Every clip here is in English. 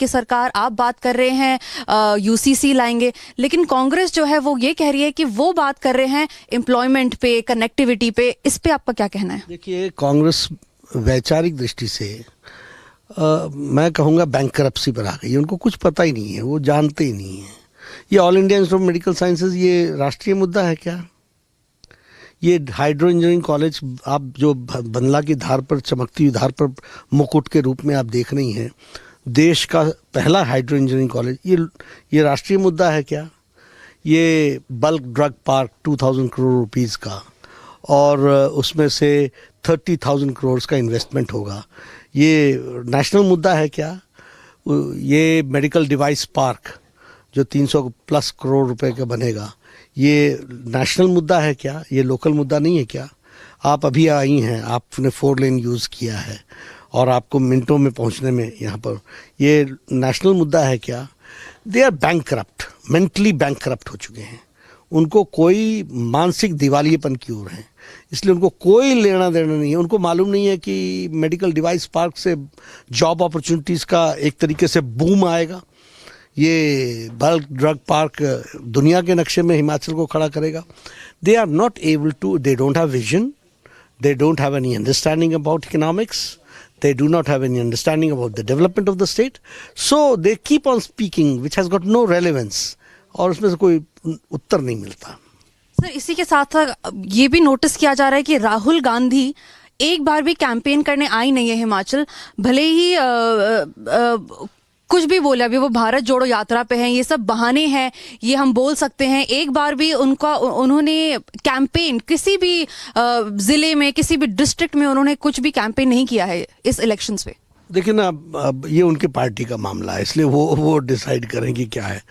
आपकी सरकार, आप बात कर रहे हैं यूसीसी लाएंगे, लेकिन कांग्रेस जो है वो ये कह रही है कि वो बात कर रहे हैं एम्प्लॉयमेंट पे, कनेक्टिविटी पे। इस पे आपका क्या कहना है? देखिए, कांग्रेस वैचारिक दृष्टि से मैं कहूँगा बैंकरप्सी पर आ गई है। उनको कुछ पता ही नहीं है, वो जानते ही नहीं है। ये all India institute of medical sciences ये राष्ट्रीय मुद्दा है क्या? ये हाइड्रो इंजीनियरिंग कॉलेज आप जो बंदला की धार पर, चमकती हुई धार पर मुकुट के रूप में आप देख रही हैं, देश का पहला हाइड्रो इंजीनियरिंग कॉलेज, ये राष्ट्रीय मुद्दा है क्या? ये bulk drug park 2000 crore rupees का, और उसमें से 30,000 करोड़ का इन्वेस्टमेंट होगा, ये नेशनल मुद्दा है क्या? ये मेडिकल डिवाइस पार्क जो 300+ करोड़ रुपए का बनेगा, ये नेशनल मुद्दा है क्या? ये लोकल मुद्दा नहीं है क्या? आप अभी आई हैं, आपने 4 लेन यूज़ किया है और आपको मिनटों में पहुंचने में यहाँ पर, ये नेशनल मुद्दा है क्या? They are bankrupt, mentally bankrupt हो चुके हैं। उनको कोई मानसिक दिवालियेपन की ओर है, इसलिए उनको कोई लेना देना नहीं है। उनको मालूम नहीं है कि मेडिकल डिवाइस पार्क से जॉब अपॉर्चुनिटीज़ का एक तरीके से बूम आएगा। ये बल्क ड्रग पार्क दुनिया के नक्शे में हिमाचल को खड़ा करेगा। They are not able to, they don't have vision, they don't have any understanding about economics, they do not have any understanding about the development of the state, so they keep on speaking which has got no relevance, और उसमें से कोई उत्तर नहीं मिलता। Sir, इसी के साथ साथ ये भी नोटिस किया जा रहा है कि राहुल गांधी एक बार भी कैंपेन करने आई नहीं है हिमाचल, भले ही कुछ भी बोले, अभी वो भारत जोड़ो यात्रा पे हैं, ये सब बहाने हैं, ये हम बोल सकते हैं। एक बार भी उन्होंने कैंपेन किसी भी जिले में, किसी भी डिस्ट्रिक्ट में उन्होंने कुछ भी कैंपेन नहीं किया है इस इलेक्शंस पे। देखिए ना, अब ये उनके पार्टी का मामला है, इसलिए वो डिसाइड करें कि क्या है,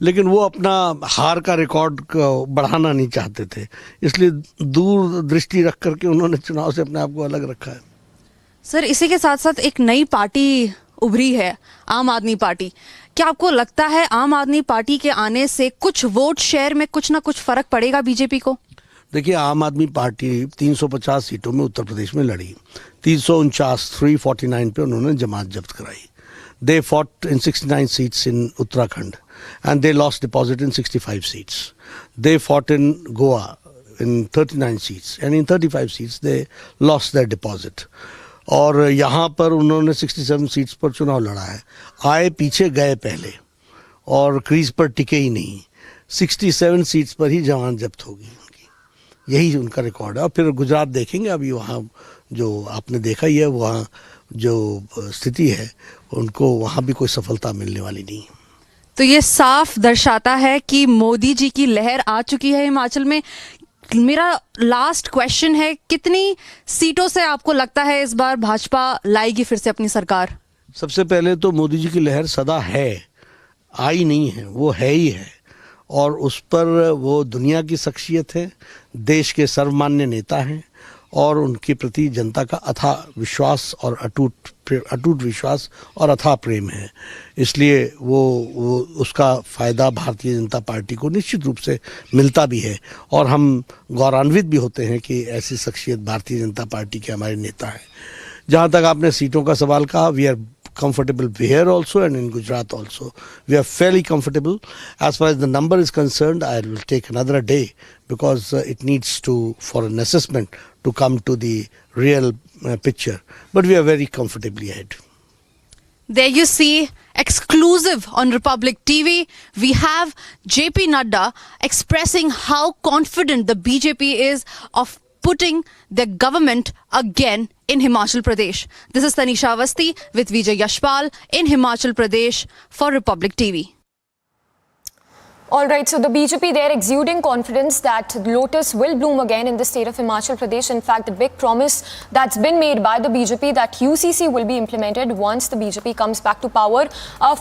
लेकिन वो अपना हार का रिकॉर्ड बढ़ाना नहीं चाहते थे, इसलिए दूर दृष्टि रख करके उन्होंने चुनाव से अपने आप को अलग रखा है। सर, इसी के साथ साथ एक नई पार्टी उभरी है, आम आदमी पार्टी। क्या आपको लगता है आम आदमी पार्टी के आने से कुछ वोट शेयर में कुछ ना कुछ फर्क पड़ेगा बीजेपी को? देखिए, आम आदमी पार्टी 350 सीटों में उत्तर प्रदेश में लड़ी, 349 पे उन्होंने जमात जब्त कराई। They fought in 69 seats in Uttarakhand and they lost deposit in 65 seats. They fought in Goa in 39 seats and in 35 seats they lost their deposit. और यहाँ पर उन्होंने 67 सीट्स पर चुनाव लड़ा है। आए पीछे, गए पहले, और क्रीज पर टिके ही नहीं। 67 सीट्स पर ही जमानत जब्त होगी उनकी, यही उनका रिकॉर्ड है। और फिर गुजरात देखेंगे, अभी वहाँ जो आपने देखा ही है, वहाँ जो स्थिति है, उनको वहाँ भी कोई सफलता मिलने वाली नहीं है। तो ये साफ दर्शाता है कि मोदी जी की लहर आ चुकी है हिमाचल में। मेरा लास्ट क्वेश्चन है, कितनी सीटों से आपको लगता है इस बार भाजपा लाएगी फिर से अपनी सरकार? सबसे पहले तो मोदी जी की लहर सदा है, आई नहीं है, वो है ही है, और उस पर वो दुनिया की शख्सियत है, देश के सर्वमान्य नेता हैं, और उनके प्रति जनता का अथाह विश्वास और अटूट विश्वास और अथाह प्रेम है। इसलिए वो उसका फ़ायदा भारतीय जनता पार्टी को निश्चित रूप से मिलता भी है, और हम गौरवान्वित भी होते हैं कि ऐसी शख्सियत भारतीय जनता पार्टी के हमारे नेता हैं। जहाँ तक आपने सीटों का सवाल कहा, we are comfortable here also and in Gujarat also. We are fairly comfortable. As far as the number is concerned, I will take another day because it needs for an assessment to come to the real picture. But we are very comfortably ahead. There you see, exclusive on Republic TV. We have JP Nadda expressing how confident the BJP is of putting their government again in Himachal Pradesh. This is Tanisha Avasthi with Vijay Yashpal in Himachal Pradesh for Republic TV. All right, so the BJP, they're exuding confidence that lotus will bloom again in the state of Himachal Pradesh. In fact, the big promise that's been made by the BJP that UCC will be implemented once the BJP comes back to power.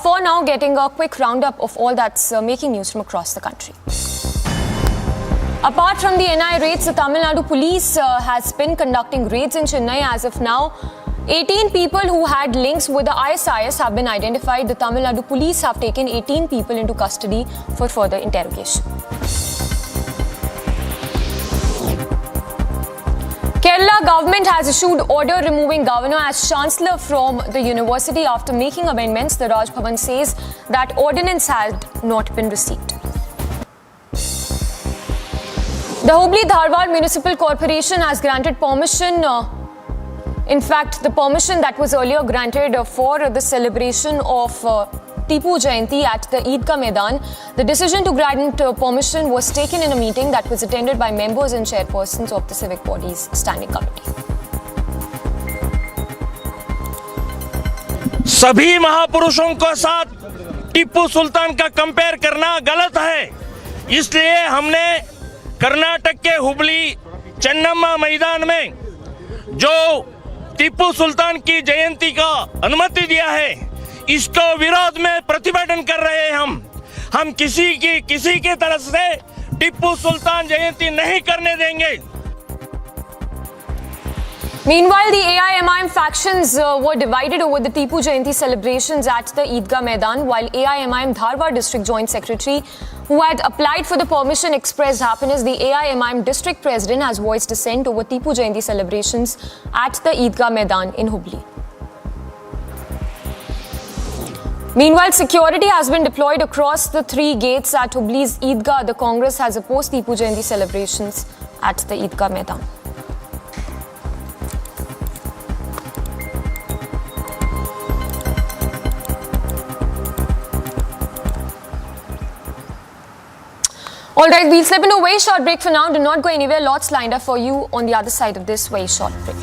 For now, getting a quick roundup of all that's making news from across the country. Apart from the NI raids, the Tamil Nadu police has been conducting raids in Chennai as of now. 18 people who had links with the ISIS have been identified. The Tamil Nadu police have taken 18 people into custody for further interrogation. Kerala government has issued order removing governor as chancellor from the university after making amendments. The Raj Bhavan says that ordinance had not been received. The Hubli Dharwad Municipal Corporation has granted permission. In fact, the permission that was earlier granted for the celebration of Tipu Jayanti at the Eidgah Maidan. The decision to grant permission was taken in a meeting that was attended by members and chairpersons of the civic body's standing committee. सभी महापुरुषों के साथ टीपू सुल्तान का compare करना गलत है, इसलिए हमने कर्नाटक के हुबली चन्नम्मा मैदान में जो टीपू सुल्तान की जयंती का अनुमति दिया है, इसको विरोध में प्रतिभटन कर रहे हैं। हम किसी की तरफ से टीपू सुल्तान जयंती नहीं करने देंगे। Meanwhile, the AIMIM factions were divided over the Tipu Jayanti celebrations at the Eidgah Maidan, while AIMIM Dharwad District Joint Secretary, who had applied for the permission, expressed happiness. The AIMIM District President has voiced dissent over Tipu Jayanti celebrations at the Eidgah Maidan in Hubli. Meanwhile, security has been deployed across the three gates at Hubli's Eidgah. The Congress has opposed Tipu Jayanti celebrations at the Eidgah Maidan. Alright, we'll slip into a very short break for now. Do not go anywhere. Lots lined up for you on the other side of this very short break.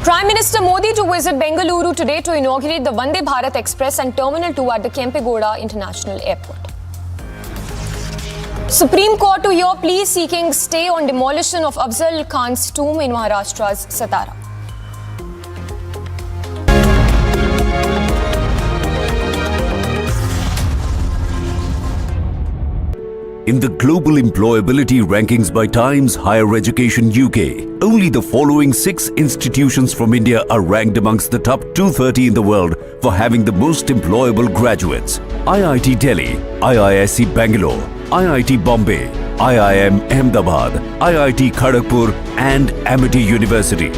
Prime Minister Modi to visit Bengaluru today to inaugurate the Vande Bharat Express and Terminal 2 at the Kempegowda International Airport. Supreme Court to hear plea seeking stay on demolition of Afzal Khan's tomb in Maharashtra's Satara. In the global employability rankings by Times Higher Education UK, only the following 6 institutions from India are ranked amongst the top 230 in the world for having the most employable graduates. IIT Delhi, IISc Bangalore, IIT Bombay, IIM Ahmedabad, IIT Kharagpur and Amity University.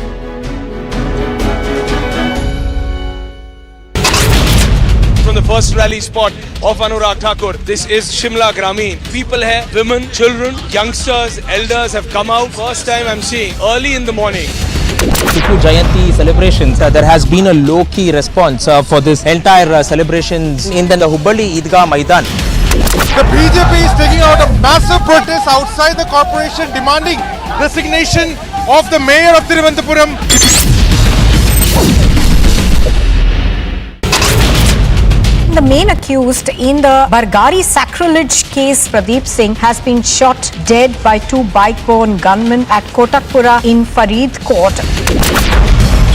From the first rally spot of Anurag Thakur, this is Shimla Grameen. People here, women, children, youngsters, elders have come out. First time I'm seeing early in the morning. Tipu Jayanti celebrations, there has been a low-key response for this entire celebrations in the Hubli Eidgah Maidan. The BJP is taking out a massive protest outside the corporation demanding resignation of the mayor of Thiruvananthapuram. The main accused in the Bargari sacrilege case, Pradeep Singh, has been shot dead by 2 bike-borne gunmen at Kotakpura in Faridkot.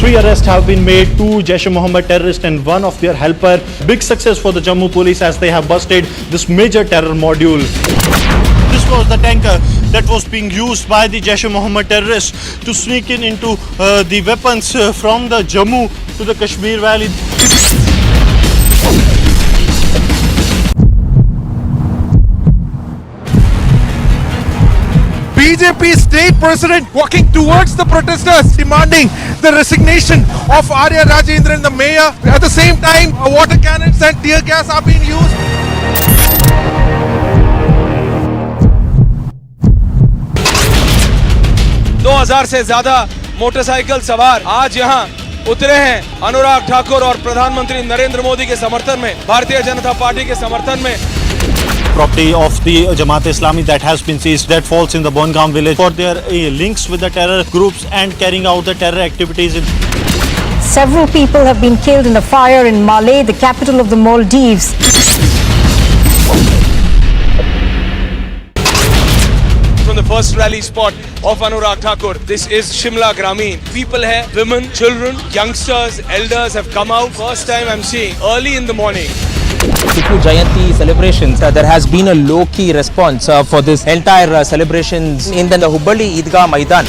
3 arrests have been made, 2 Jaish-e-Mohammed terrorists and 1 of their helper. Big success for the Jammu police as they have busted this major terror module. This was the tanker that was being used by the Jaish-e-Mohammed terrorists to sneak into the weapons from the Jammu to the Kashmir Valley. BJP state president walking towards the protesters demanding the resignation of Arya Rajendran, the mayor. At the same time, water cannons and tear gas are being used. दो 2000 से ज्यादा motorcycle सवार आज यहाँ उतरे हैं अनुराग ठाकुर और प्रधानमंत्री नरेंद्र मोदी के समर्थन में, भारतीय जनता पार्टी के समर्थन में. Property of the Jamaat Islami that has been seized, that falls in the Bongaon village for their links with the terror groups and carrying out the terror activities. Several people have been killed in a fire in Malé, the capital of the Maldives. From the first rally spot of Anurag Thakur, this is Shimla Grameen. People here, women, children, youngsters, elders have come out. First time I'm seeing early in the morning. Tipu Jayanti celebrations, there has been a low-key response for this entire celebrations in the Hubli Eidgah Maidan.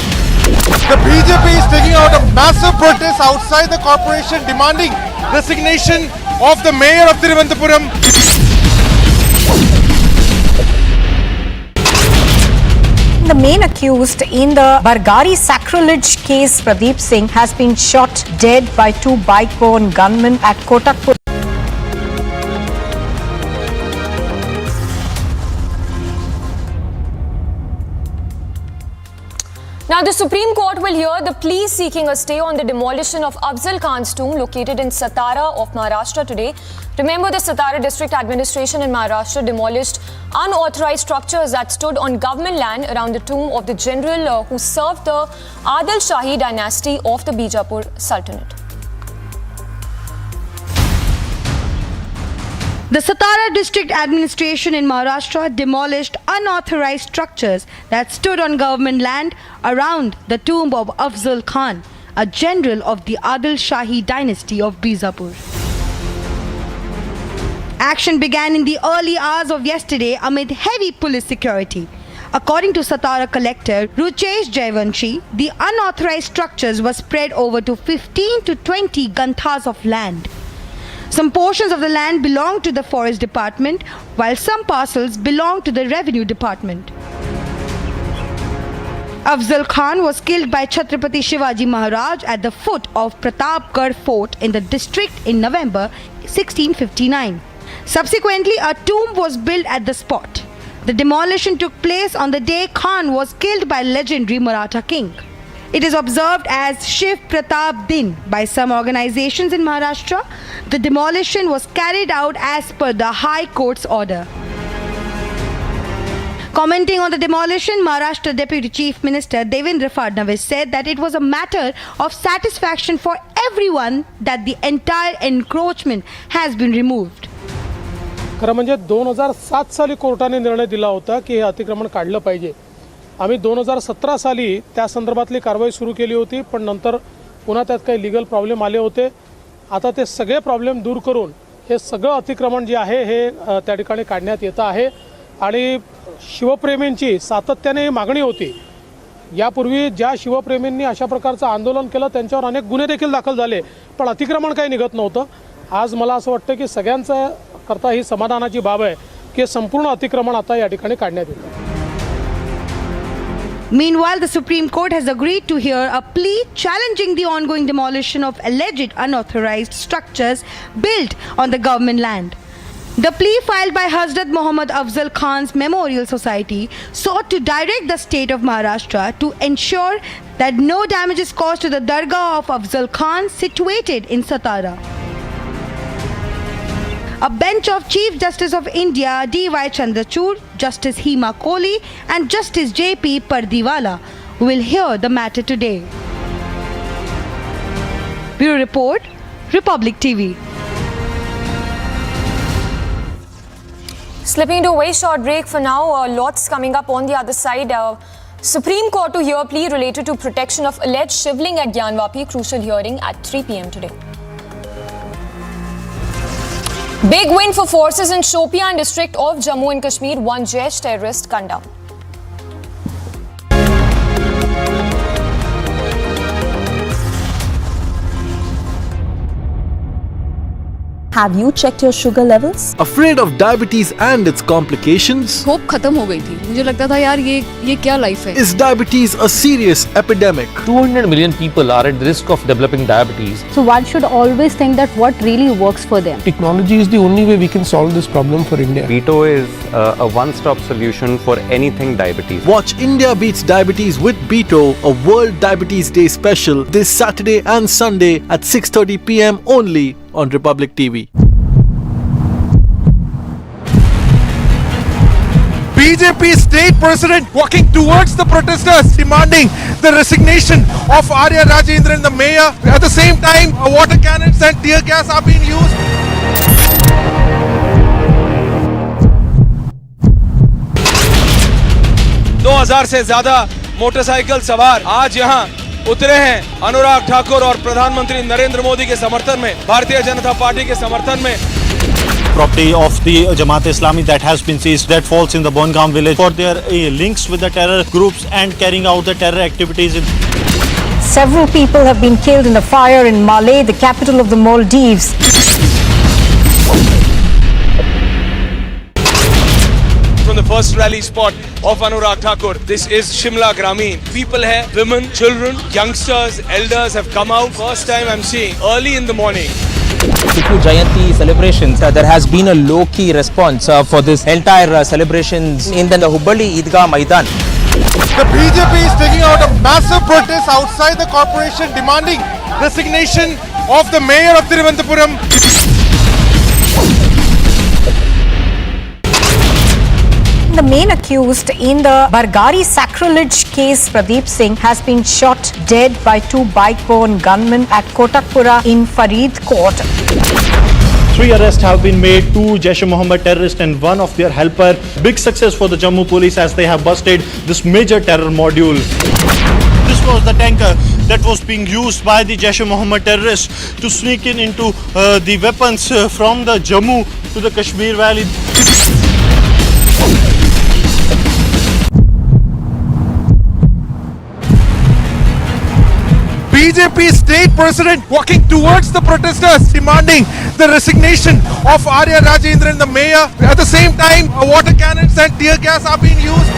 The BJP is taking out a massive protest outside the corporation demanding resignation of the mayor of Thiruvananthapuram. The main accused in the Bargari sacrilege case, Pradeep Singh, has been shot dead by two bike-borne gunmen at Kotakpur. Now, the Supreme Court will hear the plea seeking a stay on the demolition of Afzal Khan's tomb located in Satara of Maharashtra today. Remember, the Satara district administration in Maharashtra demolished unauthorized structures that stood on government land around the tomb of the general who served the Adil Shahi dynasty of the Bijapur Sultanate. The Satara district administration in Maharashtra demolished unauthorized structures that stood on government land around the tomb of Afzal Khan, a general of the Adil Shahi dynasty of Bijapur. Action began in the early hours of yesterday amid heavy police security. According to Satara collector Ruchesh Jayavanshi, the unauthorized structures were spread over to 15 to 20 ganthas of land. Some portions of the land belong to the forest department, while some parcels belong to the revenue department. Afzal Khan was killed by Chhatrapati Shivaji Maharaj at the foot of Pratapgarh Fort in the district in November 1659. Subsequently, a tomb was built at the spot. The demolition took place on the day Khan was killed by legendary Maratha king. It is observed as Shiv Pratap Din by some organizations in Maharashtra. The demolition was carried out as per the High Court's order. Commenting on the demolition, Maharashtra Deputy Chief Minister Devendra Fadnavis said that it was a matter of satisfaction for everyone that the entire encroachment has been removed. खरं म्हणजे 2007 साली कोर्टाने निर्णय दिला होता की हे अतिक्रमण काढलं पाहिजे. आम्ही 2017 साली त्या संदर्भातली कारवाई सुरू केली होती, पण नंतर पुन्हा त्यात काही लीगल प्रॉब्लेम आले होते. आता ते सगळे प्रॉब्लेम दूर करून हे सगळं अतिक्रमण जे आहे हे त्या ठिकाणी काढण्यात येतं आहे. आणि शिवप्रेमींची सातत्याने मागणी होती. यापूर्वी ज्या शिवप्रेमींनी अशा प्रकारचं आंदोलन केलं त्यांच्यावर अनेक गुन्हे देखील दाखल झाले, पण अतिक्रमण काही निघत नव्हतं. आज मला असं वाटतं की सगळ्यांचा करता ही समाधानाची बाब आहे की संपूर्ण अतिक्रमण आता या ठिकाणी काढण्यात येतं. Meanwhile, the Supreme Court has agreed to hear a plea challenging the ongoing demolition of alleged unauthorized structures built on the government land. The plea filed by Hazrat Muhammad Afzal Khan's Memorial Society sought to direct the state of Maharashtra to ensure that no damage is caused to the Dargah of Afzal Khan situated in Satara. A bench of Chief Justice of India D.Y. Chandrachud, Justice Hema Kohli and Justice J.P. Pardiwala will hear the matter today. Bureau Report, Republic TV. Slipping into a very short break for now, lots coming up on the other side. Supreme Court to hear plea related to protection of alleged Shivling at Gyanvapi, crucial hearing at 3 p.m. today. Big win for forces in Shopian district of Jammu and Kashmir. One Jaish terrorist gunned down. Have you checked your sugar levels? Afraid of diabetes and its complications? Hope खत्म हो गई थी. मुझे लगता था यार ये क्या लाइफ है. Is diabetes a serious epidemic? 200 million people are at risk of developing diabetes. So one should always think that what really works for them. Technology is the only way we can solve this problem for India. Veto is a one-stop solution for anything diabetes. Watch India Beats Diabetes with Beto, a World Diabetes Day special this Saturday and Sunday at 6:30 p.m. only on Republic TV. BJP state president walking towards the protesters demanding the resignation of Arya Rajendran, the mayor. At the same time, water cannons and tear gas are being used. से ज्यादा motorcycle सवार आज यहाँ उतरे हैं अनुराग ठाकुर और प्रधानमंत्री नरेंद्र मोदी के समर्थन में, भारतीय जनता पार्टी के समर्थन में. Property of the Jamaat Islami that has been seized, that falls in the Bongaon village for their links with the terror groups and carrying out the terror activities. Several people have been killed in a fire in Malé, the capital of the Maldives. From the first rally spot of Anurag Thakur. This is Shimla Gramin. People here, women, children, youngsters, elders have come out. First time I'm seeing early in the morning. Tipu Jayanti celebrations, there has been a low-key response for this entire celebrations in the Hubli Idgah Maidan. The BJP is taking out a massive protest outside the corporation demanding resignation of the mayor of Thiruvananthapuram. The main accused in the Bargari sacrilege case, Pradeep Singh, has been shot dead by two bike-borne gunmen at Kotakpura in Faridkot. 3 arrests have been made, 2 Jaish-e-Mohammed terrorists and 1 of their helper. Big success for the Jammu police as they have busted this major terror module. This was the tanker that was being used by the Jaish-e-Mohammed terrorists to sneak into the weapons from the Jammu to the Kashmir Valley. BJP state president walking towards the protesters demanding the resignation of Arya Rajendran, the mayor. At the same time, water cannons and tear gas are being used.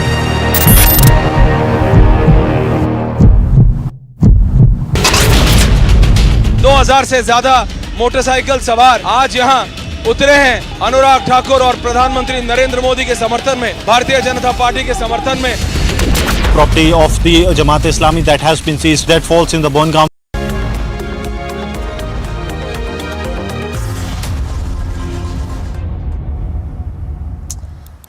से ज्यादा motorcycle सवार आज यहाँ उतरे हैं अनुराग ठाकुर और प्रधानमंत्री नरेंद्र मोदी के समर्थन में, भारतीय जनता पार्टी के समर्थन में. Property of the Jamaat Islami that has been seized, that falls in the Bongaon.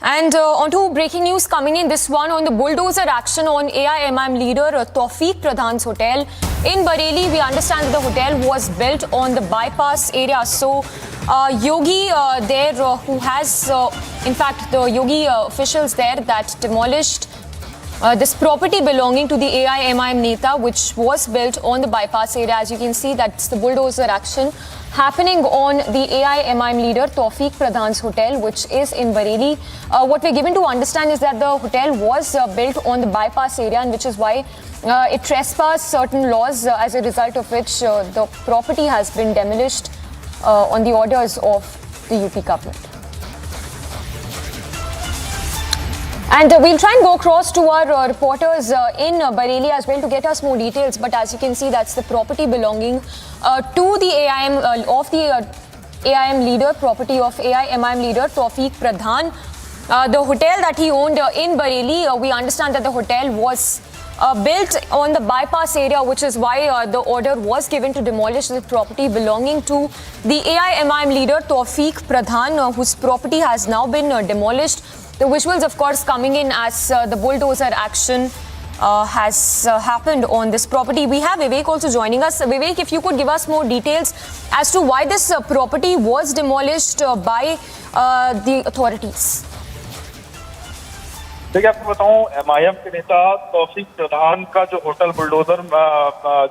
And on to breaking news coming in, this one on the bulldozer action on AIMIM leader Tawfiq Pradhan's hotel in Bareilly. We understand that the hotel was built on the bypass area. So Yogi there who has, in fact, the Yogi officials there that demolished this property belonging to the AIMIM Neta, which was built on the bypass area. As you can see, that's the bulldozer action happening on the AIMIM leader Tawfiq Pradhan's hotel, which is in Bareilly. What we're given to understand is that the hotel was built on the bypass area, and which is why it trespassed certain laws, as a result of which the property has been demolished on the orders of the UP government. And we'll try and go across to our reporters in Bareilly as well to get us more details. But as you can see, that's the property belonging to the AIM leader, property of AIMIM leader Tawfiq Pradhan. The hotel that he owned in Bareilly, we understand that the hotel was built on the bypass area, which is why the order was given to demolish the property belonging to the AIMIM leader Tawfiq Pradhan, whose property has now been demolished. The visuals, of course, coming in as the bulldozer action has happened on this property. We have Vivek also joining us. Vivek, if you could give us more details as to why this property was demolished by the authorities. देखिए आपको बताऊं, MIM के नेता तौफीक प्रधान का जो hotel bulldozer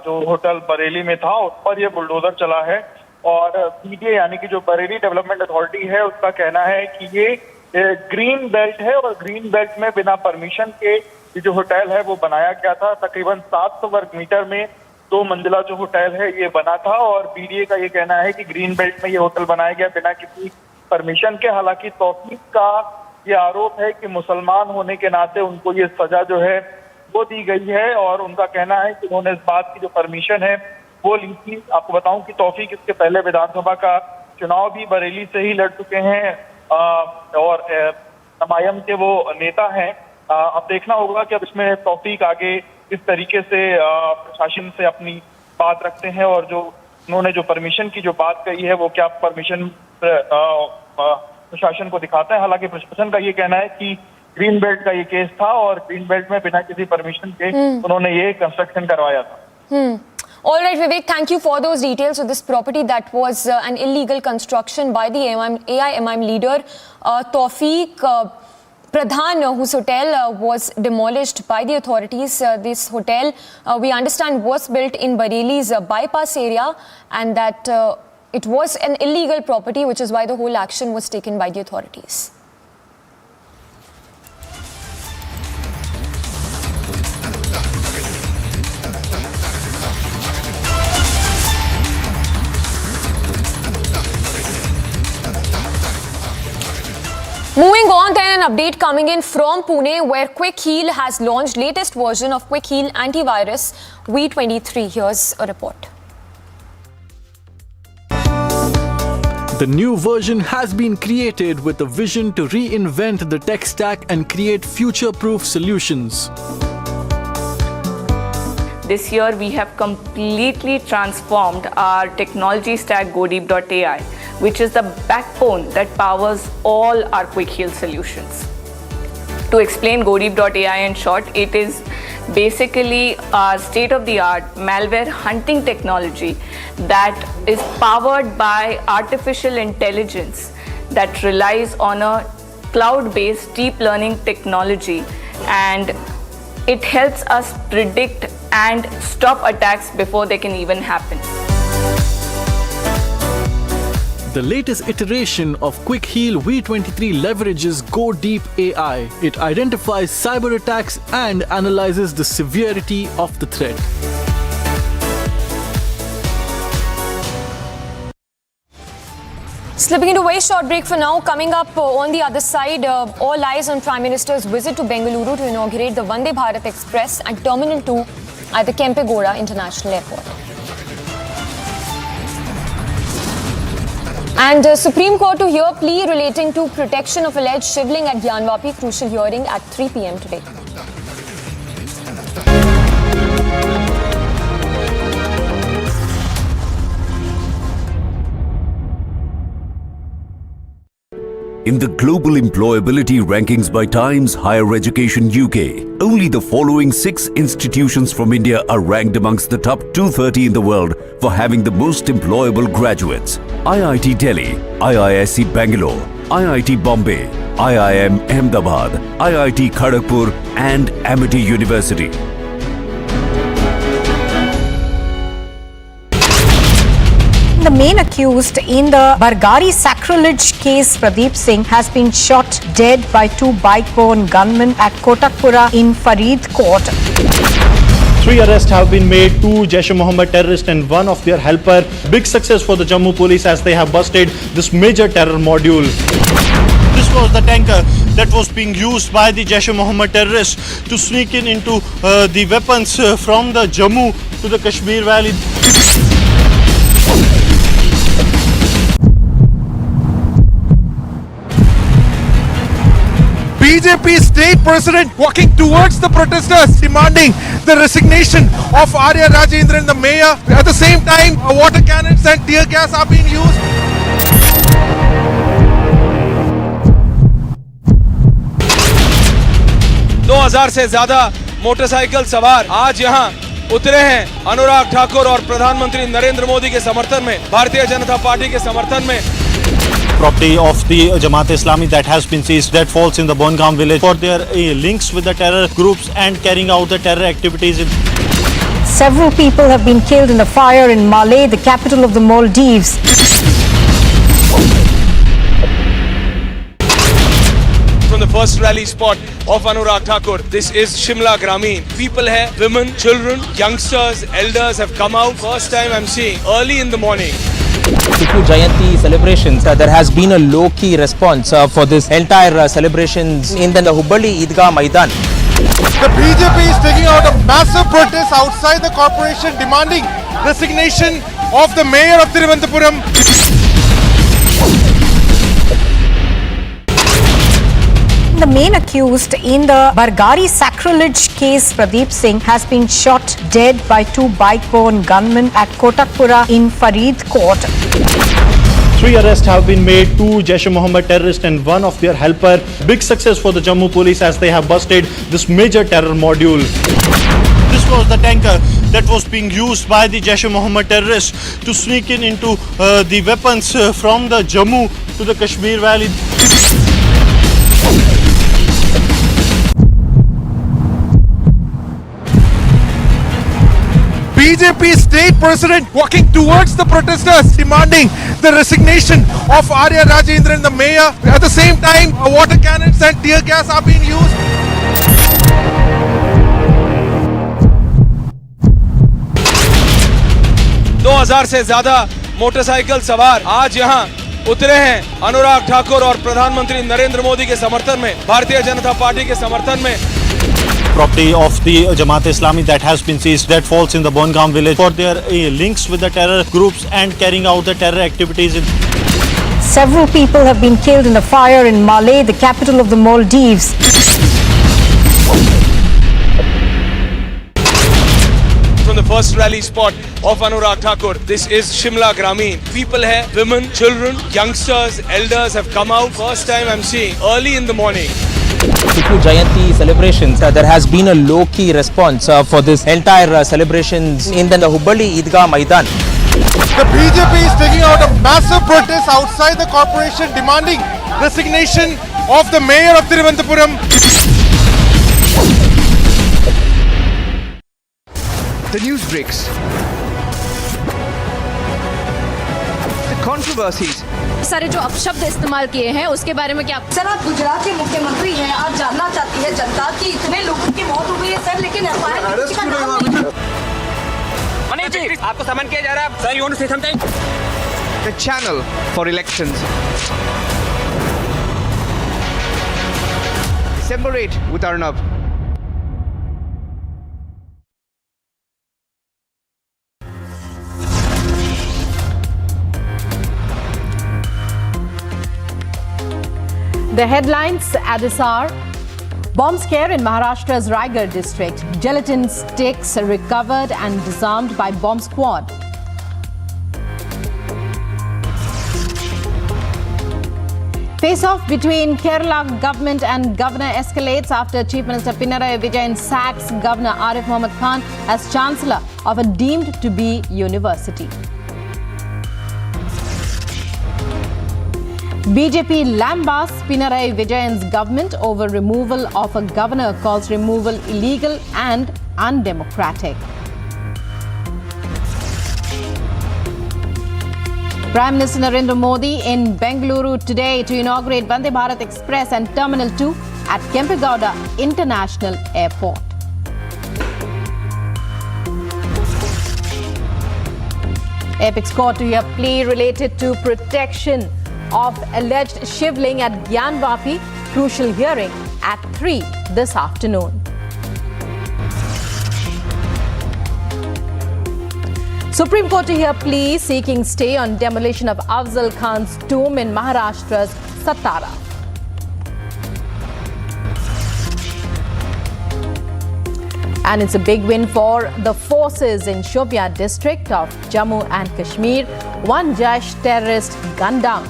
जो hotel Bareilly में था, उस पर ये बुलडोजर चला है. और पीडीए यानी कि जो बरेली डेवलपमेंट अथॉरिटी है, उसका कहना है कि ये ग्रीन बेल्ट है और ग्रीन बेल्ट में बिना परमिशन के ये जो होटल है वो बनाया गया था. तकरीबन 700 वर्ग मीटर में 2 मंजिला जो होटल है ये बना था. और बीडीए का ये कहना है कि ग्रीन बेल्ट में ये होटल बनाया गया बिना किसी परमिशन के. हालांकि तौफीक का ये आरोप है कि मुसलमान होने के नाते उनको ये सजा जो है वो दी गई है. और उनका कहना है कि उन्होंने इस बात की जो परमिशन है वो ली थी. आपको बताऊं कि तौफीक इसके पहले विधानसभा का चुनाव भी बरेली से ही लड़ चुके हैं और एमआईएम के वो नेता हैं. अब देखना होगा कि अब इसमें तौफीक आगे किस तरीके से प्रशासन से अपनी बात रखते हैं और जो उन्होंने जो परमिशन की जो बात कही है वो क्या परमिशन प्रशासन को दिखाता है. हालांकि प्रशासन का ये कहना है कि ग्रीन बेल्ट का ये केस था और ग्रीन बेल्ट में बिना किसी परमिशन के उन्होंने ये कंस्ट्रक्शन करवाया था. All right, Vivek, thank you for those details of this property that was an illegal construction by the AIMIM leader Tawfiq Pradhan, whose hotel was demolished by the authorities. This hotel, we understand, was built in Bareilly's bypass area, and that it was an illegal property, which is why the whole action was taken by the authorities. Moving on, then an update coming in from Pune, where Quick Heal has launched latest version of Quick Heal antivirus V23. Here's a report. The new version has been created with a vision to reinvent the tech stack and create future-proof solutions. This year, we have completely transformed our technology stack GoDeep.ai, which is the backbone that powers all our Quick Heal solutions. To explain GoDeep.ai in short, it is basically our state-of-the-art malware hunting technology that is powered by artificial intelligence that relies on a cloud-based deep learning technology, and it helps us predict and stop attacks before they can even happen. The latest iteration of Quick Heal V23 leverages Go Deep AI. It identifies cyber attacks and analyzes the severity of the threat. Slipping into a very short break for now. Coming up on the other side, all eyes on Prime Minister's visit to Bengaluru to inaugurate the Vande Bharat Express at Terminal 2 at the Kempegowda International Airport. And Supreme Court to hear plea relating to protection of alleged Shivling at Gyanvapi, crucial hearing at 3 p.m. today. In the global employability rankings by Times Higher Education UK, only the following 6 institutions from India are ranked amongst the top 230 in the world for having the most employable graduates. IIT Delhi, IISc Bangalore, IIT Bombay, IIM Ahmedabad, IIT Kharagpur and Amity University. The main accused in the Bargari sacrilege case, Pradeep Singh, has been shot dead by 2 bike-borne gunmen at Kotakpura in Faridkot. 3 arrests have been made, 2 Jaish-e-Mohammed terrorists and 1 of their helper. Big success for the Jammu police as they have busted this major terror module. This was the tanker that was being used by the Jaish-e-Mohammed terrorists to sneak into the weapons from the Jammu to the Kashmir Valley. BJP state president walking towards the protesters, demanding the resignation of Arya Rajendran, the mayor. At the same time, water cannons and tear gas are being used. हजार से ज्यादा motorcycle सवार आज यहाँ उतरे हैं अनुराग ठाकुर और प्रधानमंत्री नरेंद्र मोदी के समर्थन में, भारतीय जनता पार्टी के समर्थन में। Property of the Jamaat Islami that has been seized, that falls in the Bongaon village for their links with the terror groups and carrying out the terror activities. Several people have been killed in a fire in Malé, the capital of the Maldives. From the first rally spot of Anurag Thakur, this is Shimla Grameen. People here, women, children, youngsters, elders have come out. First time I'm seeing early in the morning. Tipu Jayanti celebrations, there has been a low-key response for this entire celebrations in the Hubli Eidgah Maidan. The BJP is taking out a massive protest outside the corporation demanding resignation of the mayor of Thiruvananthapuram. The main accused in the Bargari sacrilege case, Pradeep Singh, has been shot dead by 2 bike-borne gunmen at Kotakpura in Faridkot. 3 arrests have been made, 2 Jaish-e-Mohammed terrorists and 1 of their helper. Big success for the Jammu police as they have busted this major terror module. This was the tanker that was being used by the Jaish-e-Mohammed terrorists to sneak into the weapons from the Jammu to the Kashmir Valley. BJP state president walking towards the protesters demanding the resignation of Arya Rajendran, the mayor. At the same time, water cannons and tear gas are being used. दो 2000 से ज्यादा motorcycle सवार आज यहाँ उतरे हैं अनुराग ठाकुर और प्रधानमंत्री नरेंद्र मोदी के समर्थन में, भारतीय जनता पार्टी के समर्थन में। Property of the Jamaat Islami that has been seized, that falls in the Bongaum village for their links with the terror groups and carrying out the terror activities. Several people have been killed in a fire in Malé, the capital of the Maldives. From the first rally spot of Anurag Thakur, this is Shimla Grameen. People here, women, children, youngsters, elders have come out. First time I'm seeing early in the morning. Tipu Jayanti celebrations, there has been a low-key response for this entire celebrations in the Hubli Eidgah Maidan. The BJP is taking out a massive protest outside the corporation demanding resignation of the mayor of Thiruvananthapuram. The news breaks. The controversies. सारे जो अपशब्द इस्तेमाल किए हैं उसके बारे में क्या? सर, आप गुजरात के मुख्यमंत्री हैं, आप जानना चाहती है जनता कि इतने लोगों की मौत हो गई है सर, लेकिन मनीष जी, आपको समन किया जा रहा है। Sir, you want to say something? The channel for elections. December 8 with Arnab. The headlines at this hour: bomb scare in Maharashtra's Raigad district. Gelatin sticks recovered and disarmed by bomb squad. Face-off between Kerala government and governor escalates after Chief Minister Pinarayi Vijayan sacks Governor Arif Mohammad Khan as chancellor of a deemed to be university. BJP lambasts Pinarayi Vijayan's government over removal of a governor, calls removal illegal and undemocratic. Prime Minister Narendra Modi in Bengaluru today to inaugurate Vande Bharat Express and Terminal 2 at Kempegowda International Airport. Apex Court to hear plea related to protection of alleged Shivling at Gyanvapi. Crucial hearing at 3 this afternoon. Supreme Court to hear plea seeking stay on demolition of Afzal Khan's tomb in Maharashtra's Satara. And it's a big win for the forces in Shopia district of Jammu and Kashmir. One Jaish terrorist gunned down.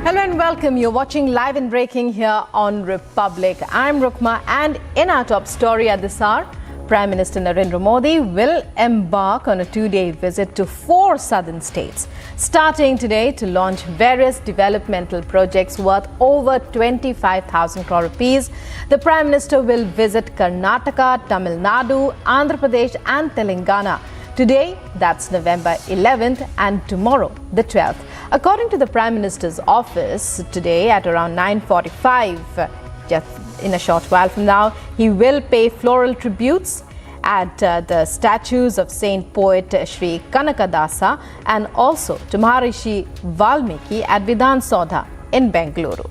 Hello and welcome. You're watching Live and Breaking here on Republic. I'm Rukma, and in our top story at this hour, Prime Minister Narendra Modi will embark on a 2-day visit to 4 southern states, starting today to launch various developmental projects worth over 25,000 crore rupees. The Prime Minister will visit Karnataka, Tamil Nadu, Andhra Pradesh and Telangana. Today, that's November 11th, and tomorrow, the 12th. According to the Prime Minister's office, today at around 9:45, just in a short while from now, he will pay floral tributes at the statues of Saint Poet Sri Kanakadasa and also to Maharishi Valmiki at Vidhan Saudha in Bengaluru.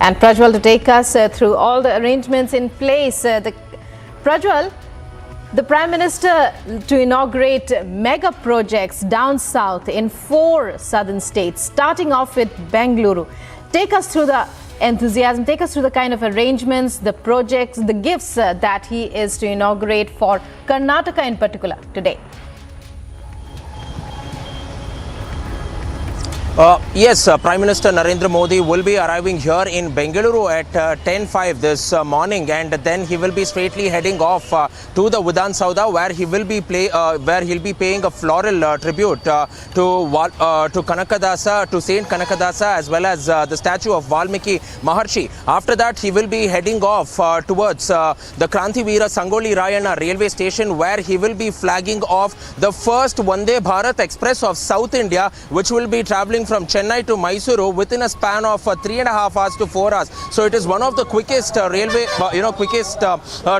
And Prajwal to take us through all the arrangements in place. Prajwal, the Prime Minister to inaugurate mega projects down south in 4 southern states, starting off with Bengaluru. Take us through the enthusiasm, take us through the kind of arrangements, the projects, the gifts that he is to inaugurate for Karnataka in particular today. Yes, Prime Minister Narendra Modi will be arriving here in Bengaluru at 10:05 this morning, and then he will be straightly heading off to the Vidhan Sauda, where he will be paying a floral tribute to Kanakadasa, to Saint Kanakadasa, as well as the statue of Valmiki Maharshi. After that, he will be heading off towards the Krantiveera Sangoli Rayana railway station, where he will be flagging off the first Vande Bharat Express of South India, which will be travelling from Chennai to Mysuru within a span of 3.5 hours to 4 hours. So it is one of the quickest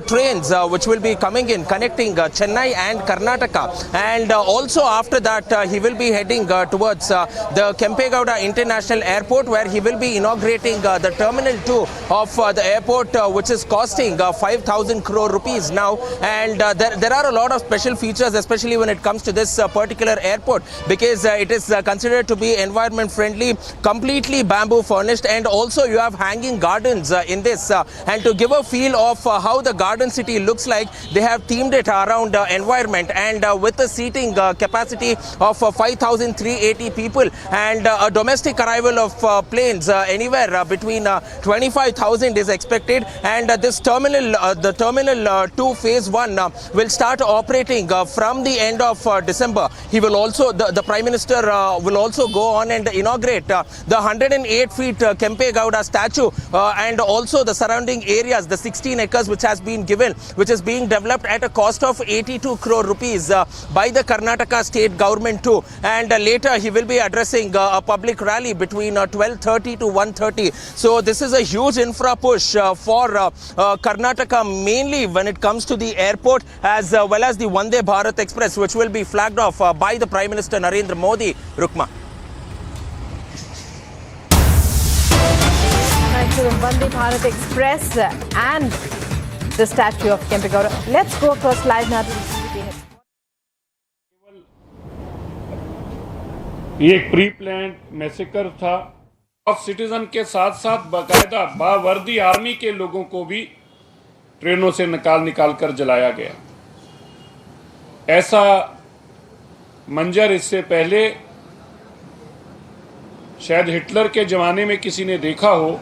trains which will be coming in, connecting Chennai and Karnataka. And also after that, he will be heading towards the Kempegowda International Airport, where he will be inaugurating the Terminal 2 of the airport, which is costing 5,000 crore rupees now. And there are a lot of special features, especially when it comes to this particular airport, because it is considered to be environment friendly, completely bamboo furnished, and also you have hanging gardens in this. And to give a feel of how the garden city looks like, they have themed it around environment, and with a seating capacity of 5,380 people, and a domestic arrival of planes anywhere between 25,000 is expected. And this terminal, the Terminal 2 Phase 1 will start operating from the end of December. He will also, the Prime Minister will also go on and inaugurate the 108 feet Kempegowda statue, and also the surrounding areas, the 16 acres which has been given, which is being developed at a cost of 82 crore rupees by the Karnataka state government too. And later he will be addressing a public rally between 12:30 to 1:30. So this is a huge infra push for Karnataka, mainly when it comes to the airport, as well as the Vande Bharat Express, which will be flagged off by the Prime Minister Narendra Modi. Rukma. To the Vande Bharat Express and the statue of Kempegowda. Let's go across live now to the BJP head. ये एक pre plan massacre था, और citizen के साथ साथ बाकायदा बावर्दी army के लोगों को भी ट्रेनों से निकाल कर जलाया गया। ऐसा मंजर इससे पहले शायद हिटलर के ज़माने में किसी ने देखा हो,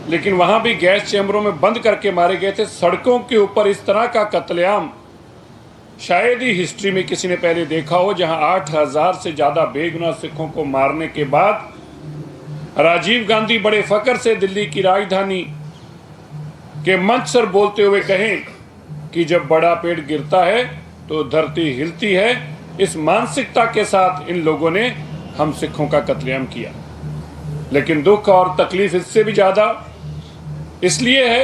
लेकिन वहाँ भी गैस चैम्बरों में बंद करके मारे गए थे। सड़कों के ऊपर इस तरह का कत्लेआम शायद ही हिस्ट्री में किसी ने पहले देखा हो, जहाँ 8,000 से ज़्यादा बेगुनाह सिखों को मारने के बाद राजीव गांधी बड़े फख्र से दिल्ली की राजधानी के मंच पर बोलते हुए कहें कि जब बड़ा पेड़ गिरता है तो धरती हिलती है। इस मानसिकता के साथ इन लोगों ने हम सिखों का कत्लेआम किया। लेकिन दुख और तकलीफ इससे भी ज़्यादा इसलिए है,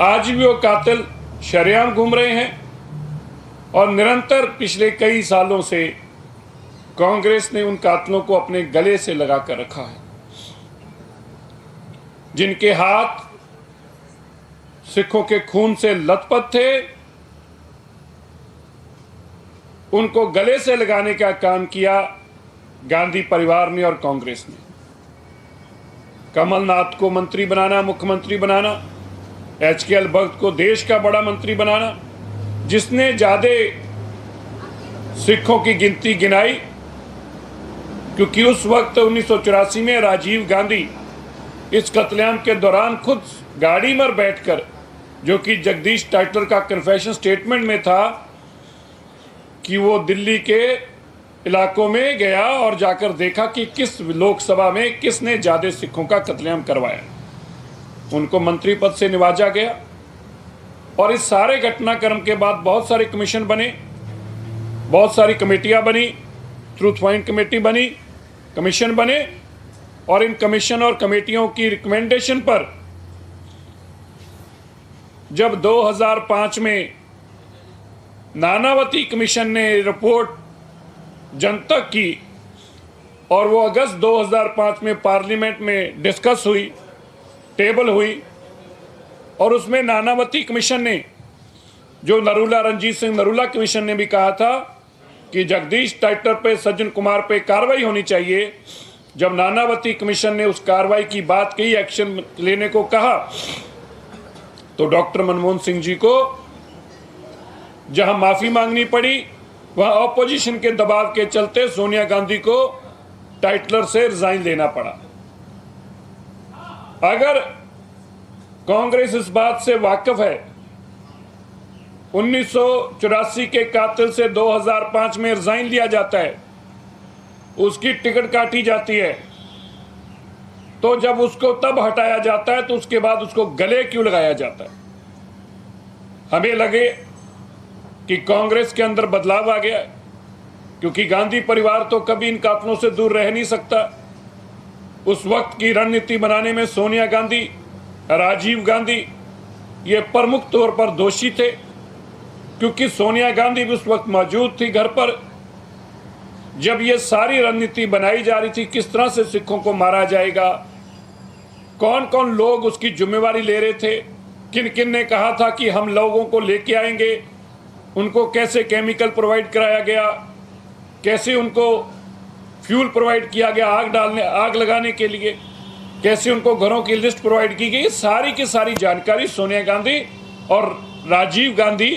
आज भी वो कातिल शरेआम घूम रहे हैं, और निरंतर पिछले कई सालों से कांग्रेस ने उन कातिलों को अपने गले से लगा कर रखा है, जिनके हाथ सिखों के खून से लथपथ थे। उनको गले से लगाने का काम किया गांधी परिवार ने और कांग्रेस ने। कमलनाथ को मंत्री बनाना, मुख्यमंत्री बनाना, HKL भगत को देश का बड़ा मंत्री बनाना, जिसने ज्यादा सिखों की गिनती गिनाई, क्योंकि उस वक्त 1984 में राजीव गांधी इस कत्लेआम के दौरान खुद गाड़ी में बैठकर, जो कि जगदीश टाइटलर का कन्फेशन स्टेटमेंट में था, कि वो दिल्ली के इलाकों में गया और जाकर देखा कि किस लोकसभा में किसने ज्यादा सिखों का कत्लेआम करवाया। उनको मंत्री पद से नवाजा गया, और इस सारे घटनाक्रम के बाद बहुत सारे कमीशन बने, बहुत सारी कमेटियां बनी, ट्रूथ फाइंड कमेटी बनी, कमीशन बने, और इन कमीशन और कमेटियों की रिकमेंडेशन पर जब 2005 में नानावती कमीशन ने रिपोर्ट जनतक की, और वो अगस्त 2005 में पार्लियामेंट में डिस्कस हुई, टेबल हुई, और उसमें नानावती कमीशन ने, जो नरूला रणजीत सिंह नरूला कमीशन ने भी कहा था कि जगदीश टाइटलर पे, सज्जन कुमार पे कार्रवाई होनी चाहिए। जब नानावती कमीशन ने उस कार्रवाई की बात कही, एक्शन लेने को कहा, तो डॉक्टर मनमोहन सिंह जी को जहां माफी मांगनी पड़ी, वहां ऑपोजिशन के दबाव के चलते सोनिया गांधी को टाइटलर से रिजाइन लेना पड़ा। अगर कांग्रेस इस बात से वाकिफ है 1984 के कातिल से 2005 में रिजाइन लिया जाता है, उसकी टिकट काटी जाती है, तो जब उसको तब हटाया जाता है तो उसके बाद उसको गले क्यों लगाया जाता है? हमें लगे कि कांग्रेस के अंदर बदलाव आ गया, क्योंकि गांधी परिवार तो कभी इन कातलों से दूर रह नहीं सकता। उस वक्त की रणनीति बनाने में सोनिया गांधी, राजीव गांधी ये प्रमुख तौर पर दोषी थे, क्योंकि सोनिया गांधी भी उस वक्त मौजूद थी घर पर जब ये सारी रणनीति बनाई जा रही थी, किस तरह से सिखों को मारा जाएगा, कौन कौन लोग उसकी जिम्मेवारी ले रहे थे, किन किन ने कहा था कि हम लोगों को लेके आएंगे, उनको कैसे केमिकल प्रोवाइड कराया गया, कैसे उनको फ्यूल प्रोवाइड किया गया आग लगाने के लिए, कैसे उनको घरों की लिस्ट प्रोवाइड की गई। सारी की सारी जानकारी सोनिया गांधी और राजीव गांधी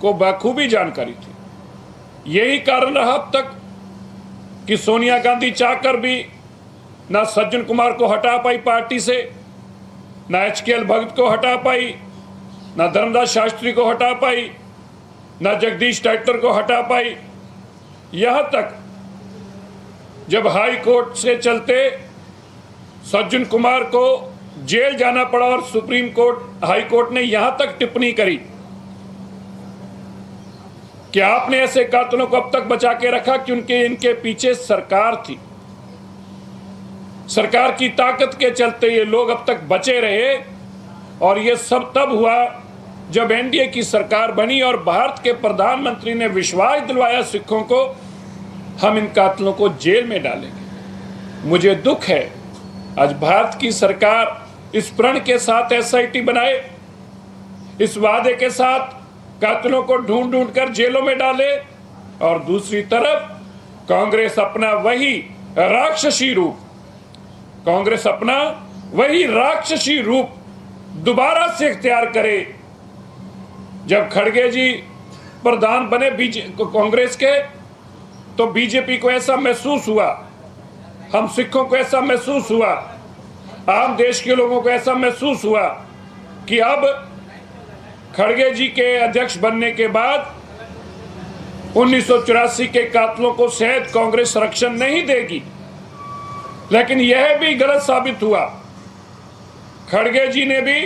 को बखूबी जानकारी थी। यही कारण रहा अब तक कि सोनिया गांधी चाहकर भी ना सज्जन कुमार को हटा पाई पार्टी से, ना HKL भगत को हटा पाई, ना धर्मदास शास्त्री को हटा पाई, ना जगदीश टाइटलर को हटा पाई। यहां तक जब हाई कोर्ट से चलते सज्जन कुमार को जेल जाना पड़ा और सुप्रीम कोर्ट, हाई कोर्ट ने यहां तक टिप्पणी करी कि आपने ऐसे कातलों को अब तक बचा के रखा क्योंकि इनके पीछे सरकार थी, सरकार की ताकत के चलते ये लोग अब तक बचे रहे। और ये सब तब हुआ जब NDA की सरकार बनी और भारत के प्रधानमंत्री ने विश्वास दिलवाया सिखों को, हम इन कातलों को जेल में डालेंगे। मुझे दुख है आज भारत की सरकार इस प्रण के साथ SIT बनाए, इस वादे के साथ कातलों को ढूंढ ढूंढ कर जेलों में डाले, और दूसरी तरफ कांग्रेस अपना वही राक्षसी रूप, कांग्रेस अपना वही राक्षसी रूप दोबारा से इख्तियार करे। जब खड़गे जी प्रधान बने कांग्रेस के, तो बीजेपी को ऐसा महसूस हुआ, हम सिखों को ऐसा महसूस हुआ, आम देश के लोगों को ऐसा महसूस हुआ कि अब खड़गे जी के अध्यक्ष बनने के बाद 1984 के कातलों को शायद कांग्रेस संरक्षण नहीं देगी। लेकिन यह भी गलत साबित हुआ। खड़गे जी ने भी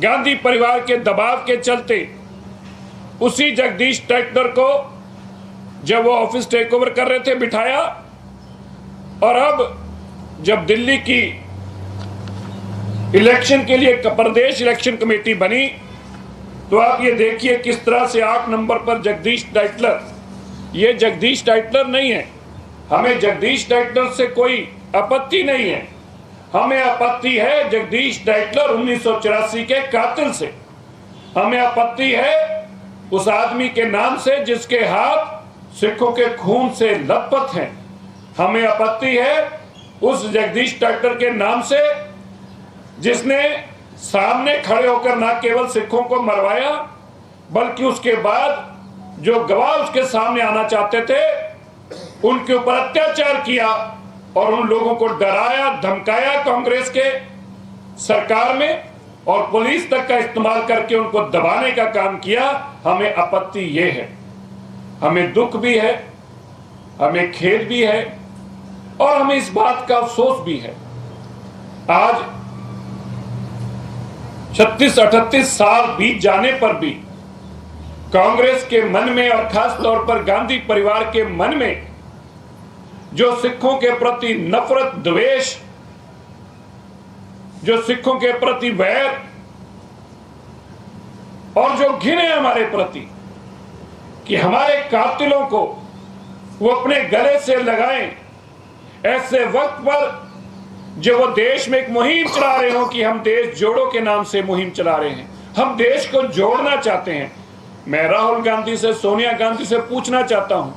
गांधी परिवार के दबाव के चलते उसी जगदीश टाइटलर को, जब वो ऑफिस टेक ओवर कर रहे थे, बिठाया, और अब जब दिल्ली की इलेक्शन के लिए प्रदेश इलेक्शन कमेटी बनी, तो आप ये देखिए किस तरह से 8 नंबर पर जगदीश टाइटलर, ये जगदीश टाइटलर नहीं है, हमें जगदीश टाइटलर से कोई आपत्ति नहीं है, हमें आपत्ति है जगदीश टाइटलर 1984 के कातिल से, हमें आपत्ति है उस आदमी के नाम से जिसके हाथ सिखों के खून से लथपथ हैं, हमें आपत्ति है उस जगदीश टाइटलर के नाम से जिसने सामने खड़े होकर न केवल सिखों को मरवाया, बल्कि उसके बाद जो गवाह उसके सामने आना चाहते थे उनके ऊपर अत्याचार किया और उन लोगों को डराया धमकाया कांग्रेस के सरकार में, और पुलिस तक का इस्तेमाल करके उनको दबाने का काम किया। हमें आपत्ति ये है, हमें दुख भी है, हमें खेद भी है, और हमें इस बात का अफसोस भी है। आज 36-38 साल बीत जाने पर भी कांग्रेस के मन में और खास तौर पर गांधी परिवार के मन में जो सिखों के प्रति नफरत, द्वेष, जो सिखों के प्रति वैर और जो घिन है हमारे प्रति कि हमारे कातिलों को वो अपने गले से लगाएं, ऐसे वक्त पर जो वो देश में एक मुहिम चला रहे हो कि हम देश जोड़ो के नाम से मुहिम चला रहे हैं, हम देश को जोड़ना चाहते हैं। मैं राहुल गांधी से, सोनिया गांधी से पूछना चाहता हूं,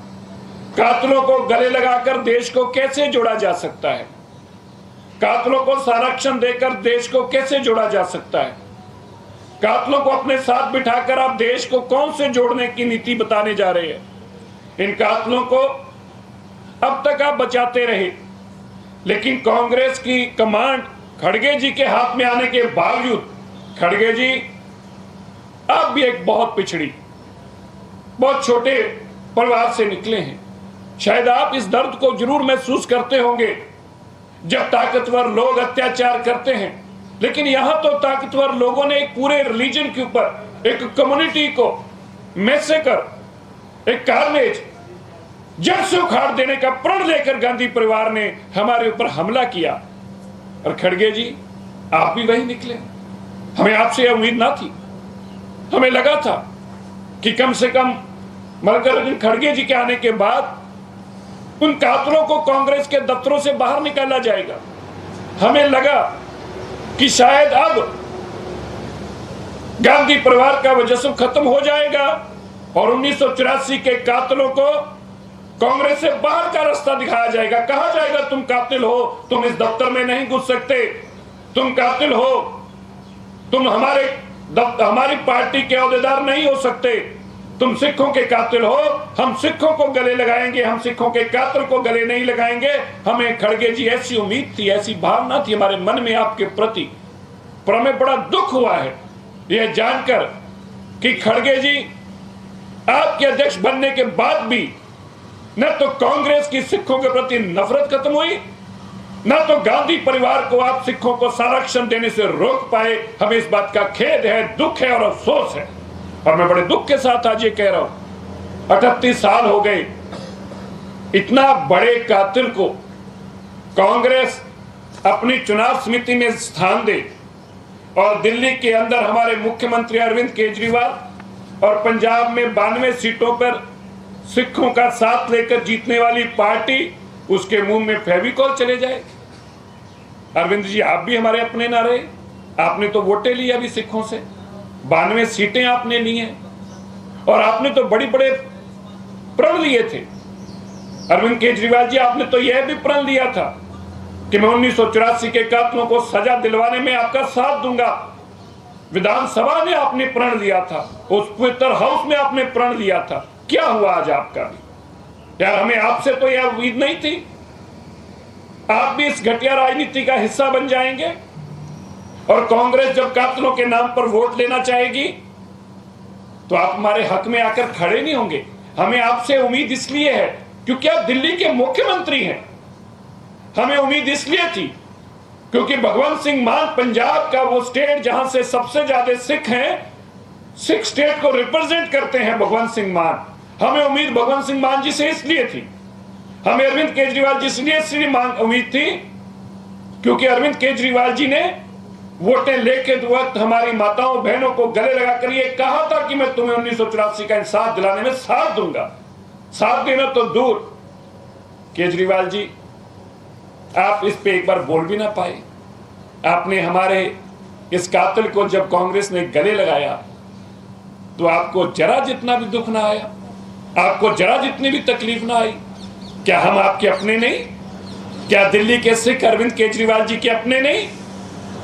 कातिलों को गले लगाकर देश को कैसे जोड़ा जा सकता है? कातिलों को संरक्षण देकर देश को कैसे जोड़ा जा सकता है? कातिलों को अपने साथ बिठाकर आप देश को कौन से जोड़ने की नीति बताने जा रहे हैं? इन कातिलों को अब तक आप बचाते रहे, लेकिन कांग्रेस की कमांड खड़गे जी के हाथ में आने के बावजूद खड़गे जी आप भी एक बहुत पिछड़ी, बहुत छोटे परिवार से निकले हैं। शायद आप इस दर्द को जरूर महसूस करते होंगे जब ताकतवर लोग अत्याचार करते हैं, लेकिन यहां तो ताकतवर लोगों ने एक पूरे रिलीजन के ऊपर, एक कम्युनिटी को मैसेकर, एक कार्नेज, जड़ से उखाड़ देने का प्रण लेकर गांधी परिवार ने हमारे ऊपर हमला किया। और खड़गे जी आप भी वही निकले। हमें आपसे यह उम्मीद ना थी। हमें लगा था कि कम से कम मल्लिकार्जुन खड़गे जी के आने के बाद उन कातलों को कांग्रेस के दफ्तरों से बाहर निकाला जाएगा। हमें लगा कि शायद अब गांधी परिवार का वजस्व खत्म हो जाएगा और 1984 के कातलों को कांग्रेस से बाहर का रास्ता दिखाया जाएगा। कहा जाएगा तुम कातिल हो, तुम इस दफ्तर में नहीं घुस सकते, तुम कातिल हो, तुम हमारी पार्टी के अहदेदार नहीं हो सकते, तुम सिखों के कातिल हो, हम सिखों को गले लगाएंगे, हम सिखों के कातिल को गले नहीं लगाएंगे। हमें खड़गे जी ऐसी उम्मीद थी, ऐसी भावना थी हमारे मन में आपके प्रति, पर हमें बड़ा दुख हुआ है यह जानकर कि खड़गे जी आपके अध्यक्ष बनने के बाद भी न तो कांग्रेस की सिखों के प्रति नफरत खत्म हुई, न तो गांधी परिवार को आप सिखों को संरक्षण देने से रोक पाए। हमें इस बात का खेद है, दुख है और अफसोस है। और मैं बड़े दुख के साथ आज ये कह रहा हूं, 38 साल हो गए, इतना बड़े कातिल को कांग्रेस अपनी चुनाव समिति में स्थान दे और दिल्ली के अंदर हमारे मुख्यमंत्री अरविंद केजरीवाल और पंजाब में 92 सीटों पर सिखों का साथ लेकर जीतने वाली पार्टी, उसके मुंह में फेविकॉल चले जाए। अरविंद जी आप भी हमारे अपने ना रहे, आपने तो वोटें ली अभी सिखों से, 92 सीटें आपने ली हैं और आपने तो बड़े बड़े प्रण लिए थे। अरविंद केजरीवाल जी आपने तो यह भी प्रण लिया था कि मैं 1984 के कातलों को सजा दिलवाने में आपका साथ दूंगा। विधानसभा में आपने प्रण लिया था, उस पवित्र हाउस में आपने प्रण लिया था। क्या हुआ आज आपका? यार हमें आपसे तो यह उम्मीद नहीं थी। आप भी इस घटिया राजनीति का हिस्सा बन जाएंगे और कांग्रेस जब कातलों के नाम पर वोट लेना चाहेगी तो आप हमारे हक में आकर खड़े नहीं होंगे। हमें आपसे उम्मीद इसलिए है क्योंकि आप दिल्ली के मुख्यमंत्री हैं। हमें उम्मीद इसलिए थी क्योंकि भगवंत सिंह मान पंजाब का वो स्टेट जहां से सबसे ज्यादा सिख हैं, सिख स्टेट को रिप्रेजेंट करते हैं भगवंत सिंह मान। हमें उम्मीद भगवंत सिंह मान जी से इसलिए थी, हमें अरविंद केजरीवाल जी से इसलिए उम्मीद थी क्योंकि अरविंद केजरीवाल जी ने वोटें लेके वक्त हमारी माताओं बहनों को गले लगाकर ये कहा था कि मैं तुम्हें 1984 का इंसाफ दिलाने में साथ दूंगा। साथ देना तो दूर, केजरीवाल जी आप इस पे एक बार बोल भी ना पाए। आपने हमारे इस कातिल को जब कांग्रेस ने गले लगाया तो आपको जरा जितना भी दुख ना आया, आपको जरा जितनी भी तकलीफ ना आई। क्या हम आपके अपने नहीं? क्या दिल्ली के सिख अरविंद केजरीवाल जी के अपने नहीं,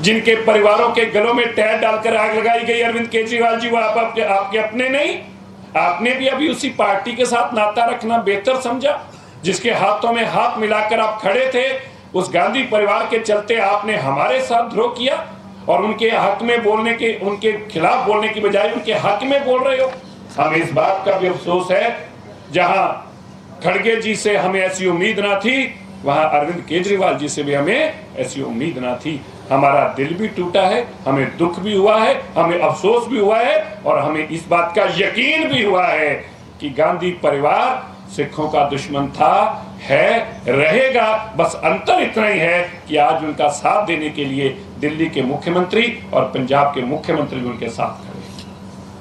जिनके परिवारों के गलों में टैर डालकर आग लगाई गई? अरविंद केजरीवाल जी वो आपके अपने नहीं? आपने भी अभी उसी पार्टी के साथ नाता रखना बेहतर समझा जिसके हाथों में हाथ मिलाकर आप खड़े थे। उस गांधी परिवार के चलते आपने हमारे साथ द्रोह किया और उनके हक में बोलने के, उनके खिलाफ बोलने की बजाय उनके हक में बोल रहे हो। हमें इस बात का भी अफसोस है, जहां खड़गे जी से हमें ऐसी उम्मीद ना थी, वहां अरविंद केजरीवाल जी से भी हमें ऐसी उम्मीद ना थी। हमारा दिल भी टूटा है, हमें दुख भी हुआ है, हमें अफसोस भी हुआ है और हमें इस बात का यकीन भी हुआ है कि गांधी परिवार सिखों का दुश्मन था, है, रहेगा। बस अंतर इतना ही है कि आज उनका साथ देने के लिए दिल्ली के मुख्यमंत्री और पंजाब के मुख्यमंत्री उनके साथ खड़े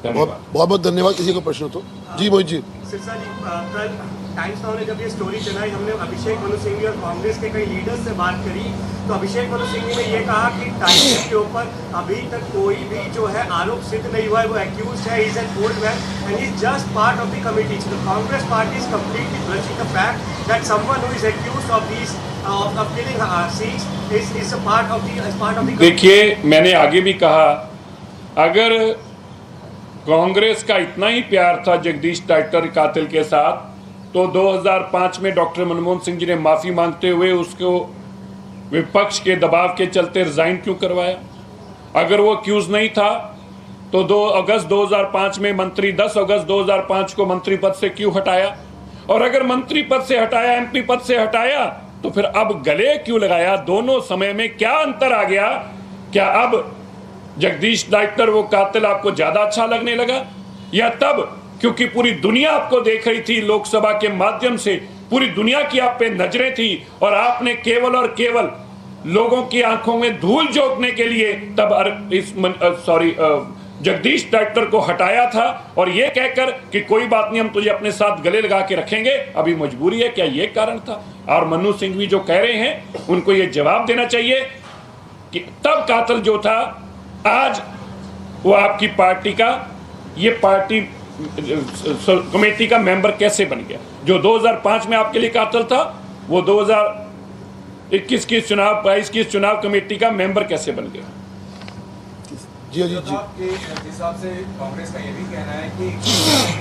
हैं। बहुत बहुत धन्यवाद। किसी को प्रश्न तो जी मोहित जी। सिरसा जी, कल टाइम्स नाउ ने जब ये स्टोरी चलाई, हमने अभिषेक मनु सिंह और कांग्रेस के कई लीडर्स से बात करी, तो अभिषेक मनु सिंह ने ये कहा कि टाइम्स के ऊपर अभी तक कोई भी जो है आरोप सिद्ध नहीं हुआ है, वो एक्यूज है, is an old man and is just part of the committee. The Congress party is completely blushing the fact that someone who is accused of this of killing Sikhs is a part of the. देखिए, मैंने आगे भी कहा, अगर कांग्रेस का इतना ही प्यार था जगदीश टाइटर कातिल के साथ तो 2005 में डॉक्टर मनमोहन सिंह जी ने माफ़ी मांगते हुए उसको विपक्ष के दबाव के चलते रिजाइन क्यों करवाया? अगर वो अक्यूज नहीं था तो 2 अगस्त 2005 में मंत्री 10 अगस्त 2005 को मंत्री पद से क्यों हटाया? और अगर मंत्री पद से हटाया, एमपी पद से हटाया, तो फिर अब गले क्यों लगाया? दोनों समय में क्या अंतर आ गया? क्या अब जगदीश डाइटर वो कातिल आपको ज्यादा अच्छा लगने लगा, या तब क्योंकि पूरी दुनिया आपको देख रही थी, लोकसभा के माध्यम से पूरी दुनिया की आप पे नजरें थी और आपने केवल और केवल लोगों की आंखों में धूल झोंकने के लिए तब इस जगदीश डाइटर को हटाया था और ये कहकर कि कोई बात नहीं, हम तुझे अपने साथ गले लगा के रखेंगे, अभी मजबूरी है? क्या ये कारण था? और मनु सिंह भी जो कह रहे हैं उनको ये जवाब देना चाहिए कि तब कातिल जो था, आज वो आपकी पार्टी का, ये पार्टी कमेटी का मेंबर कैसे बन गया? जो 2005 में आपके लिए कातिल था, वो 2021 की चुनाव, 22 की चुनाव कमेटी का मेंबर कैसे बन गया? जी जी जी, आपके हिसाब से कांग्रेस का ये भी कहना है कि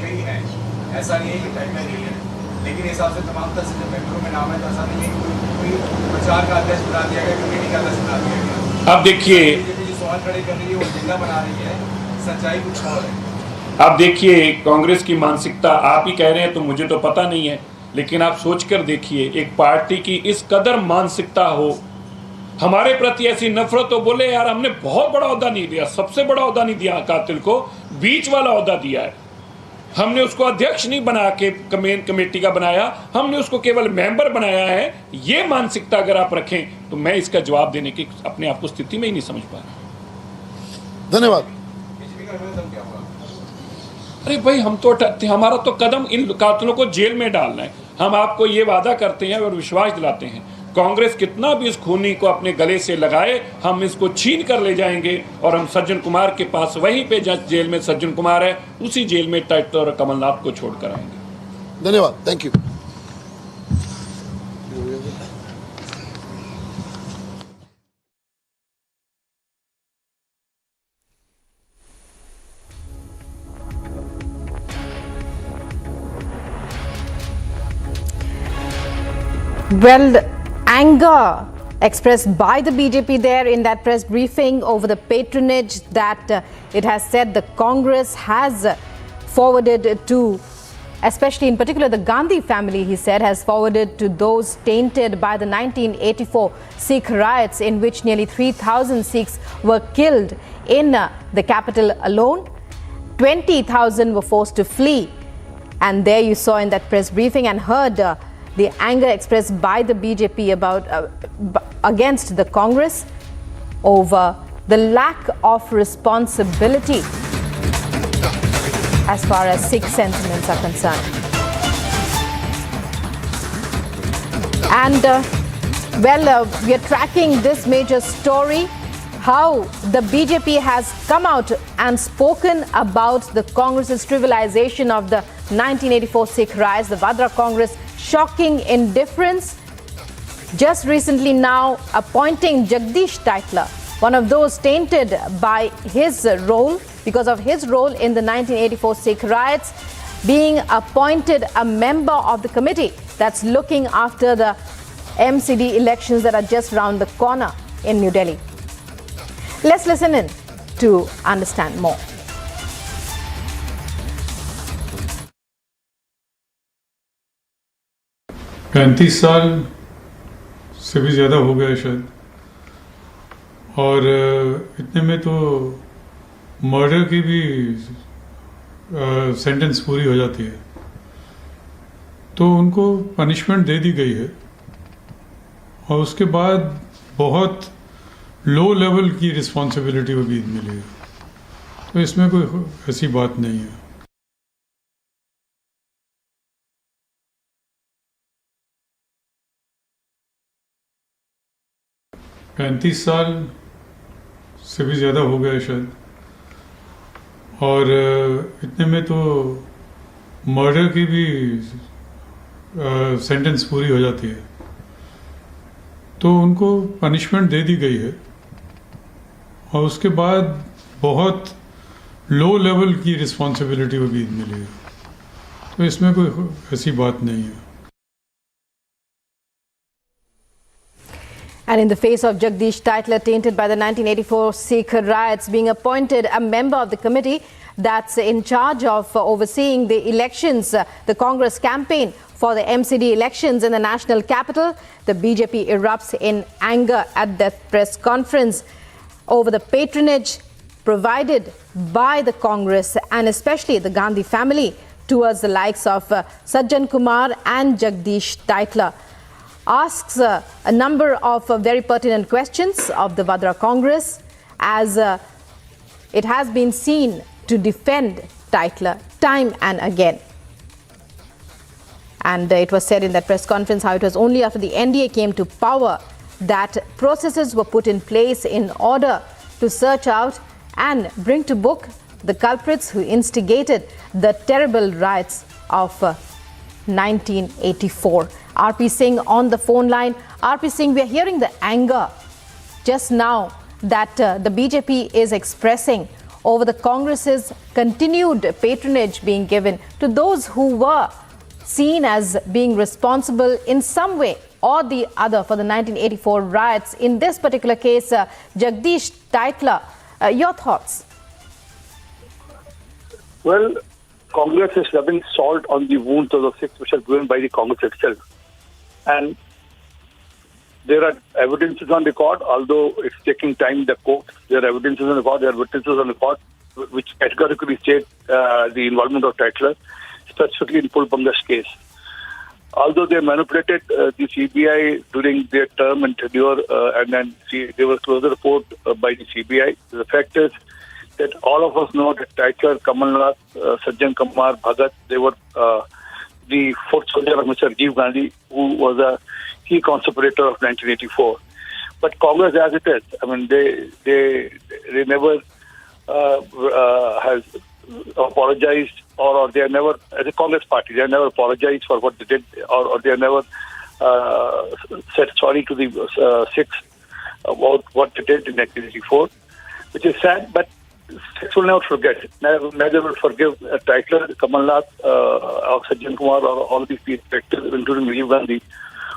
गई है, ऐसा नहीं है कि तय नहीं है, लेकिन हिसाब से तमाम तरह से मेंबरों में नाम है, तो ऐसा नहीं है कि कोई प्रचार का अध्यक्ष बना दिया गया, कमेटी का अध्यक्ष बना दिया गया। अब देखिए, जो सवाल खड़े कर रही है वो जिंदा बना रही है, सच्चाई कुछ और है। आप देखिए कांग्रेस की मानसिकता, आप ही कह रहे हैं तो मुझे तो पता नहीं है, लेकिन आप सोचकर देखिए, एक पार्टी की इस कदर मानसिकता हो, हमारे प्रति ऐसी नफरत हो, बोले यार हमने बहुत बड़ा ओहदा नहीं दिया, सबसे बड़ा ओहदा नहीं दिया कातिल को, बीच वाला ओहदा दिया है, हमने उसको अध्यक्ष नहीं बना के कमेटी का बनाया, हमने उसको केवल मेंबर बनाया है। ये मानसिकता अगर आप रखें तो मैं इसका जवाब देने की अपने आप को स्थिति में ही नहीं समझ पा रहा। धन्यवाद। अरे भाई, हम तो हमारा तो कदम इन कातिलों को जेल में डालना है। हम आपको ये वादा करते हैं और विश्वास दिलाते हैं, कांग्रेस कितना भी इस खूनी को अपने गले से लगाए, हम इसको छीन कर ले जाएंगे और हम सज्जन कुमार के पास, वहीं पे जहाँ जेल में सज्जन कुमार है, उसी जेल में टाइटर और कमलनाथ को छोड़कर आएंगे। धन्यवाद, thank you. Well, anger expressed by the BJP there in that press briefing over the patronage that it has said the Congress has forwarded to, especially in particular the Gandhi family, he said, has forwarded to those tainted by the 1984 Sikh riots in which nearly 3,000 Sikhs were killed in the capital alone. 20,000 were forced to flee. And there you saw in that press briefing and heard the anger expressed by the BJP about against the Congress over the lack of responsibility as far as Sikh sentiments are concerned. And we are tracking this major story, how the BJP has come out and spoken about the Congress's trivialization of the 1984 Sikh riots, the Vadra Congress shocking indifference. Just recently now appointing Jagdish Tytler, one of those tainted by his role, because of his role in the 1984 Sikh riots, being appointed a member of the committee that's looking after the MCD elections that are just round the corner in New Delhi. Let's listen in to understand more. पैंतीस साल से भी ज़्यादा हो गया शायद, और इतने में तो मर्डर की भी सेंटेंस पूरी हो जाती है, तो उनको पनिशमेंट दे दी गई है और उसके बाद बहुत लो लेवल की रिस्पॉन्सिबिलिटी भी मिली है, तो इसमें कोई ऐसी बात नहीं है। पैंतीस साल से भी ज़्यादा हो गया शायद, और इतने में तो मर्डर की भी सेंटेंस पूरी हो जाती है, तो उनको पनिशमेंट दे दी गई है और उसके बाद बहुत लो लेवल की रिस्पॉन्सिबिलिटी भी मिली है, तो इसमें कोई ऐसी बात नहीं है. And in the face of Jagdish Titler tainted by the 1984 Sikh riots, being appointed a member of the committee that's in charge of overseeing the elections, the Congress campaign for the MCD elections in the national capital, the BJP erupts in anger at that press conference over the patronage provided by the Congress and especially the Gandhi family towards the likes of Sajjan Kumar and Jagdish Titler. Asks a number of very pertinent questions of the Vadra Congress as it has been seen to defend Titler time and again. And it was said in that press conference how it was only after the NDA came to power that processes were put in place in order to search out and bring to book the culprits who instigated the terrible riots of 1984. RP Singh on the phone line. RP Singh, we are hearing the anger just now that the BJP is expressing over the Congress's continued patronage being given to those who were seen as being responsible in some way or the other for the 1984 riots. In this particular case, Jagdish Titler, your thoughts? Well, Congress is rubbing salt on the wounds of the Sikhs which are given by the Congress itself. And there are evidences on record, although it's taking time in the court. There are evidences on record, there are witnesses on record which categorically state the involvement of Titler, specifically in Pulbanga's case. Although they manipulated the CBI during their term and tenure, and then there was closer report by the CBI, the fact is that all of us know that Titler, Kamalnath, Sajjan Kumar, Bhagat, they were the fourth soldier of Mr. Rajiv Gandhi, who was a key conspirator of 1984. But Congress, as it is, I mean, they never has apologized, or they are never, as a Congress party, they have never apologized for what they did, or they have never said sorry to the Sikhs about what they did in 1984, which is sad, but Sikhs will never forget. Neither will forgive Titler, Kamalnath, or Sajjan Kumar, or all these people, including Rajiv Gandhi,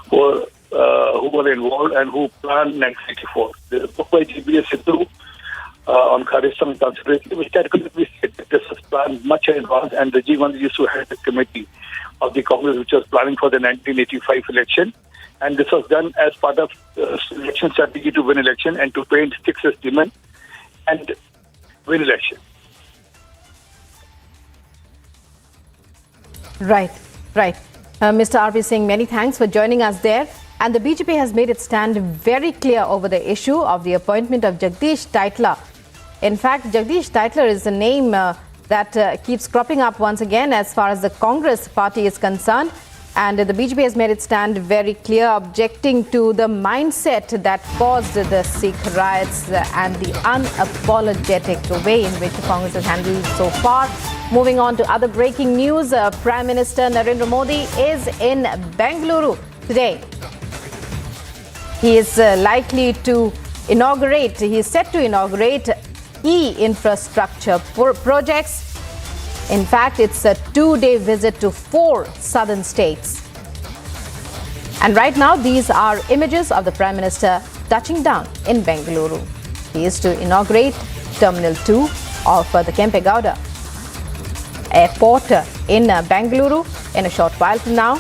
who were involved and who planned 1984. There is a book by G.B.S. Sidhu on Kharism and conspiracy, which categorically said that this was planned much in advance, and Rajiv Gandhi used to head the committee of the Congress which was planning for the 1985 election. And this was done as part of election strategy to win election and to paint Sikhs as demon and win election. Right. Mr. R.P. Singh, many thanks for joining us there. And the BJP has made its stand very clear over the issue of the appointment of Jagdish Titler. In fact, Jagdish Titler is a name that keeps cropping up once again as far as the Congress party is concerned. And the BJP has made its stand very clear, objecting to the mindset that caused the Sikh riots and the unapologetic way in which the Congress has handled so far. Moving on to other breaking news, Prime Minister Narendra Modi is in Bengaluru today. He is likely to inaugurate, he is set to inaugurate e-infrastructure projects. In fact, it's a 2-day visit to 4 southern states. And right now, these are images of the Prime Minister touching down in Bengaluru. He is to inaugurate Terminal 2 of the Kempegowda Airport in Bengaluru in a short while from now.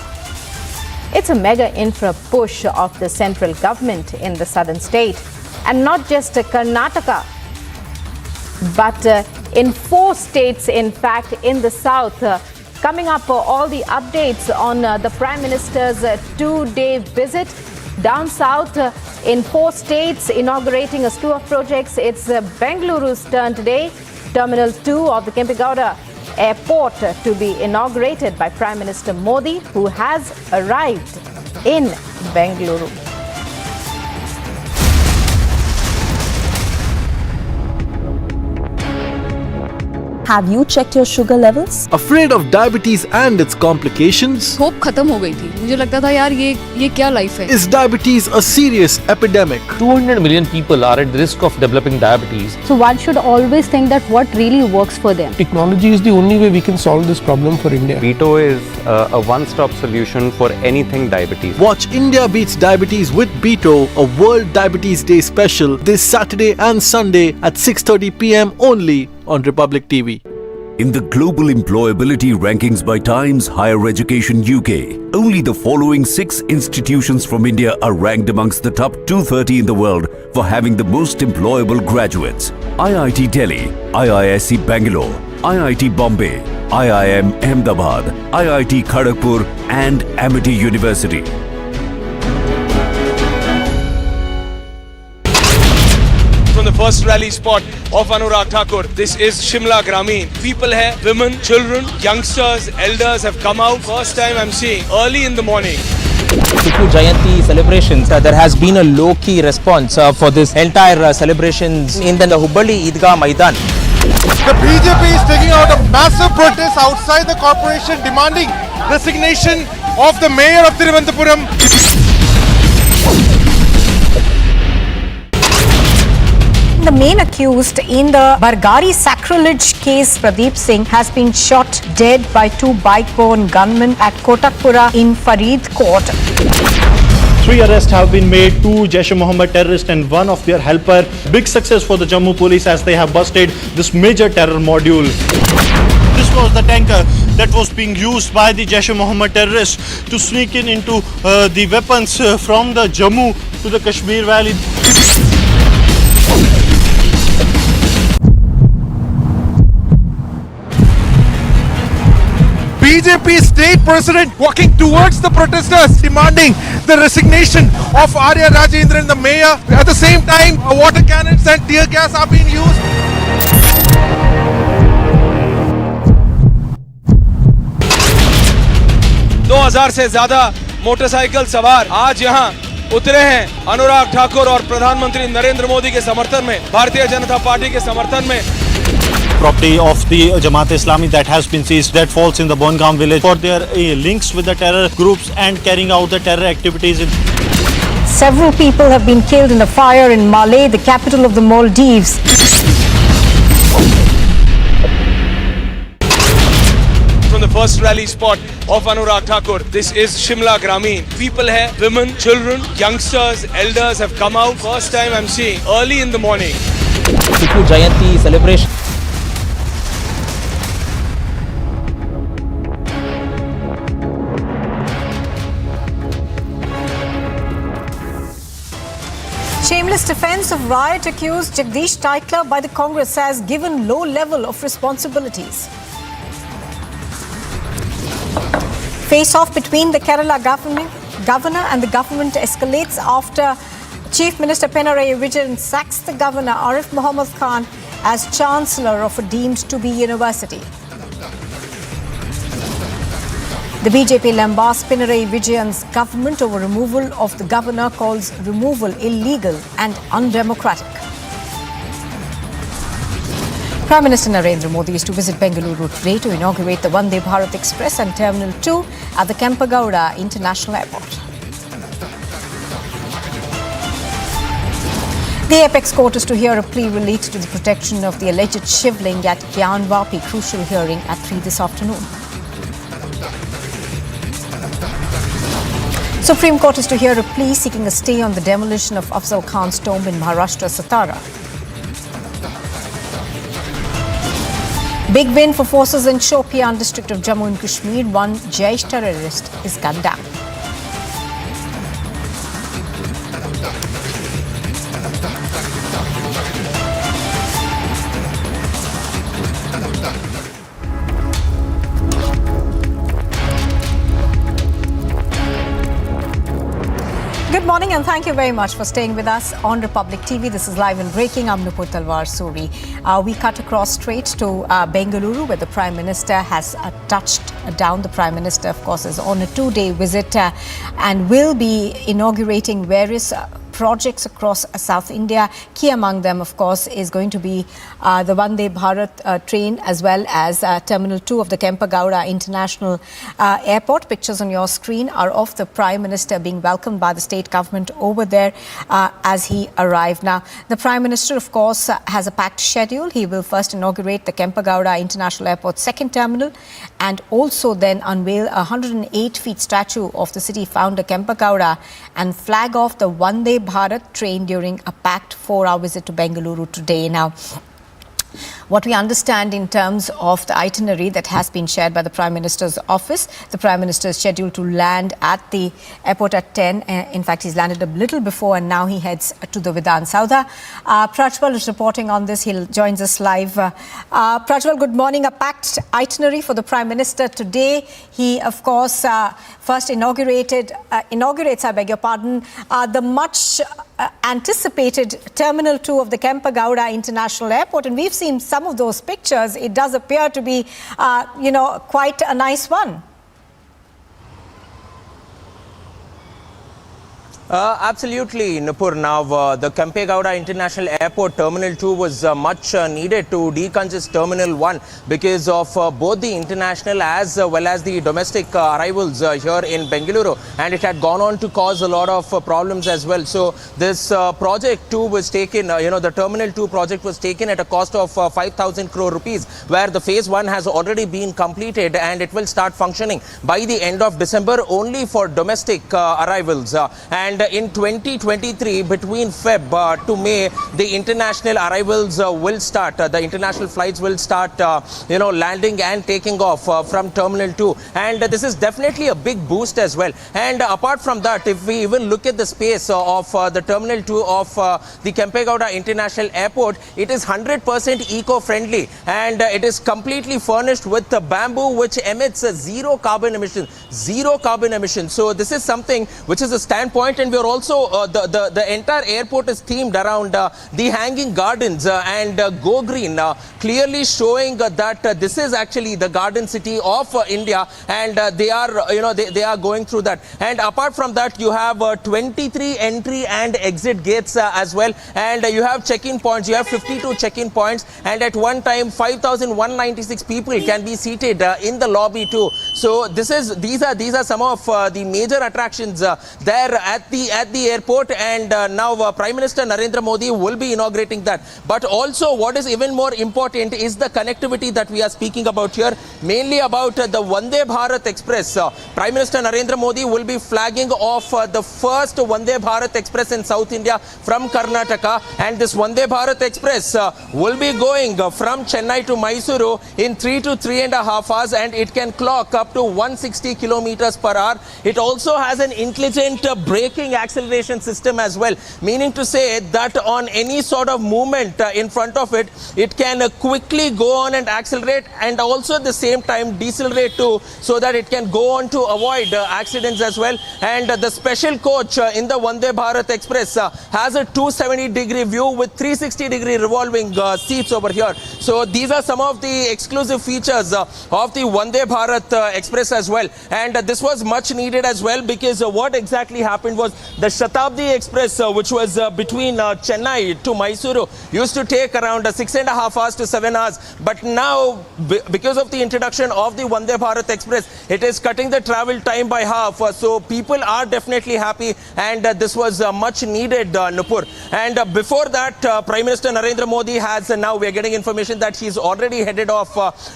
It's a mega infra push of the central government in the southern state. And not just Karnataka, but in 4 states, in fact, in the south. Coming up, all the updates on the Prime Minister's 2-day visit down south in 4 states, inaugurating a slew of projects. It's Bengaluru's turn today. Terminal 2 of the Kempegowda Airport to be inaugurated by Prime Minister Modi, who has arrived in Bengaluru. Have you checked your sugar levels? Afraid of diabetes and its complications? Hope खत्म हो गई थी, मुझे लगता था यार ये क्या लाइफ है. Is diabetes a serious epidemic? 200 million people are at risk of developing diabetes. So one should always think that what really works for them. Technology is the only way we can solve this problem for India. Veto is a one-stop solution for anything diabetes. Watch India Beats Diabetes with Beto, a World Diabetes Day special this Saturday and Sunday at 6:30 p.m. only on Republic TV. In the global employability rankings by Times Higher Education UK, only the following 6 institutions from India are ranked amongst the top 230 in the world for having the most employable graduates. IIT Delhi, IISc Bangalore, IIT Bombay, IIM Ahmedabad, IIT Kharagpur and Amity University. From the first rally spot of Anurag Thakur, this is Shimla Grameen. People here, women, children, youngsters, elders have come out. First time I'm seeing early in the morning. Tipu Jayanti celebrations, there has been a low-key response for this entire celebrations in the Hubli Idgah Maidan. The BJP is taking out a massive protest outside the corporation demanding resignation of the mayor of Thiruvananthapuram. The main accused in the Bargari sacrilege case, Pradeep Singh, has been shot dead by 2 bike-borne gunmen at Kotakpura in Faridkot. 3 arrests have been made, 2 Jaish-e-Mohammed terrorists and 1 of their helper. Big success for the Jammu police as they have busted this major terror module. This was the tanker that was being used by the Jaish-e-Mohammed terrorists to sneak into the weapons from the Jammu to the Kashmir Valley. BJP state president walking towards the protesters demanding the resignation of Arya Rajendran, the mayor. At the same time, water cannons and tear gas are being used. दो 2000 से ज्यादा motorcycle सवार आज यहाँ उतरे हैं अनुराग ठाकुर और प्रधानमंत्री नरेंद्र मोदी के समर्थन में, भारतीय जनता पार्टी के समर्थन में. Property of the Jamaat Islami that has been seized, that falls in the Bongam village for their links with the terror groups and carrying out the terror activities. Several people have been killed in a fire in Malé, the capital of the Maldives. From the first rally spot of Anurag Thakur, this is Shimla Grameen. People here, women, children, youngsters, elders have come out. First time I'm seeing early in the morning. Tipu Jayanti celebration. Shameless defense of riot accused Jagdish Titler by the Congress has given low level of responsibilities. Face-off between the Kerala governor and the government escalates after Chief Minister Pinarayi Vijayan sacks the governor Arif Muhammad Khan as chancellor of a deemed to be university. The BJP lambasts Pinarayi Vijayan's government over removal of the governor, calls removal illegal and undemocratic. Prime Minister Narendra Modi is to visit Bengaluru today to inaugurate the Vande Bharat Express and Terminal 2 at the Kempegowda International Airport. The Apex Court is to hear a plea related to the protection of the alleged Shivling at Gyanvapi, crucial hearing at 3 this afternoon. Supreme Court is to hear a plea seeking a stay on the demolition of Afzal Khan's tomb in Maharashtra, Satara. Big win for forces in Shopian district of Jammu and Kashmir. 1 Jaish terrorist is gunned down. Good morning and thank you very much for staying with us on Republic TV. This is Live and Breaking. I'm Nupur Talwar Suri. We cut across straight to Bengaluru, where the Prime Minister has touched down. The Prime Minister, of course, is on a 2-day visit and will be inaugurating various projects across South India. Key among them, of course, is going to be the Vande Bharat train, as well as Terminal 2 of the Kempegowda International Airport. Pictures on your screen are of the Prime Minister being welcomed by the state government over there as he arrived. Now, the Prime Minister, of course, has a packed schedule. He will first inaugurate the Kempegowda International Airport's second terminal and also then unveil a 108-feet statue of the city founder Kempegowda and flag off the Vande Bharat train during a packed 4-hour visit to Bengaluru today. Now, what we understand in terms of the itinerary that has been shared by the Prime Minister's office, the Prime Minister is scheduled to land at the airport at 10. In fact, he's landed a little before and now he heads to the Vidhan Sauda. Prajwal is reporting on this. He joins us live. Prajwal, good morning. A packed itinerary for the Prime Minister today. He, of course, first inaugurates, I beg your pardon, the much anticipated Terminal 2 of the Kempegowda International Airport, and we've seen some of those pictures. It does appear to be, quite a nice one. Absolutely, Nupur. Now, the Kempegowda International Airport Terminal 2 was much needed to decongest Terminal 1 because of both the international as well as the domestic arrivals here in Bengaluru, and it had gone on to cause a lot of problems as well. So, this project 2 was taken, the Terminal 2 project was taken at a cost of 5,000 crore rupees, where the phase 1 has already been completed and it will start functioning by the end of December only for domestic arrivals. And in 2023, between Feb to May, the international arrivals will start. The international flights will start, landing and taking off from Terminal 2. And this is definitely a big boost as well. And apart from that, if we even look at the space of the Terminal 2 of the Kempegowda International Airport, it is 100% eco-friendly and it is completely furnished with bamboo, which emits zero carbon emission. So this is something which is a standpoint, and we are also the entire airport is themed around the hanging gardens and Go Green, clearly showing that this is actually the garden city of India, and they are going through that. And apart from that, you have 23 entry and exit gates as well, and you have check-in points. You have 52 check-in points, and at one time 5,196 people can be seated in the lobby too. So these are some of the major attractions there at the airport, and now Prime Minister Narendra Modi will be inaugurating that. But also, what is even more important is the connectivity that we are speaking about here, mainly about the Vande Bharat Express. Prime Minister Narendra Modi will be flagging off the first Vande Bharat Express in South India from Karnataka, and this Vande Bharat Express will be going from Chennai to Mysuru in 3 to 3.5 hours, and it can clock up to 160 kilometers per hour. It also has an intelligent braking acceleration system as well, meaning to say that on any sort of movement in front of it, it can quickly go on and accelerate, and also at the same time decelerate too, so that it can go on to avoid accidents as well. And the special coach in the Vande Bharat Express has a 270-degree view with 360-degree revolving seats over here. So these are some of the exclusive features of the Vande Bharat Express as well. And this was much needed as well, because what exactly happened was the Shatabdi Express, which was between Chennai to Mysuru, used to take around 6.5 hours to 7 hours. But now, because of the introduction of the Vande Bharat Express, it is cutting the travel time by half. So people are definitely happy, and this was much needed, Nupur. And before that, Prime Minister Narendra Modi has now, we are getting information that he's already headed off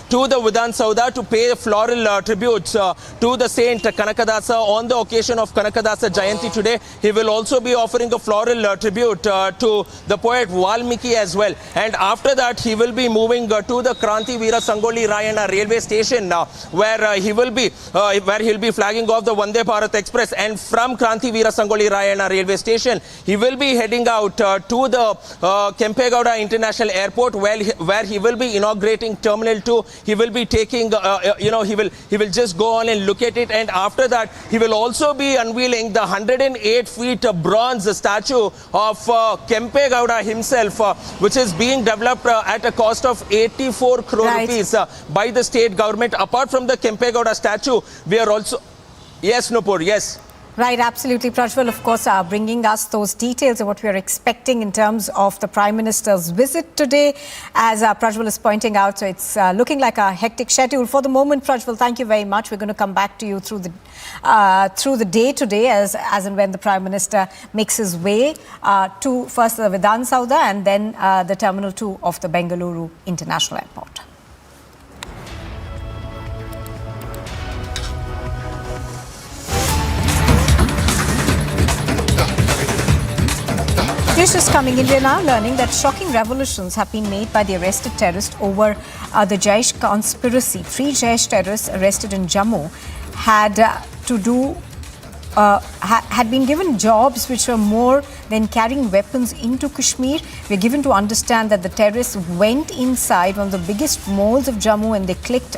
to the Vidhan Sauda to pay floral tributes to the Saint Kanakadasa on the occasion of Kanakadasa Jayanti today. He will also be offering a floral tribute to the poet Valmiki as well. And after that, he will be moving to the Kranti Veera Sangoli Rayana railway station, where he will be flagging off the Vande Bharat Express. And from Kranti Veera Sangoli Rayana railway station, he will be heading out to the Kempegowda International Airport, where he will be inaugurating Terminal 2. He will be taking, he will just go on and look at it, and after that, he will also be unveiling the 108-feet bronze statue of Kempegowda himself, which is being developed at a cost of 84 crore rupees by the state government. Apart from the Kempegowda statue, we are also... Yes, Nupur, yes. Right, absolutely. Prajwal, of course, bringing us those details of what we are expecting in terms of the Prime Minister's visit today. As Prajwal is pointing out, so it's looking like a hectic schedule. For the moment, Prajwal, thank you very much. We're going to come back to you through the day today as and when the Prime Minister makes his way to first the Vidhan Sauda and then the Terminal 2 of the Bengaluru International Airport. This is coming in. We are now learning that shocking revelations have been made by the arrested terrorists over the Jaish conspiracy. 3 Jaish terrorists arrested in Jammu had had been given jobs which were more than carrying weapons into Kashmir. We are given to understand that the terrorists went inside one of the biggest malls of Jammu and they clicked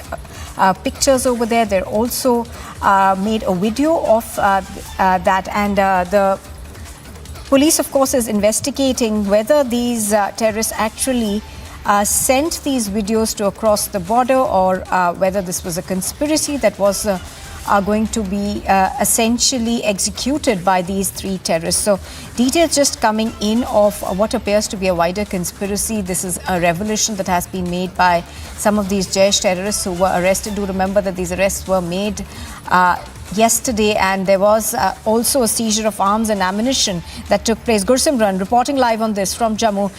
pictures over there. They also made a video of that, and the police, of course, is investigating whether these terrorists actually sent these videos to across the border or whether this was a conspiracy that was going to be essentially executed by these 3 terrorists. So details just coming in of what appears to be a wider conspiracy. This is a revelation that has been made by some of these Jaish terrorists who were arrested. Do remember that these arrests were made yesterday, and there was also a seizure of arms and ammunition that took place. Gursimran reporting live on this from Jammu.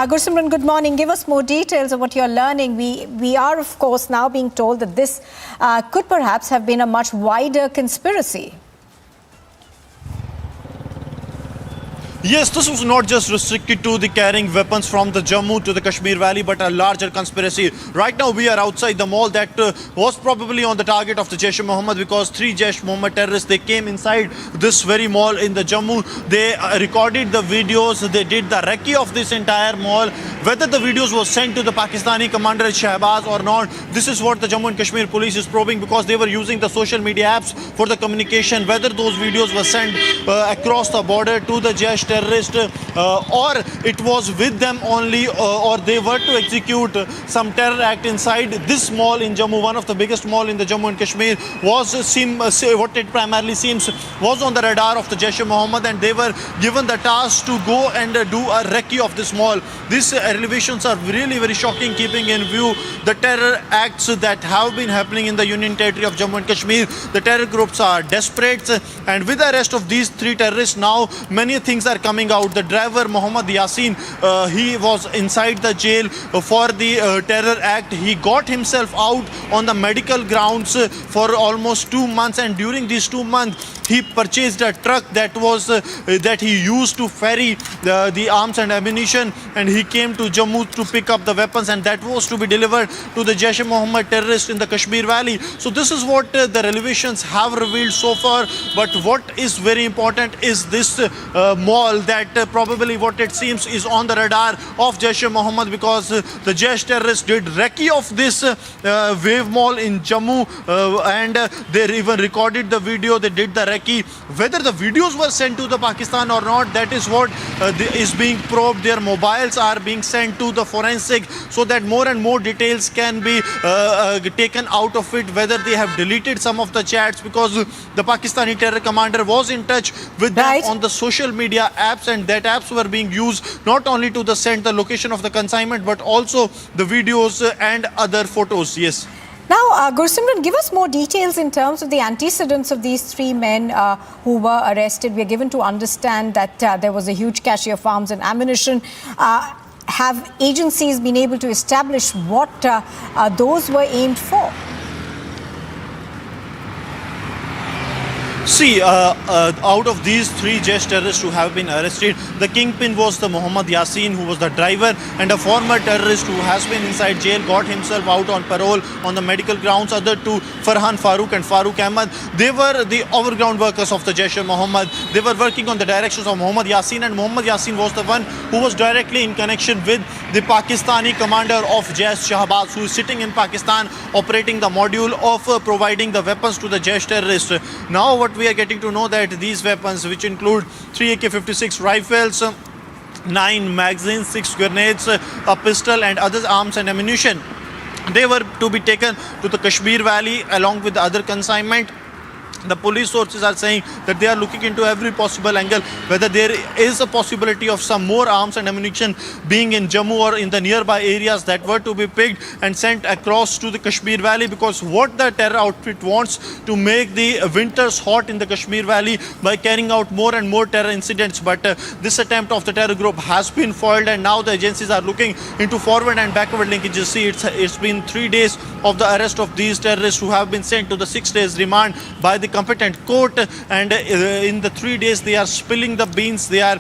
Gursimran, good morning. Give us more details of what you're learning. We are, of course, now being told that this could perhaps have been a much wider conspiracy. Yes, this was not just restricted to the carrying weapons from the Jammu to the Kashmir Valley, but a larger conspiracy. Right now, we are outside the mall that was probably on the target of the Jaish-e-Mohammed, because 3 Jaish-e-Mohammed terrorists, they came inside this very mall in the Jammu. They recorded the videos. They did the recce of this entire mall. Whether the videos were sent to the Pakistani commander Shahbaz or not, this is what the Jammu and Kashmir police is probing, because they were using the social media apps for the communication. Whether those videos were sent across the border to the Jaish terrorist or it was with them only, or they were to execute some terror act inside this mall in Jammu, one of the biggest mall in the Jammu and Kashmir, was what it primarily seems was on the radar of the Jaish-e-Mohammed, and they were given the task to go and do a recce of this mall. These revelations are really very shocking, keeping in view the terror acts that have been happening in the Union Territory of Jammu and Kashmir. The terror groups are desperate, and with the arrest of these 3 terrorists, now many things are coming out. The driver Mohammed Yasin, he was inside the jail for the terror act. He got himself out on the medical grounds for almost 2 months, and during these 2 months he purchased a truck that was that he used to ferry the arms and ammunition, and he came to Jammu to pick up the weapons, and that was to be delivered to the Jaish-e-Mohammed terrorists in the Kashmir Valley. So this is what the revelations have revealed so far. But what is very important is this mall that probably what it seems is on the radar of Jaish-e-Mohammed, because the Jaish terrorists did recce of this wave mall in Jammu, and they even recorded the video. They did the recce. Whether the videos were sent to the Pakistan or not, that is what is being probed. Their mobiles are being sent to the forensic so that more and more details can be taken out of it, whether they have deleted some of the chats, because the Pakistani terror commander was in touch with them on the social media apps, and that apps were being used not only to send the location of the consignment, but also the videos and other photos. Yes. Now, Gursimran, give us more details in terms of the antecedents of these 3 men who were arrested. We are given to understand that there was a huge cache of arms and ammunition. Have agencies been able to establish what those were aimed for? See, out of these 3 Jaish terrorists who have been arrested, the kingpin was the Mohammed Yasin, who was the driver, and a former terrorist who has been inside jail, got himself out on parole on the medical grounds. Other 2, Farhan Farooq and Farooq Ahmed, they were the overground workers of the Jaish-e-Mohammed. They were working on the directions of Mohammed Yasin, and Mohammed Yasin was the one who was directly in connection with the Pakistani commander of Jaish, Shahbaz, who is sitting in Pakistan operating the module of providing the weapons to the Jaish terrorists. Now what we are getting to know that these weapons, which include 3 AK-56 rifles, 9 magazines, 6 grenades, a pistol and other arms and ammunition, they were to be taken to the Kashmir Valley along with the other consignment. The police sources are saying that they are looking into every possible angle, whether there is a possibility of some more arms and ammunition being in Jammu or in the nearby areas that were to be picked and sent across to the Kashmir Valley, because what the terror outfit wants to make the winters hot in the Kashmir Valley by carrying out more and more terror incidents. But this attempt of the terror group has been foiled, and now the agencies are looking into forward and backward linkages. See, it's been 3 days of the arrest of these terrorists who have been sent to the 6 days remand by the competent court, and in the 3 days they are spilling the beans. They are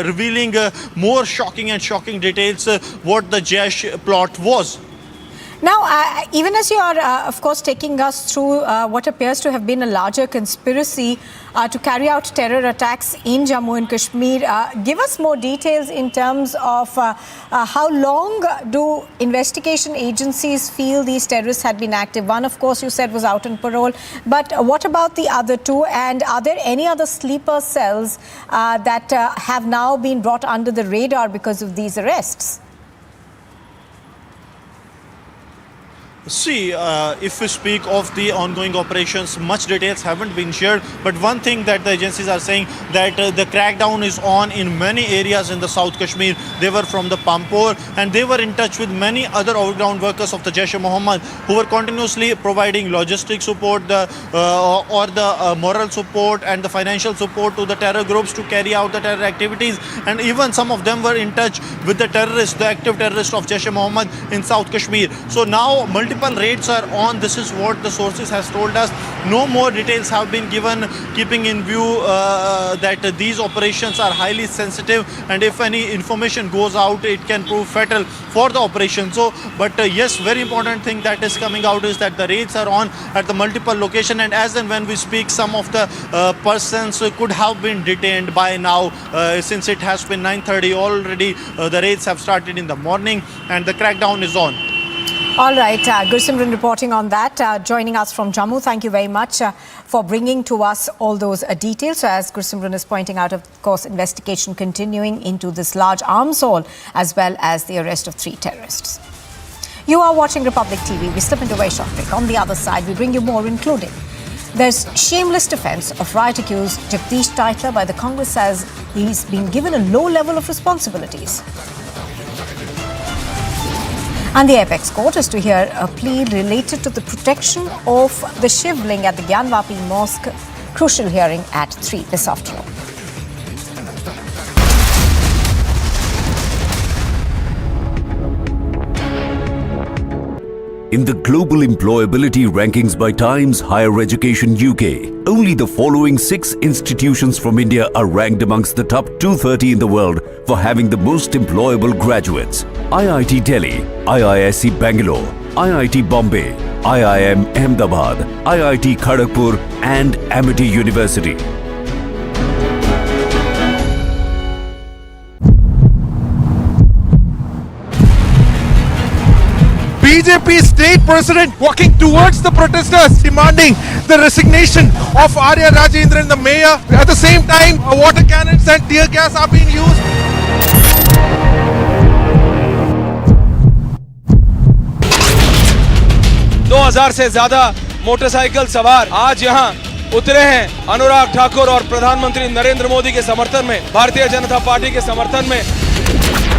revealing more shocking details what the Jaish plot was. Now, even as you are, of course, taking us through what appears to have been a larger conspiracy to carry out terror attacks in Jammu and Kashmir, give us more details in terms of how long do investigation agencies feel these terrorists had been active? One, of course, you said was out on parole, but what about the other two? And are there any other sleeper cells that have now been brought under the radar because of these arrests? See, if we speak of the ongoing operations, much details haven't been shared. But one thing that the agencies are saying that the crackdown is on in many areas in the South Kashmir. They were from the Pampore, and they were in touch with many other overground workers of the Jaish-e-Mohammed who were continuously providing logistic support, the moral support and the financial support to the terror groups to carry out the terror activities. And even some of them were in touch with the terrorists, the active terrorists of Jaish-e-Mohammed in South Kashmir. So now multiple raids are on. This is what the sources has told us. No more details have been given, keeping in view that these operations are highly sensitive, and if any information goes out, it can prove fatal for the operation. So, but yes, very important thing that is coming out is that the raids are on at the multiple location, and as and when we speak, some of the persons could have been detained by now, since it has been 9:30 already. The raids have started in the morning, and the crackdown is on. All right, Gursimran reporting on that, joining us from Jammu. Thank you very much for bringing to us all those details. So as Gursimran is pointing out, of course, investigation continuing into this large arms haul, as well as the arrest of 3 terrorists. You are watching Republic TV. We slip into a very short break. On the other side, we bring you more, including there's shameless defense of riot accused Jagdish Taitla by the Congress as he's been given a low level of responsibilities. And the apex court is to hear a plea related to the protection of the Shivling at the Gyanvapi Mosque. Crucial hearing at 3 this afternoon. In the global employability rankings by Times Higher Education UK, only the following 6 institutions from India are ranked amongst the top 230 in the world for having the most employable graduates. IIT Delhi, IISc Bengaluru, IIT Bombay, IIM Ahmedabad, IIT Kharagpur and Amity University. BJP state president walking towards the protesters, demanding the resignation of Arya Rajendran, the mayor. At the same time, water cannons and tear gas are being used. हजार से ज्यादा motorcycle सवार आज यहाँ उतरे हैं अनुराग ठाकुर और प्रधानमंत्री नरेंद्र मोदी के समर्थन में, भारतीय जनता पार्टी के समर्थन में।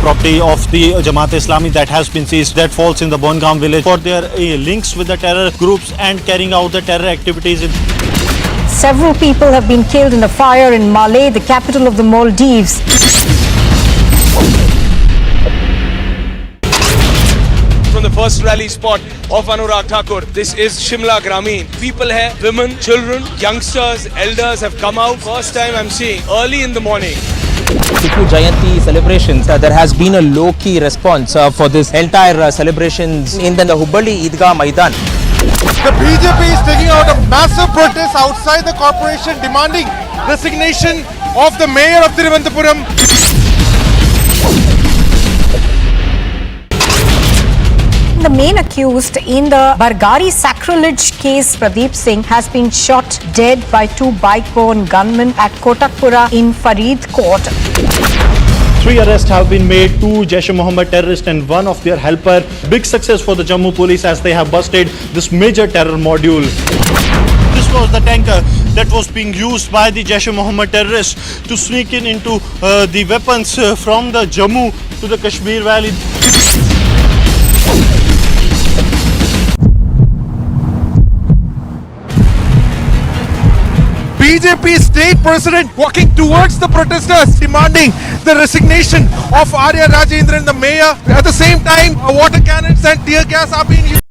Property of the Jamaat Islami that has been seized, that falls in the Bongaon village for their links with the terror groups and carrying out the terror activities. Several people have been killed in a fire in Malé, the capital of the Maldives. From the first rally spot of Anurag Thakur, this is Shimla Grameen. People here, women, children, youngsters, elders have come out. First time I'm seeing early in the morning. Tipu Jayanti celebrations, there has been a low-key response for this entire celebrations in the Hubli Idgah Maidan. The BJP is taking out a massive protest outside the corporation demanding resignation of the mayor of Thiruvananthapuram. The main accused in the Bargari sacrilege case, Pradeep Singh, has been shot dead by 2 bike-borne gunmen at Kotakpura in Faridkot. 3 arrests have been made, 2 Jaish-e-Mohammed terrorists and 1 of their helper. Big success for the Jammu police as they have busted this major terror module. This was the tanker that was being used by the Jaish-e-Mohammed terrorists to sneak into the weapons from the Jammu to the Kashmir Valley. BJP state president walking towards the protesters, demanding the resignation of Arya Rajendran, the mayor. At the same time, water cannons and tear gas are being used.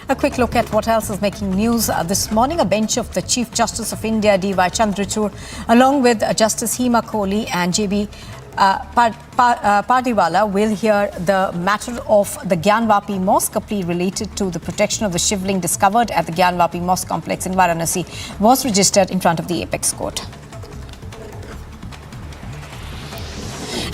A quick look at what else is making news this morning. A bench of the Chief Justice of India, D.Y. Chandrachud, along with Justice Hema Kohli and J.B. Pardiwala will hear the matter of the Gyanvapi Mosque. A plea related to the protection of the Shivling discovered at the Gyanvapi Mosque complex in Varanasi was registered in front of the Apex Court.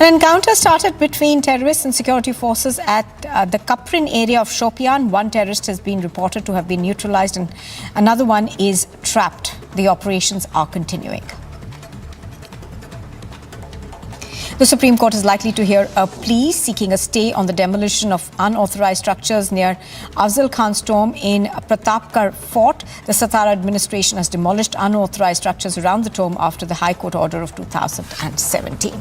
An encounter started between terrorists and security forces at the Kaprin area of Shopian. One terrorist has been reported to have been neutralized and another one is trapped. The operations are continuing. The Supreme Court is likely to hear a plea seeking a stay on the demolition of unauthorized structures near Afzal Khan's tomb in Pratapgarh Fort. The Satara administration has demolished unauthorized structures around the tomb after the High Court order of 2017.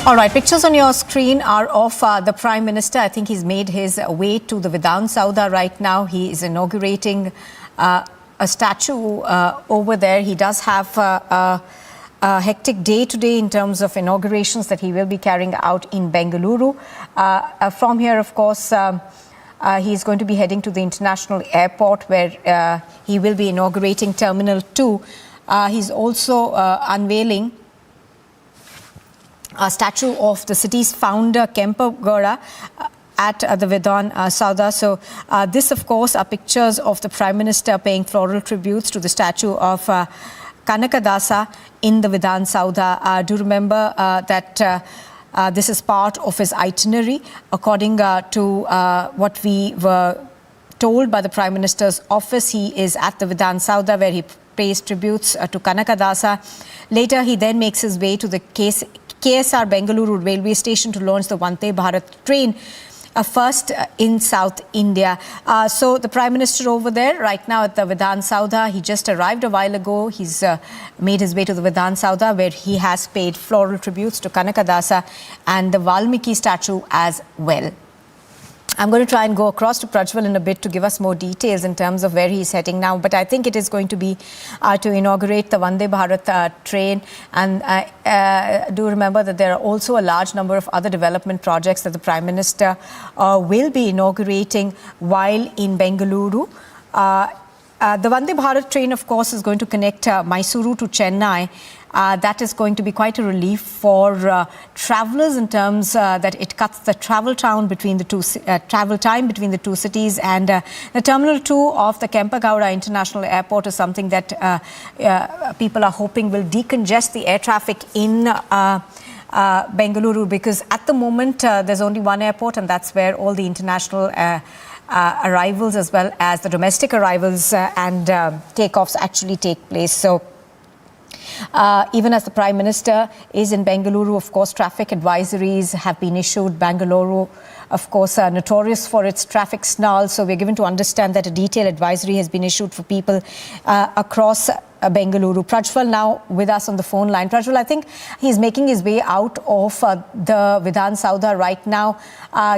All right, pictures on your screen are of the Prime Minister. I think he's made his way to the Vidhan Sauda right now. He is inaugurating a statue over there. He does have a hectic day today in terms of inaugurations that he will be carrying out in Bengaluru. From here, of course, he's going to be heading to the international airport where he will be inaugurating Terminal 2. He's also unveiling a statue of the city's founder, Kempegowda, at the Vidhan Sauda. So this, of course, are pictures of the Prime Minister paying floral tributes to the statue of Kanakadasa in the Vidhan Sauda. Do remember that this is part of his itinerary. According to what we were told by the Prime Minister's office, he is at the Vidhan Sauda where he pays tributes to Kanakadasa. Later, he then makes his way to the KSR Bengaluru railway station to launch the Vande Bharat train, first in South India. So the Prime Minister over there right now at the Vidhan Sauda, he just arrived a while ago. He's made his way to the Vidhan Sauda where he has paid floral tributes to Kanakadasa and the Valmiki statue as well. I'm going to try and go across to Prajwal in a bit to give us more details in terms of where he's heading now. But I think it is going to be to inaugurate the Vande Bharat train. And do remember that there are also a large number of other development projects that the Prime Minister will be inaugurating while in Bengaluru. The Vande Bharat train, of course, is going to connect Mysuru to Chennai. That is going to be quite a relief for travellers in terms that it cuts the travel time between the two cities. And the Terminal 2 of the Kempegowda International Airport is something that people are hoping will decongest the air traffic in Bengaluru, because at the moment there's only one airport, and that's where all the international arrivals as well as the domestic arrivals and takeoffs actually take place. So even as the Prime Minister is in Bengaluru, of course, traffic advisories have been issued. Bengaluru, of course, notorious for its traffic snarls. So we're given to understand that a detailed advisory has been issued for people across Bengaluru. Prajwal now with us on the phone line. Prajwal, I think he's making his way out of the Vidhan Sauda right now.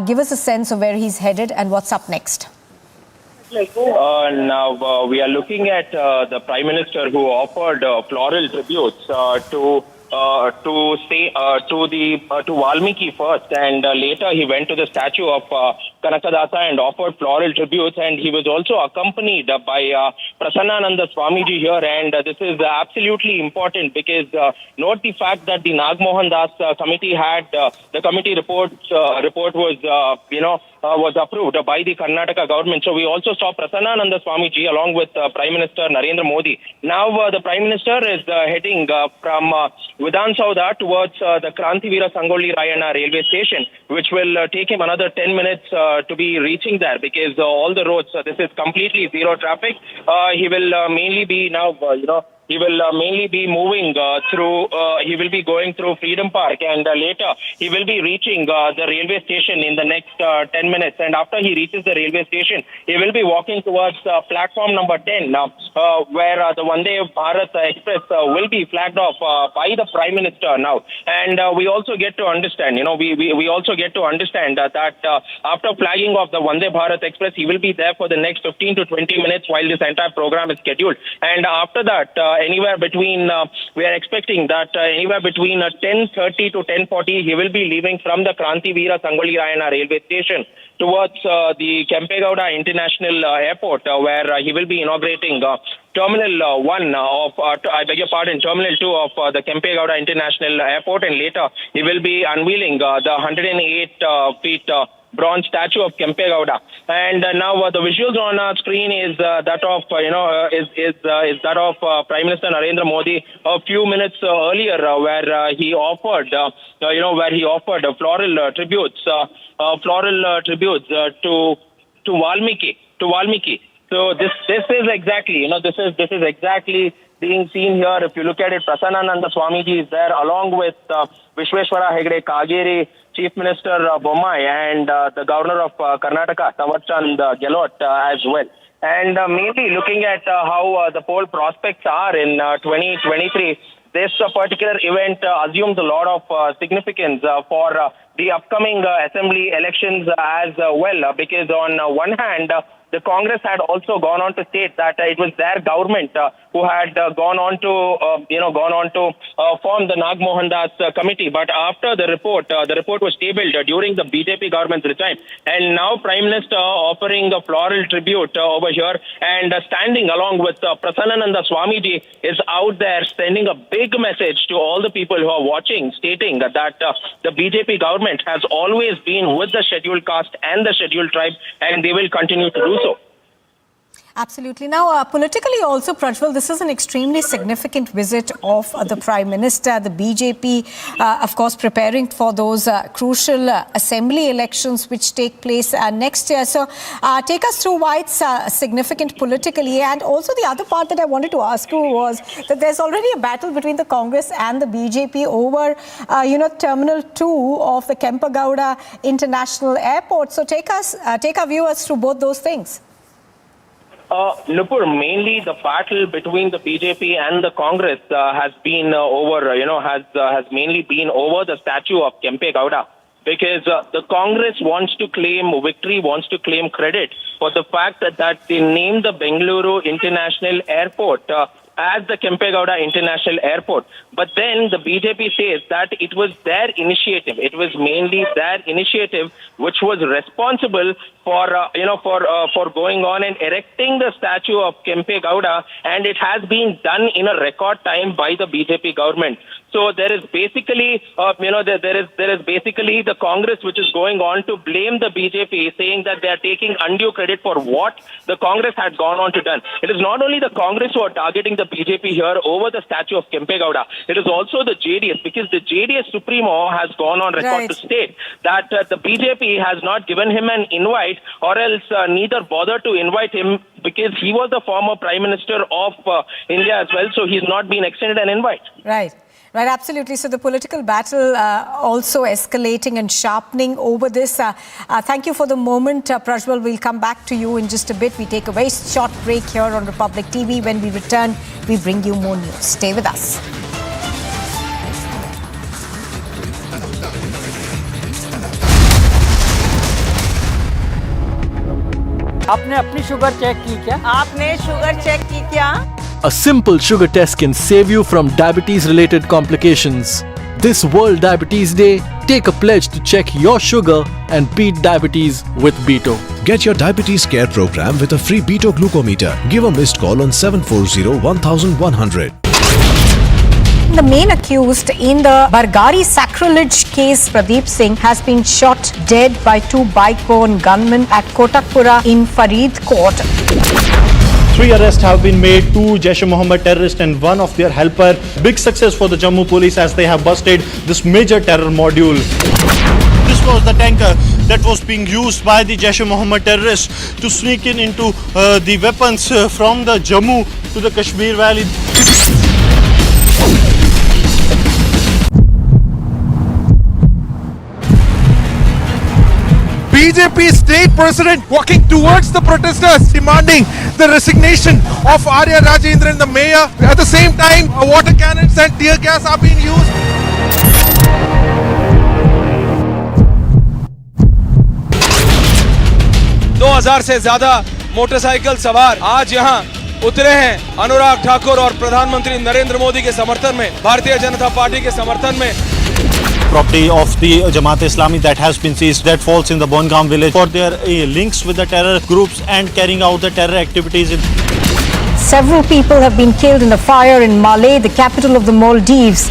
Give us a sense of where he's headed and what's up next. Now we are looking at the Prime Minister who offered floral tributes to Valmiki first, and later he went to the statue of Kanakadasa and offered floral tributes, and he was also accompanied by Prasannananda Swamiji here, and this is absolutely important because note the fact that the Nagmohan Das committee had the committee report was approved by the Karnataka government. So we also saw Prasannananda Swamiji along with Prime Minister Narendra Modi. Now the Prime Minister is heading from Vidhan Sauda towards the Krantivira Sangoli Rayana railway station, which will take him another 10 minutes to be reaching there, because all the roads, this is completely zero traffic. He will mainly be now, he will mainly be moving he will be going through Freedom Park, and later he will be reaching the railway station in the next 10 minutes. And after he reaches the railway station, he will be walking towards platform number 10, where the Vande Bharat Express will be flagged off by the Prime Minister now. And we also get to understand, we also get to understand that after flagging off the Vande Bharat Express, he will be there for the next 15 to 20 minutes while this entire program is scheduled. And after that, anywhere between, we are expecting that anywhere between 10:30 to 10:40, he will be leaving from the Kranti Veera Sangoli Rayana railway station towards the Kempegowda International Airport, where he will be inaugurating Terminal 1 Terminal 2 of the Kempegowda International Airport, and later he will be unveiling the 108 feet bronze statue of Kempegowda. And now the visuals on our screen is that of Prime Minister Narendra Modi a few minutes earlier, where he offered floral tributes to Valmiki. So this is exactly being seen here. If you look at it, Prasanananda Swamiji is there along with Vishweshwara Hegde Kageri, Chief Minister Bommai, and the Governor of Karnataka, Tawarchand Gehlot as well. And mainly looking at how the poll prospects are in 2023, this particular event assumes a lot of significance for the upcoming assembly elections as well, because on one hand, the Congress had also gone on to state that it was their government who had gone on to form the Nag Mohan Das committee. But after the report was tabled during the BJP government's time, and now Prime Minister offering a floral tribute over here and standing along with Prasanananda Swamiji is out there sending a big message to all the people who are watching, stating that the BJP government has always been with the scheduled caste and the scheduled tribe, and they will continue to do so. Absolutely. Now, politically also, Prajwal, this is an extremely significant visit of the Prime Minister. The BJP, of course, preparing for those crucial assembly elections which take place next year. So, take us through why it's significant politically. And also the other part that I wanted to ask you was that there's already a battle between the Congress and the BJP over, Terminal 2 of the Kempegowda International Airport. So, take our viewers through both those things. Nupur, mainly the battle between the BJP and the Congress has been has mainly been over the statue of Kempegowda, because the Congress wants to claim victory, wants to claim credit for the fact that they named the Bengaluru International Airport as the Kempegowda International Airport. But then the BJP says that it was their initiative. It was mainly their initiative which was responsible for going on and erecting the statue of Kempegowda, and it has been done in a record time by the BJP government. So there is basically, there is basically the Congress which is going on to blame the BJP, saying that they are taking undue credit for what the Congress had gone on to done. It is not only the Congress who are targeting the BJP here over the statue of Kempegowda. It is also the JDS, because the JDS Supremo has gone on record to state that the BJP has not given him an invite, or else neither bothered to invite him, because he was the former Prime Minister of India as well, so he's not been extended an invite. Right, absolutely. So the political battle also escalating and sharpening over this. Thank you for the moment, Prajwal. We'll come back to you in just a bit. We take a very short break here on Republic TV. When we return, we bring you more news. Stay with us. आपने अपनी sugar check की क्या? आपने sugar check की क्या? A simple sugar test can save you from diabetes-related complications. This World Diabetes Day, take a pledge to check your sugar and beat diabetes with Beto. Get your diabetes care program with a free Beto glucometer. Give a missed call on 740-1100. The main accused in the Bargari sacrilege case, Pradeep Singh, has been shot dead by two bike-borne gunmen at Kotakpura in Faridkot. 3 arrests have been made, 2 Jaish-e-Mohammed terrorists and 1 of their helper. Big success for the Jammu police as they have busted this major terror module. This was the tanker that was being used by the Jaish-e-Mohammed terrorists to sneak into the weapons from the Jammu to the Kashmir Valley. BJP state president walking towards the protesters, demanding the resignation of Arya Rajendran, the mayor. At the same time, water cannons and tear gas are being used. से ज्यादा motorcycle सवार आज यहाँ उतरे हैं अनुराग ठाकुर और प्रधानमंत्री नरेंद्र मोदी के समर्थन में, भारतीय जनता पार्टी के समर्थन में. Property of the Jamaat-e-Islami that has been seized, that falls in the Bongaon village for their links with the terror groups and carrying out the terror activities. Several people have been killed in a fire in Malé, the capital of the Maldives.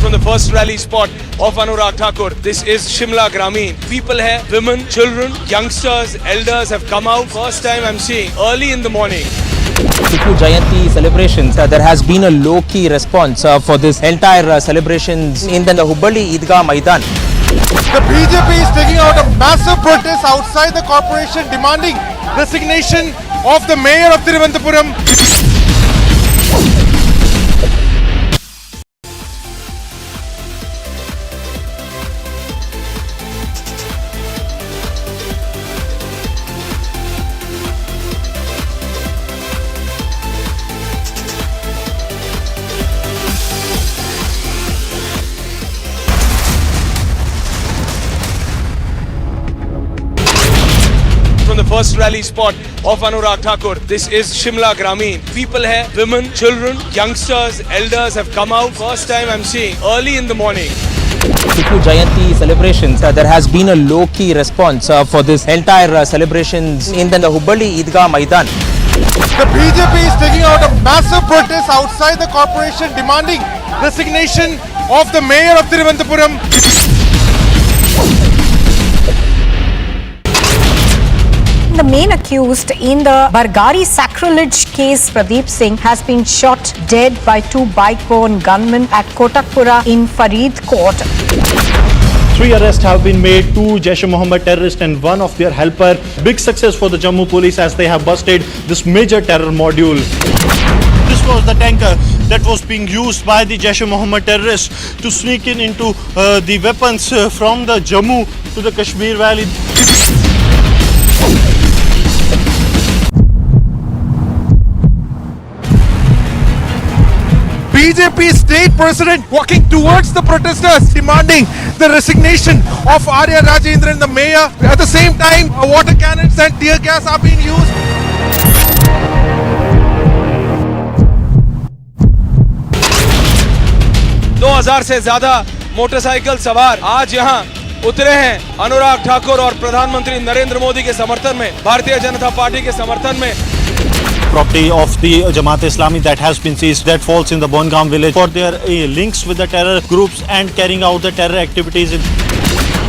From the first rally spot of Anurag Thakur, this is Shimla Grameen. People here, women, children, youngsters, elders have come out. First time I'm seeing early in the morning. Tipu Jayanti celebrations, there has been a low-key response for this entire celebrations in the Hubli Idgah Maidan. The BJP is taking out a massive protest outside the corporation demanding resignation of the mayor of Thiruvananthapuram. From the first rally spot of Anurag Thakur, this is Shimla Grameen. People here, women, children, youngsters, elders have come out. First time I'm seeing early in the morning. Tipu Jayanti celebrations, there has been a low-key response for this entire celebrations in the Hubli Idgah Maidan. The BJP is taking out a massive protest outside the corporation demanding resignation of the mayor of Thiruvananthapuram. The main accused in the Bargari sacrilege case, Pradeep Singh, has been shot dead by two bike-borne gunmen at Kotakpura in Faridkot. 3 arrests have been made, 2 Jaish-e-Mohammed terrorists and 1 of their helper. Big success for the Jammu police as they have busted this major terror module. This was the tanker that was being used by the Jaish-e-Mohammed terrorists to sneak into the weapons from the Jammu to the Kashmir Valley. BJP state president walking towards the protesters demanding the resignation of Arya Rajendran, the mayor. At the same time, water cannons and tear gas are being used. से ज्यादा motorcycle सवार आज यहाँ उतरे हैं अनुराग ठाकुर और प्रधानमंत्री नरेंद्र मोदी के समर्थन में, भारतीय जनता पार्टी के समर्थन में. Property of the Jamaat-e-Islami that has been seized, that falls in the Bongaon village for their links with the terror groups and carrying out the terror activities.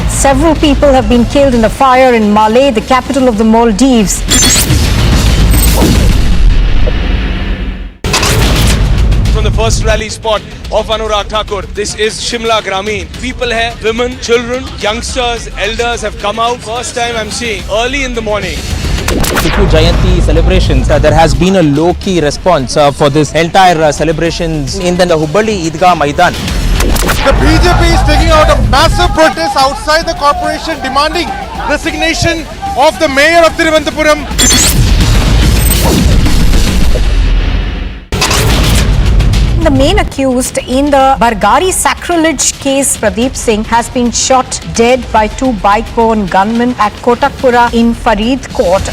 Several people have been killed in a fire in Malé, the capital of the Maldives. From the first rally spot of Anurag Thakur, this is Shimla Grameen. People here, women, children, youngsters, elders have come out. First time I'm seeing early in the morning. Tipu Jayanti celebrations, there has been a low-key response for this entire celebrations in the Hubli Idgah Maidan. The BJP is taking out a massive protest outside the corporation demanding resignation of the mayor of Thiruvananthapuram. The main accused in the Bargari sacrilege case, Pradeep Singh, has been shot dead by two bike-borne gunmen at Kotakpura in Faridkot.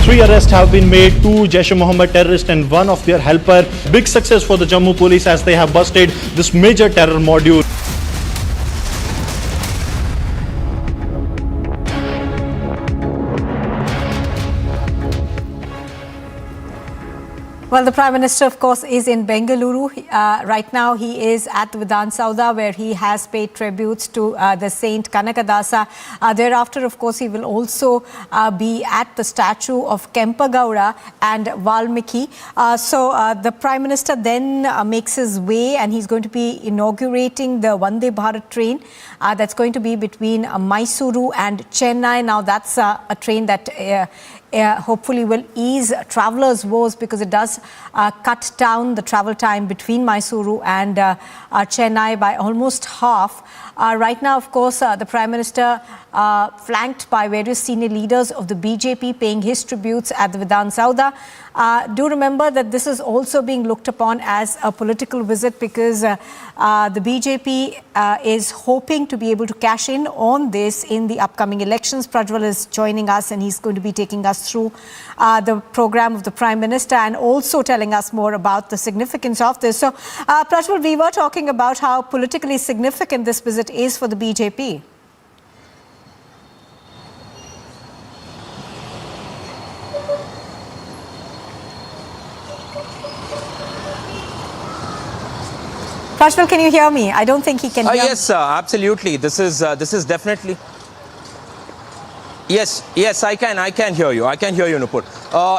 3 arrests have been made, 2 Jaish-e-Mohammed terrorists and 1 of their helper. Big success for the Jammu police as they have busted this major terror module. Well, the Prime Minister, of course, is in Bengaluru. Right now, he is at the Vidhan Sauda, where he has paid tributes to the Saint Kanakadasa. Thereafter, of course, he will also be at the statue of Kempegowda and Valmiki. So the Prime Minister then makes his way, and he's going to be inaugurating the Vande Bharat train that's going to be between Mysuru and Chennai. Now, that's a train that hopefully will ease travellers' woes, because it does cut down the travel time between Mysuru and Chennai by almost half. Right now, of course, the Prime Minister, flanked by various senior leaders of the BJP, paying his tributes at the Vidhan Sauda. Do remember that this is also being looked upon as a political visit, because the BJP is hoping to be able to cash in on this in the upcoming elections. Prajwal is joining us, and he's going to be taking us through the program of the Prime Minister and also telling us more about the significance of this. So, Prajwal, we were talking about how politically significant this visit is for the BJP. Prajwal, can you hear me? I don't think he can hear me. Yes, absolutely. This is definitely. Yes, I can hear you. I can hear you, Nupur.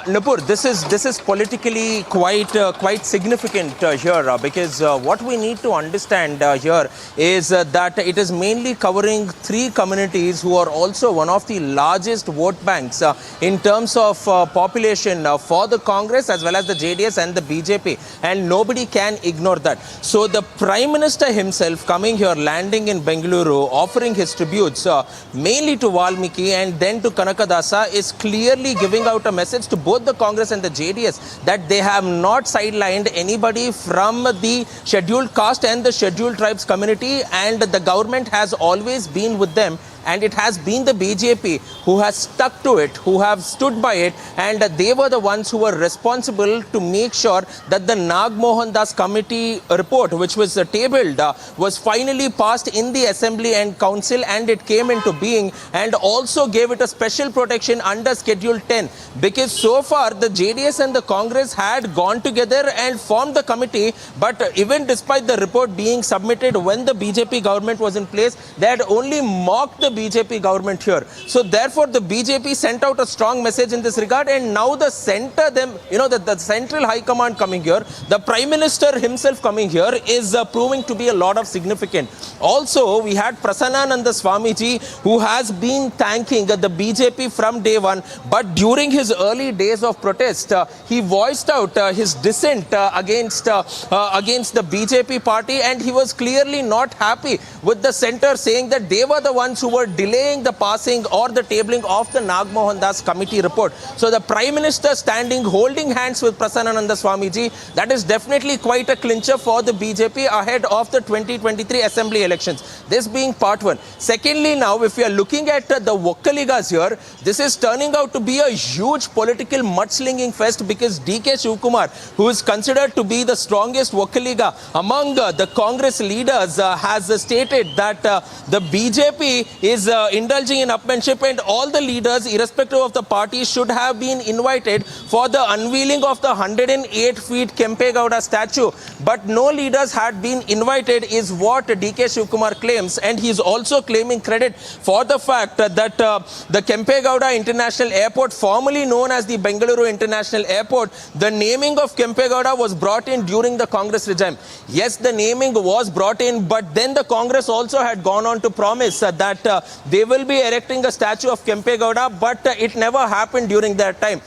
Nupur, this is politically quite significant here, because what we need to understand here is that it is mainly covering three communities who are also one of the largest vote banks in terms of population for the Congress as well as the JDS and the BJP, and nobody can ignore that. So the Prime Minister himself coming here, landing in Bengaluru, offering his tributes mainly to Valmiki and then to Kanakadasa, is clearly giving out a message to both the Congress and the JDS that they have not sidelined anybody from the scheduled caste and the scheduled tribes community, and the government has always been with them. And it has been the BJP who has stuck to it, who have stood by it, and they were the ones who were responsible to make sure that the Nag Mohan Das committee report, which was tabled, was finally passed in the Assembly and Council, and it came into being, and also gave it a special protection under Schedule 10. Because so far the JDS and the Congress had gone together and formed the committee, but even despite the report being submitted when the BJP government was in place, they had only mocked the BJP government here. So therefore the BJP sent out a strong message in this regard, and now the center, the central high command coming here, the Prime Minister himself coming here, is proving to be a lot of significant. Also, we had Prasannananda Swamiji, who has been thanking the BJP from day one, but during his early days of protest, he voiced out his dissent against the BJP party, and he was clearly not happy with the center, saying that they were the ones who were delaying the passing or the tabling of the Nag Mohan Das committee report. So the Prime Minister standing, holding hands with Prasannananda Swamiji, that is definitely quite a clincher for the BJP ahead of the 2023 Assembly elections. This being part one. Secondly, now if we are looking at the Vokkaligas here, this is turning out to be a huge political mudslinging fest, because DK Shivkumar, who is considered to be the strongest Vokkaliga among the Congress leaders, has stated that the BJP is indulging in upmanship, and all the leaders, irrespective of the party, should have been invited for the unveiling of the 108 feet Kempegowda statue. But no leaders had been invited, is what DK Shivkumar claims, and he is also claiming credit for the fact that the Kempegowda International Airport, formerly known as the Bengaluru International Airport, the naming of Kempegowda was brought in during the Congress regime. Yes, the naming was brought in, but then the Congress also had gone on to promise that they will be erecting a statue of Kempegowda, but it never happened during that time.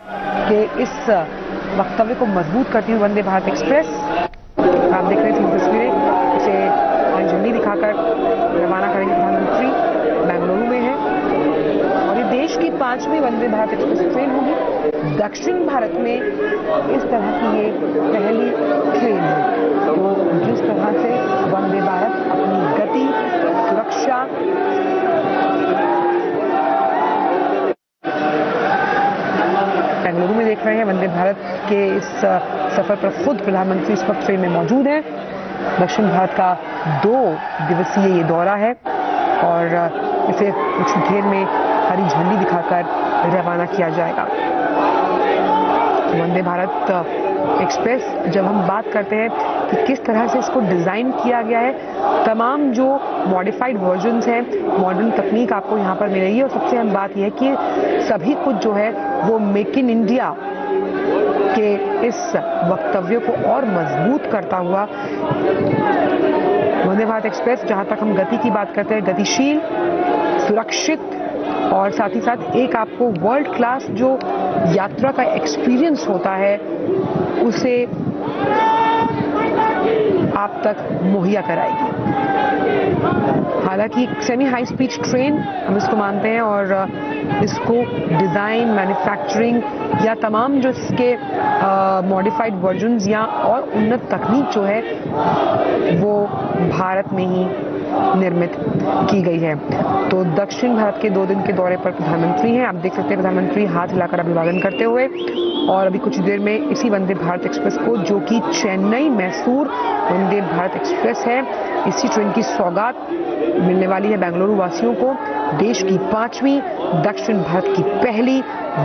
कि इस वक्तव्य को मजबूत करती हुई Vande Bharat express, आप देख रहे थे तस्वीरें, इसे हरी झंडी दिखाकर रवाना करेंगे प्रधानमंत्री, बेंगलुरु में है, और ये देश की 5वीं वंदे भारत एक्सप्रेस ट्रेन होगी। दक्षिण भारत में इस तरह की ये पहली ट्रेन है। तो जिस तरह से वंदे भारत अपनी गति, सुरक्षा, बेंगलुरु में देख रहे हैं, वंदे भारत के इस सफर पर खुद प्रधानमंत्री इस वक्त ट्रेन में मौजूद हैं। दक्षिण भारत का 2 दिवसीय ये दौरा है, और इसे कुछ देर में हरी झंडी दिखाकर रवाना किया जाएगा। वंदे भारत एक्सप्रेस जब हम बात करते हैं कि किस तरह से इसको डिज़ाइन किया गया है, तमाम जो मॉडिफाइड वर्जन्स हैं, मॉडर्न तकनीक आपको यहाँ पर मिलेगी। और सबसे अहम बात यह है कि सभी कुछ जो है वो मेक इन इंडिया के इस वक्तव्य को और मजबूत करता हुआ वंदे भारत एक्सप्रेस, जहाँ तक हम गति की बात करते हैं, गतिशील, सुरक्षित और साथ ही साथ एक आपको वर्ल्ड क्लास जो यात्रा का एक्सपीरियंस होता है उसे आप तक मुहैया कराएगी। हालांकि सेमी हाई स्पीड ट्रेन हम इसको मानते हैं और इसको डिज़ाइन, मैन्युफैक्चरिंग या तमाम जो इसके मॉडिफाइड वर्जन्स या और उन्नत तकनीक जो है वो भारत में ही निर्मित की गई है। तो दक्षिण भारत के 2 दिन के दौरे पर प्रधानमंत्री हैं। आप देख सकते हैं प्रधानमंत्री हाथ हिलाकर अभिवादन करते हुए, और अभी कुछ देर में इसी वंदे भारत एक्सप्रेस को, जो कि चेन्नई मैसूर वंदे भारत एक्सप्रेस है, इसी ट्रेन की सौगात मिलने वाली है बेंगलुरु वासियों को। देश की 5वीं, दक्षिण भारत की पहली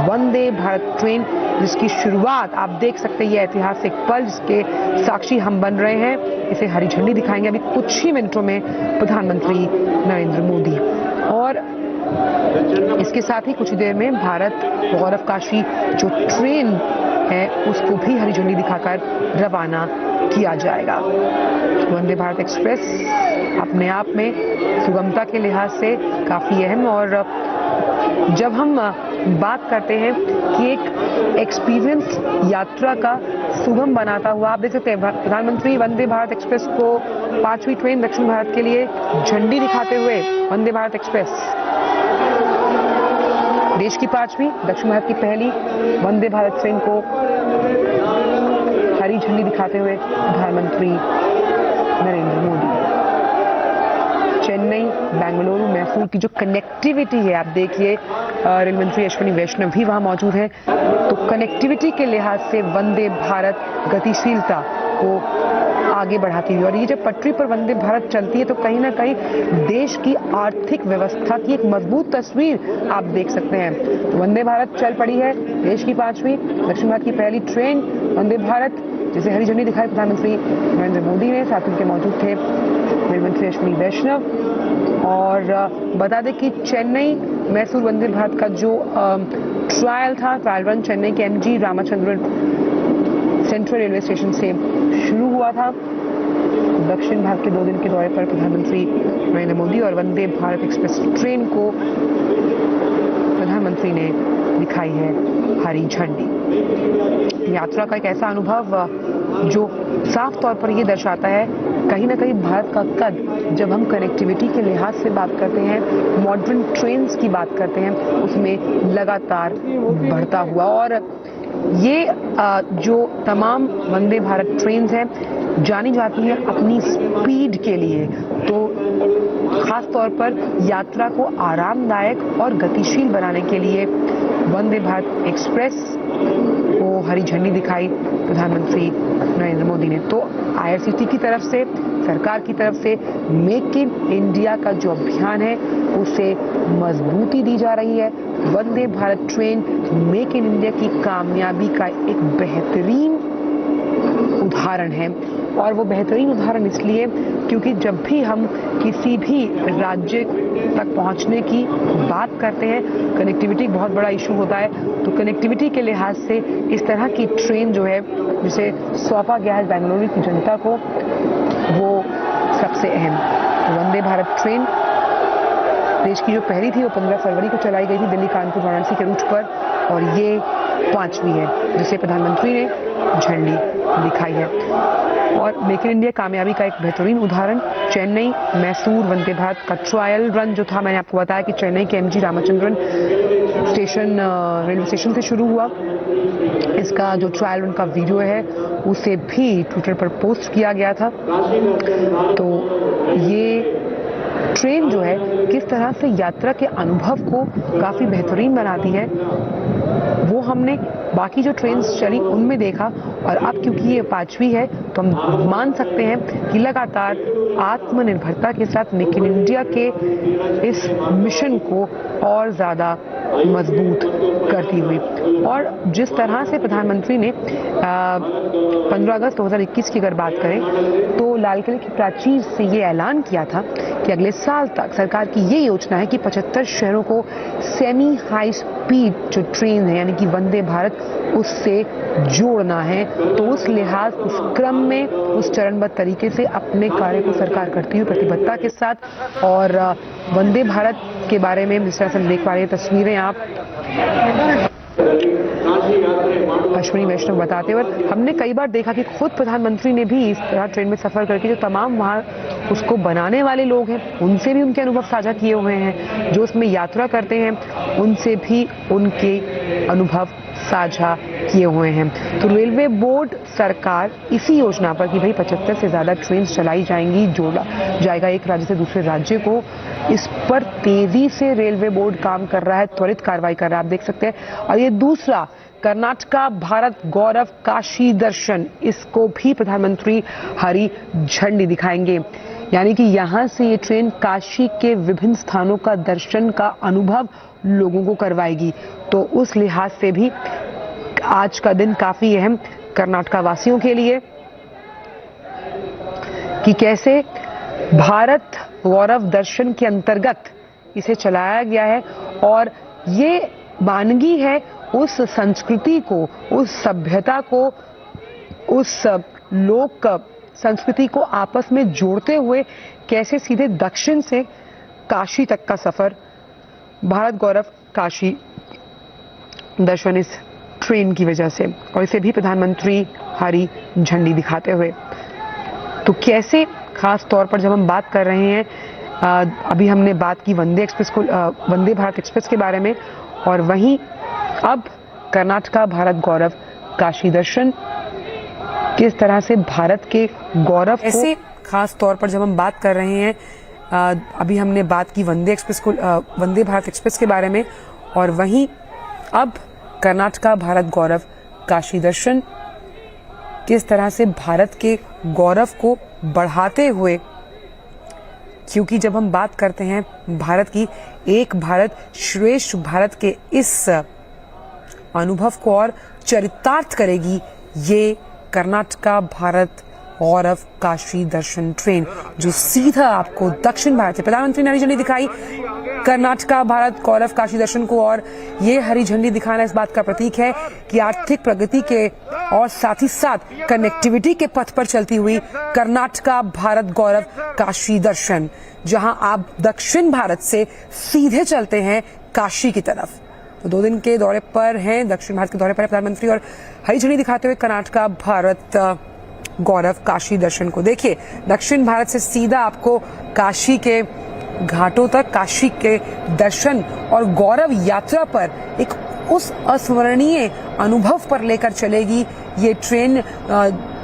वंदे भारत ट्रेन, जिसकी शुरुआत आप देख सकते हैं, ये ऐतिहासिक पल जिसके साक्षी हम बन रहे हैं। इसे हरी झंडी दिखाएंगे अभी कुछ ही मिनटों में प्रधानमंत्री नरेंद्र मोदी, और इसके साथ ही कुछ देर में भारत गौरव काशी जो ट्रेन है उसको भी हरी झंडी दिखाकर रवाना किया जाएगा। वंदे भारत एक्सप्रेस अपने आप में सुगमता के लिहाज से काफ़ी अहम, और जब हम बात करते हैं कि एक एक्सपीरियंस यात्रा का सुगम बनाता हुआ, आप देख सकते हैं प्रधानमंत्री वंदे भारत एक्सप्रेस को 5वीं ट्रेन दक्षिण भारत के लिए झंडी दिखाते हुए, वंदे भारत एक्सप्रेस देश की 5वीं, दक्षिण भारत की पहली वंदे भारत ट्रेन को हरी झंडी दिखाते हुए प्रधानमंत्री नरेंद्र मोदी। चेन्नई, बेंगलुरु, मैसूर की जो कनेक्टिविटी है, आप देखिए रेल मंत्री अश्विनी वैष्णव भी वहां मौजूद हैं। तो कनेक्टिविटी के लिहाज से वंदे भारत गतिशीलता को आगे बढ़ाती हुई, और ये जब पटरी पर वंदे भारत चलती है तो कहीं ना कहीं देश की आर्थिक व्यवस्था की एक मजबूत तस्वीर आप देख सकते हैं। तो वंदे भारत चल पड़ी है, देश की 5वीं, दक्षिण भारत की पहली ट्रेन वंदे भारत, जिसे हरी झंडी दिखाई प्रधानमंत्री नरेंद्र मोदी ने, साथ उनके मौजूद थे रेल मंत्री अश्विनी वैष्णव। और बता दें कि चेन्नई मैसूर वंदे भारत का जो ट्रायल था, ट्रायल रन चेन्नई के MG Ramachandran central railway station से शुरू हुआ था। दक्षिण भारत के 2 दिन के दौरे पर प्रधानमंत्री नरेंद्र मोदी और वंदे भारत एक्सप्रेस ट्रेन को प्रधानमंत्री ने दिखाई है हरी झंडी। यात्रा का एक ऐसा अनुभव जो साफ तौर पर ये दर्शाता है कहीं ना कहीं भारत का कद, जब हम कनेक्टिविटी के लिहाज से बात करते हैं, मॉडर्न ट्रेन्स की बात करते हैं, उसमें लगातार बढ़ता हुआ। और ये जो तमाम वंदे भारत ट्रेन्स हैं जानी जाती हैं अपनी स्पीड के लिए, तो खास तौर पर यात्रा को आरामदायक और गतिशील बनाने के लिए वंदे भारत एक्सप्रेस को हरी झंडी दिखाई प्रधानमंत्री नरेंद्र मोदी ने। तो IRCT की तरफ से, सरकार की तरफ से मेक इन इंडिया का जो अभियान है उसे मजबूती दी जा रही है। Vande Bharat train make in India की कामयाबी का एक बेहतरीन उदाहरण है, और वो बेहतरीन उदाहरण इसलिए क्योंकि जब भी हम किसी भी राज्य तक पहुंचने की बात करते हैं, कनेक्टिविटी बहुत बड़ा इशू होता है। तो कनेक्टिविटी के लिहाज से इस तरह की ट्रेन जो है जिसे सौंपा गया है बेंगलुरु की जनता को, वो सबसे अहम। तो वंदे भारत ट्रेन देश की जो पहली थी वो 15 फरवरी को चलाई गई थी दिल्ली कानपुर वाराणसी के रूट पर, और ये 5वीं है जिसे प्रधानमंत्री ने झंडी दिखाई है। और मेक इन इंडिया कामयाबी का एक बेहतरीन उदाहरण चेन्नई मैसूर वंदे भारत का ट्रायल रन जो था, मैंने आपको बताया कि चेन्नई के MG Ramachandran station railway station से शुरू हुआ। इसका जो ट्रायल रन का वीडियो है उसे भी ट्विटर पर पोस्ट किया गया था। तो ये ट्रेन जो है किस तरह से यात्रा के अनुभव को काफ़ी बेहतरीन बनाती है, वो हमने बाकी जो ट्रेन्स चली उनमें देखा। और अब क्योंकि ये 5वीं है तो हम मान सकते हैं कि लगातार आत्मनिर्भरता के साथ मेक इन इंडिया के इस मिशन को और ज़्यादा मजबूत करती हुई। और जिस तरह से प्रधानमंत्री ने 15 अगस्त 2021 की अगर बात करें तो लाल किले की प्राचीर से ये ऐलान किया था कि अगले साल तक सरकार की ये योजना है कि 75 शहरों को सेमी हाई स्पीड जो ट्रेन है यानी कि वंदे भारत उससे जोड़ना है। तो उस लिहाज उस क्रम में उस चरणबद्ध तरीके से अपने कार्य को सरकार करती हुई प्रतिबद्धता के साथ। और वंदे भारत के बारे में जिस तरह से हम देख पा रहे हैं तस्वीरें आप अश्विनी वैष्णव बताते हुए, हमने कई बार देखा कि खुद प्रधानमंत्री ने भी इस तरह ट्रेन में सफर करके जो तमाम वहाँ उसको बनाने वाले लोग हैं उनसे भी उनके अनुभव साझा किए हुए हैं, जो उसमें यात्रा करते हैं उनसे भी उनके अनुभव साझा किए हुए हैं। तो रेलवे बोर्ड सरकार इसी योजना पर कि भाई 75 से ज़्यादा ट्रेन चलाई जाएंगी, जोड़ा जाएगा एक राज्य से दूसरे राज्य को, इस पर तेजी से रेलवे बोर्ड काम कर रहा है, त्वरित कार्रवाई कर रहा है, आप देख सकते हैं। और ये दूसरा कर्नाटका भारत गौरव काशी दर्शन, इसको भी प्रधानमंत्री हरी झंडी दिखाएंगे। यानी कि यहाँ से ये ट्रेन काशी के विभिन्न स्थानों का दर्शन का अनुभव लोगों को करवाएगी। तो उस लिहाज से भी आज का दिन काफी अहम कर्नाटका वासियों के लिए कि कैसे भारत गौरव दर्शन के अंतर्गत इसे चलाया गया है। और ये वानगी है उस संस्कृति को, उस सभ्यता को, उस लोक संस्कृति को आपस में जोड़ते हुए कैसे सीधे दक्षिण से काशी तक का सफर भारत गौरव काशी दर्शन इस ट्रेन की वजह से, और इसे भी प्रधानमंत्री हरी झंडी दिखाते हुए। तो कैसे खास तौर पर जब हम बात कर रहे हैं, अभी हमने बात की वंदे भारत एक्सप्रेस के बारे में, और वहीं अब कर्नाटका भारत गौरव काशी दर्शन किस तरह से भारत के गौरव ऐसे खास तौर पर जब हम बात कर रहे हैं, अभी हमने बात की वंदे भारत एक्सप्रेस के बारे में, और वहीं अब कर्नाटका भारत गौरव काशी दर्शन किस तरह से भारत के गौरव को बढ़ाते हुए, क्योंकि जब हम बात करते हैं भारत की, एक भारत श्रेष्ठ भारत के इस अनुभव को और चरितार्थ करेगी ये कर्नाटका भारत गौरव काशी दर्शन ट्रेन, जो सीधा आपको दक्षिण भारत से, प्रधानमंत्री ने हरी झंडी दिखाई कर्नाटका भारत गौरव काशी दर्शन को, और ये हरी झंडी दिखाना इस बात का प्रतीक है कि आर्थिक प्रगति के और साथ ही साथ कनेक्टिविटी के पथ पर चलती हुई कर्नाटका भारत गौरव काशी दर्शन, जहां आप दक्षिण भारत से सीधे चलते हैं काशी की तरफ। तो 2 दिन के दौरे पर हैं, दक्षिण भारत के दौरे पर है प्रधानमंत्री, और हरी झंडी दिखाते हुए कर्नाटका भारत गौरव काशी दर्शन को। देखिए, दक्षिण भारत से सीधा आपको काशी के घाटों तक, काशी के दर्शन और गौरव यात्रा पर एक उस अस्मरणीय अनुभव पर लेकर चलेगी ये ट्रेन,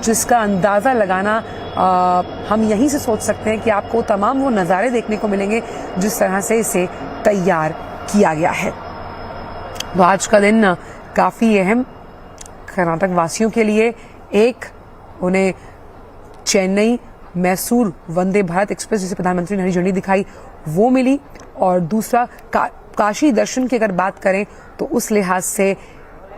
जिसका अंदाजा लगाना हम यहीं से सोच सकते हैं कि आपको तमाम वो नज़ारे देखने को मिलेंगे जिस तरह से इसे तैयार किया गया है। तो आज का दिन काफ़ी अहम कर्नाटक वासियों के लिए, एक उन्हें चेन्नई मैसूर वंदे भारत एक्सप्रेस जिसे प्रधानमंत्री ने हरी झंडी दिखाई वो मिली, और दूसरा काशी दर्शन की अगर बात करें तो उस लिहाज से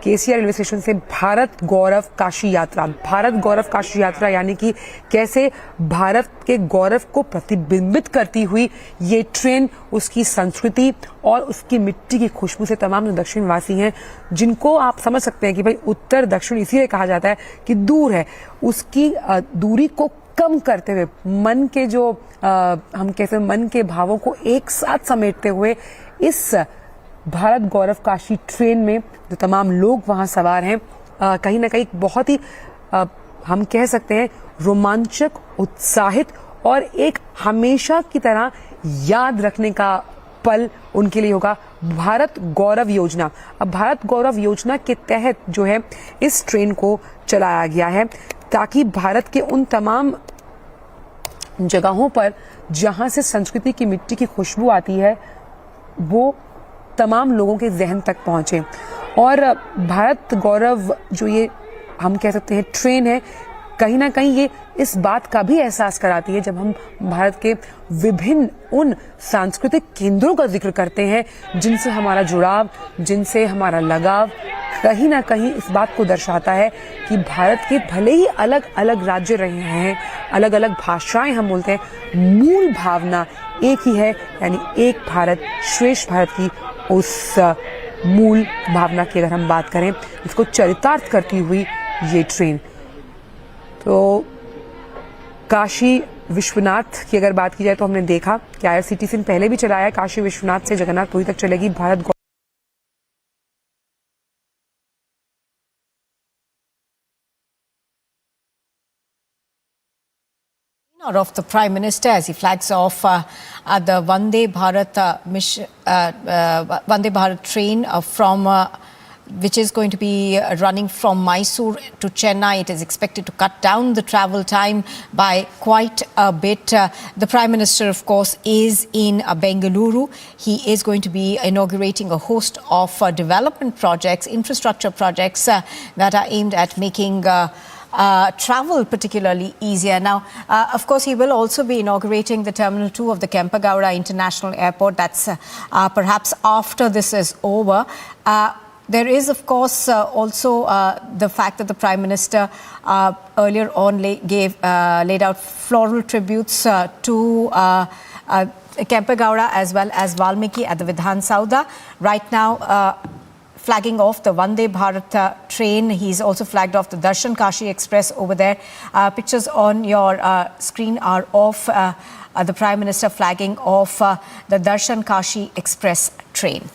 केसीआर रेलवे स्टेशन से भारत गौरव काशी यात्रा, भारत गौरव काशी यात्रा यानी कि कैसे भारत के गौरव को प्रतिबिंबित करती हुई ये ट्रेन उसकी संस्कृति और उसकी मिट्टी की खुशबू से तमाम जो दक्षिण वासी हैं, जिनको आप समझ सकते हैं कि भाई उत्तर दक्षिण इसीलिए कहा जाता है कि दूर है, उसकी दूरी को कम करते हुए मन के जो हम कहते हैं मन के भावों को एक साथ समेटते हुए इस भारत गौरव काशी ट्रेन में जो तमाम लोग वहां सवार हैं, कहीं ना कहीं बहुत ही हम कह सकते हैं रोमांचक, उत्साहित और एक हमेशा की तरह याद रखने का पल उनके लिए होगा। भारत गौरव योजना, अब भारत गौरव योजना के तहत जो है इस ट्रेन को चलाया गया है ताकि भारत के उन तमाम जगहों पर जहां से संस्कृति की मिट्टी की खुशबू आती है वो तमाम लोगों के जहन तक पहुंचे। और भारत गौरव जो ये हम कह सकते हैं ट्रेन है, कहीं ना कहीं ये इस बात का भी एहसास कराती है जब हम भारत के विभिन्न उन सांस्कृतिक केंद्रों का जिक्र करते हैं जिनसे हमारा जुड़ाव, जिनसे हमारा लगाव कहीं ना कहीं इस बात को दर्शाता है कि भारत के भले ही अलग अलग राज्य रहे हैं, अलग अलग भाषाएं हम बोलते हैं, मूल भावना एक ही है, यानी एक भारत श्रेष्ठ भारत की उस मूल भावना की अगर हम बात करें, इसको चरितार्थ करती हुई ये ट्रेन। तो काशी विश्वनाथ की अगर बात की जाए तो हमने देखा कि IRCTC ने पहले भी चलाया, काशी विश्वनाथ से जगन्नाथपुरी तक चलेगी Bharat of the Prime Minister as he flags off the Vande Bharat Vande Bharat train from which is going to be running from Mysore to Chennai. It is expected to cut down the travel time by quite a bit. The Prime Minister, of course, is in Bengaluru. He is going to be inaugurating a host of development projects, infrastructure projects that are aimed at making travel particularly easier. Now, of course, he will also be inaugurating the Terminal 2 of the Kempegowda International Airport. That's perhaps after this is over. There is, of course, also the fact that the Prime Minister earlier on laid out floral tributes to Kempegowda as well as Valmiki at the Vidhan Sauda. Right now, flagging off the Vande Bharat train. He's also flagged off the Darshan Kashi Express over there. Pictures on your screen are of the Prime Minister flagging off the Darshan Kashi Express train.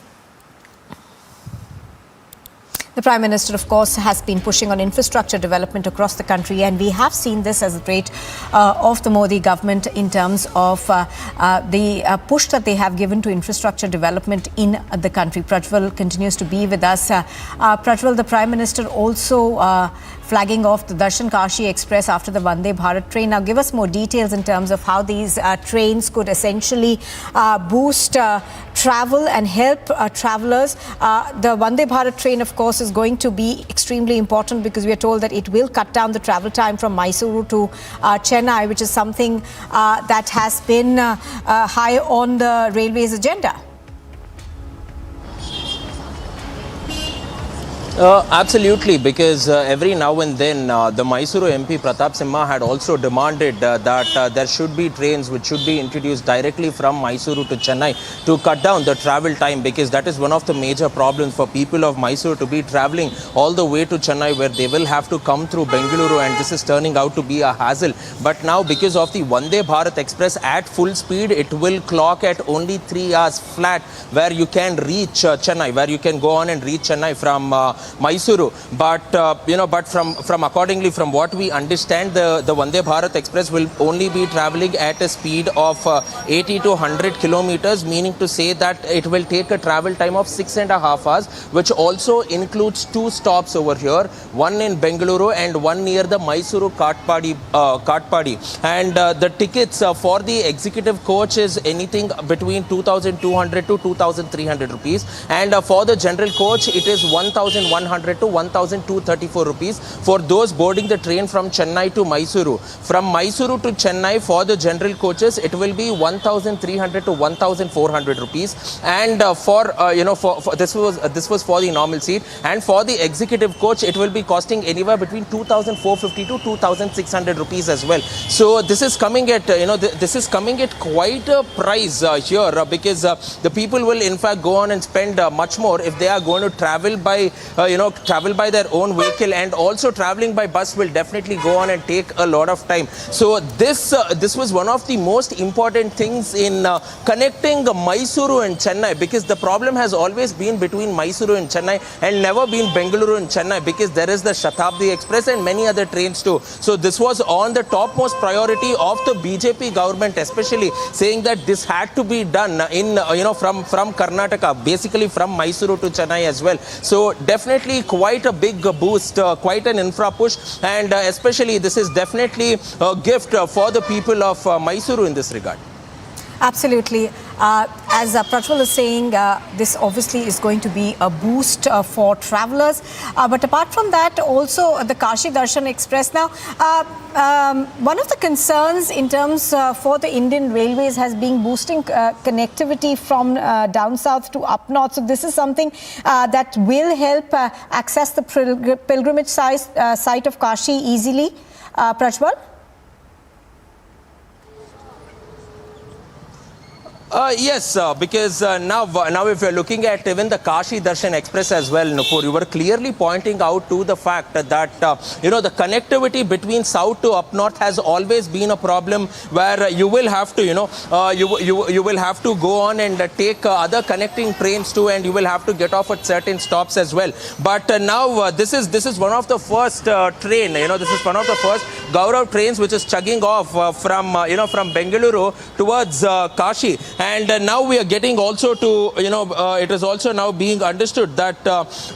The Prime Minister, of course, has been pushing on infrastructure development across the country, and we have seen this as a trait of the Modi government in terms of the push that they have given to infrastructure development in the country. Prajwal continues to be with us. Prajwal, the Prime Minister also flagging off the Darshan Kashi Express after the Vande Bharat train. Now, give us more details in terms of how these trains could essentially boost travel and help travelers. The Vande Bharat train, of course, is going to be extremely important because we are told that it will cut down the travel time from Mysuru to Chennai, which is something that has been high on the railways agenda. Absolutely, because every now and then the Mysuru MP Pratap Simha had also demanded that there should be trains which should be introduced directly from Mysuru to Chennai to cut down the travel time, because that is one of the major problems for people of Mysuru to be travelling all the way to Chennai, where they will have to come through Bengaluru, and this is turning out to be a hassle. But now, because of the Vande Bharat Express at full speed, it will clock at only 3 hours flat, where you can reach Chennai, where you can go on and reach Chennai from Mysuru. But but from accordingly, from what we understand, the Vande Bharat Express will only be traveling at a speed of 80 to 100 kilometers, meaning to say that it will take a travel time of 6.5 hours, which also includes 2 stops over here, one in Bengaluru and one near the Mysuru Katpadi. And the tickets for the executive coach is anything between 2,200 to 2,300 rupees, and for the general coach it is 1,100 to 1,234 rupees for those boarding the train from Chennai to Mysuru. From Mysuru to Chennai for the general coaches it will be 1,300 to 1,400 rupees, and for this was for the normal seat, and for the executive coach it will be costing anywhere between 2,450 to 2,600 rupees as well. So this is coming at this is coming at quite a price here, because the people will in fact go on and spend much more if they are going to travel by travel by their own vehicle, and also traveling by bus will definitely go on and take a lot of time. So this was one of the most important things in connecting Mysuru and Chennai, because the problem has always been between Mysuru and Chennai and never been Bengaluru and Chennai, because there is the Shatabdi Express and many other trains too. So this was on the topmost priority of the BJP government, especially saying that this had to be done in from Karnataka, basically from Mysuru to Chennai as well. So definitely quite a big boost, quite an infra push, and especially this is definitely a gift for the people of Mysuru in this regard. Absolutely. As Prajwal is saying, this obviously is going to be a boost for travelers. But apart from that, also the Kashi Express. Now, one of the concerns in terms for the Indian Railways has been boosting connectivity from down south to up north. So this is something that will help access the pilgrimage site of Kashi easily. Prajwal? Yes, because now if you're looking at even the Kashi Darshan Express as well, Nupur, you were clearly pointing out to the fact that, the connectivity between south to up north has always been a problem where you will have to, you will have to go on and take other connecting trains too, and you will have to get off at certain stops as well. But now this is one of the first train, this is one of the first Gaurav trains which is chugging off from Bengaluru towards Kashi. And now we are getting also to, it is also now being understood that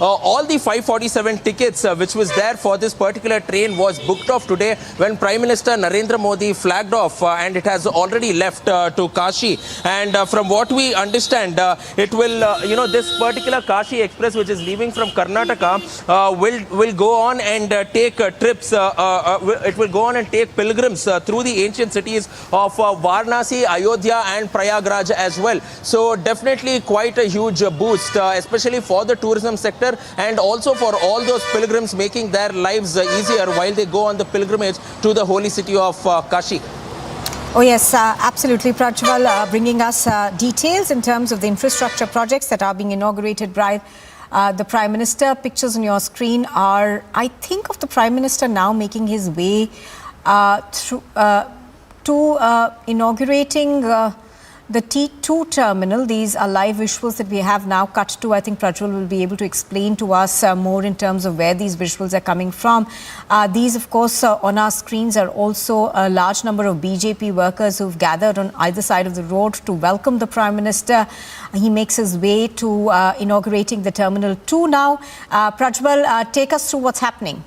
all the 547 tickets which was there for this particular train was booked off today when Prime Minister Narendra Modi flagged off and it has already left to Kashi. And from what we understand, it will, this particular Kashi Express which is leaving from Karnataka will go on and take trips, it will go on and take pilgrims through the ancient cities of Varanasi, Ayodhya and Prayagraj as well. So definitely quite a huge boost, especially for the tourism sector and also for all those pilgrims making their lives easier while they go on the pilgrimage to the holy city of Kashi. Oh yes, absolutely. Prajwal bringing us details in terms of the infrastructure projects that are being inaugurated by the Prime Minister. Pictures on your screen are, I think, of the Prime Minister now making his way through to inaugurating the T2 terminal. These are live visuals that we have now cut to. I think Prajwal will be able to explain to us more in terms of where these visuals are coming from. These, of course, on our screens are also a large number of BJP workers who've gathered on either side of the road to welcome the Prime Minister. He makes his way to inaugurating the Terminal 2 now. Prajwal, take us through what's happening.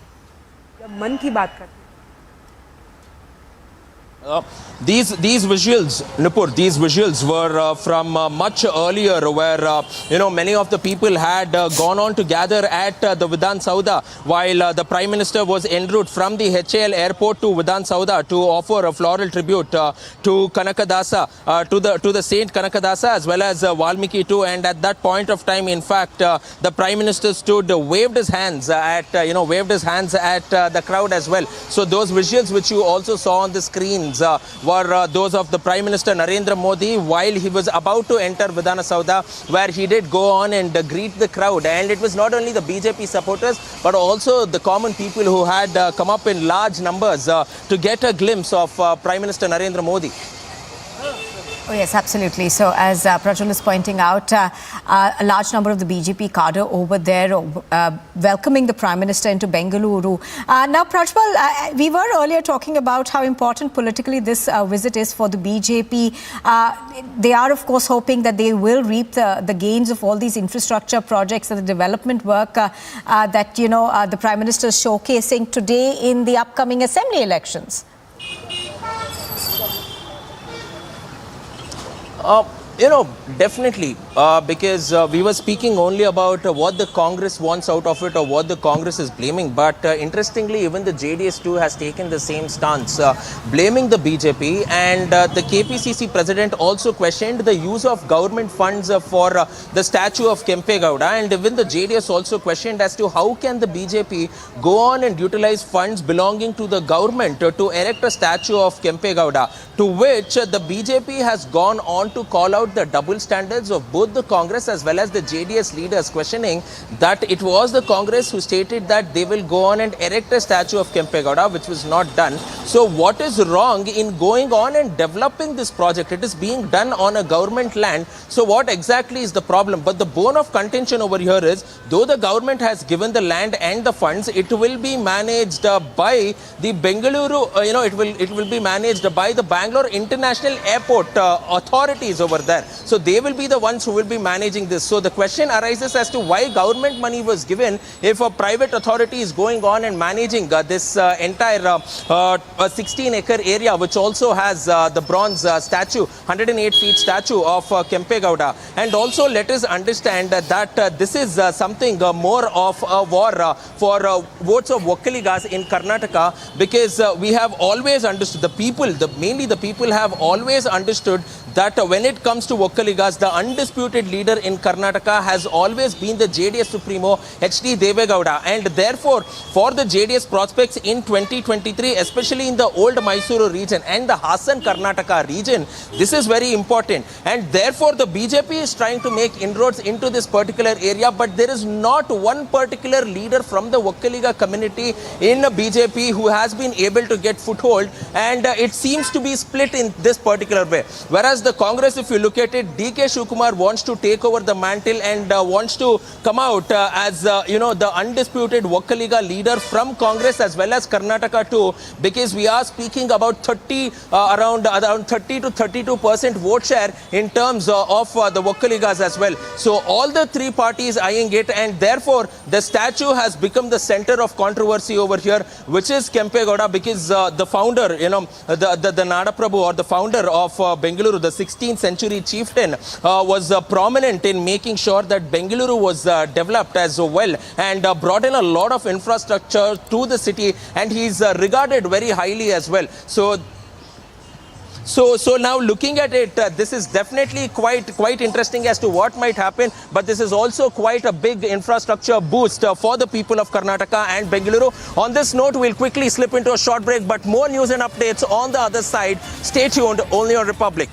These visuals, Nupur, these visuals were from much earlier where, many of the people had gone on to gather at the Vidhan Sauda while the Prime Minister was en route from the HAL airport to Vidhan Sauda to offer a floral tribute to Kanakadasa, to the Saint Kanakadasa as well as Valmiki too. And at that point of time, in fact, the Prime Minister stood, waved his hands at, the crowd as well. So those visuals which you also saw on the screens were those of the Prime Minister Narendra Modi while he was about to enter Vidhan Sauda, where he did go on and greet the crowd. And it was not only the BJP supporters but also the common people who had come up in large numbers to get a glimpse of Prime Minister Narendra Modi. Oh yes, absolutely. So as Prajwal is pointing out, a large number of the BJP cadre over there welcoming the Prime Minister into Bengaluru. Now, Prajwal, we were earlier talking about how important politically this visit is for the BJP. They are, of course, hoping that they will reap the gains of all these infrastructure projects and the development work that, the Prime Minister is showcasing today in the upcoming assembly elections. Definitely, because we were speaking only about what the Congress wants out of it or what the Congress is blaming. But interestingly, even the JDS too has taken the same stance, blaming the BJP. And the KPCC president also questioned the use of government funds for the statue of Kempe Gowda. And even the JDS also questioned as to how can the BJP go on and utilize funds belonging to the government to erect a statue of Kempe Gowda, to which the BJP has gone on to call out the double standards of both the Congress as well as the JDS leaders, questioning that it was the Congress who stated that they will go on and erect a statue of Kempe Gowda, which was not done. So what is wrong in going on and developing this project? It is being done on a government land. So what exactly is the problem? But the bone of contention over here is, though the government has given the land and the funds, it will be managed by the Bengaluru, it will be managed by the Bangalore International Airport authorities over there. there. So they will be the ones who will be managing this. So the question arises as to why government money was given if a private authority is going on and managing this entire 16-acre area, which also has the bronze statue, 108 feet statue of Kempe Gowda. And also let us understand that this is something more of a war for votes of Vokkaligas in Karnataka, because we have always understood, the people, mainly the people have always understood that when it comes to Vokkaligas, the undisputed leader in Karnataka has always been the JDS Supremo, H.D. Devegowda. And therefore, for the JDS prospects in 2023, especially in the old Mysuru region and the Hassan Karnataka region, this is very important. And therefore, the BJP is trying to make inroads into this particular area, but there is not one particular leader from the Vokkaliga community in BJP who has been able to get foothold, and it seems to be split in this particular way. Whereas the Congress, if you look at it, DK Shivkumar wants to take over the mantle and wants to come out as the undisputed Vokkaliga leader from Congress as well as Karnataka too, because we are speaking about around 30 to 32% vote share in terms of the Vokkaligas as well. So all the three parties eyeing it, and therefore the statue has become the center of controversy over here, which is Kempe Gowda, because the founder, the Nadaprabhu, or the founder of Bengaluru, the 16th century chieftain, was prominent in making sure that Bengaluru was developed as well, and brought in a lot of infrastructure to the city, and he's regarded very highly as well. So now looking at it, this is definitely quite interesting as to what might happen, but this is also quite a big infrastructure boost for the people of Karnataka and Bengaluru. On this note, we'll quickly slip into a short break, but more news and updates on the other side. Stay tuned, only on Republic.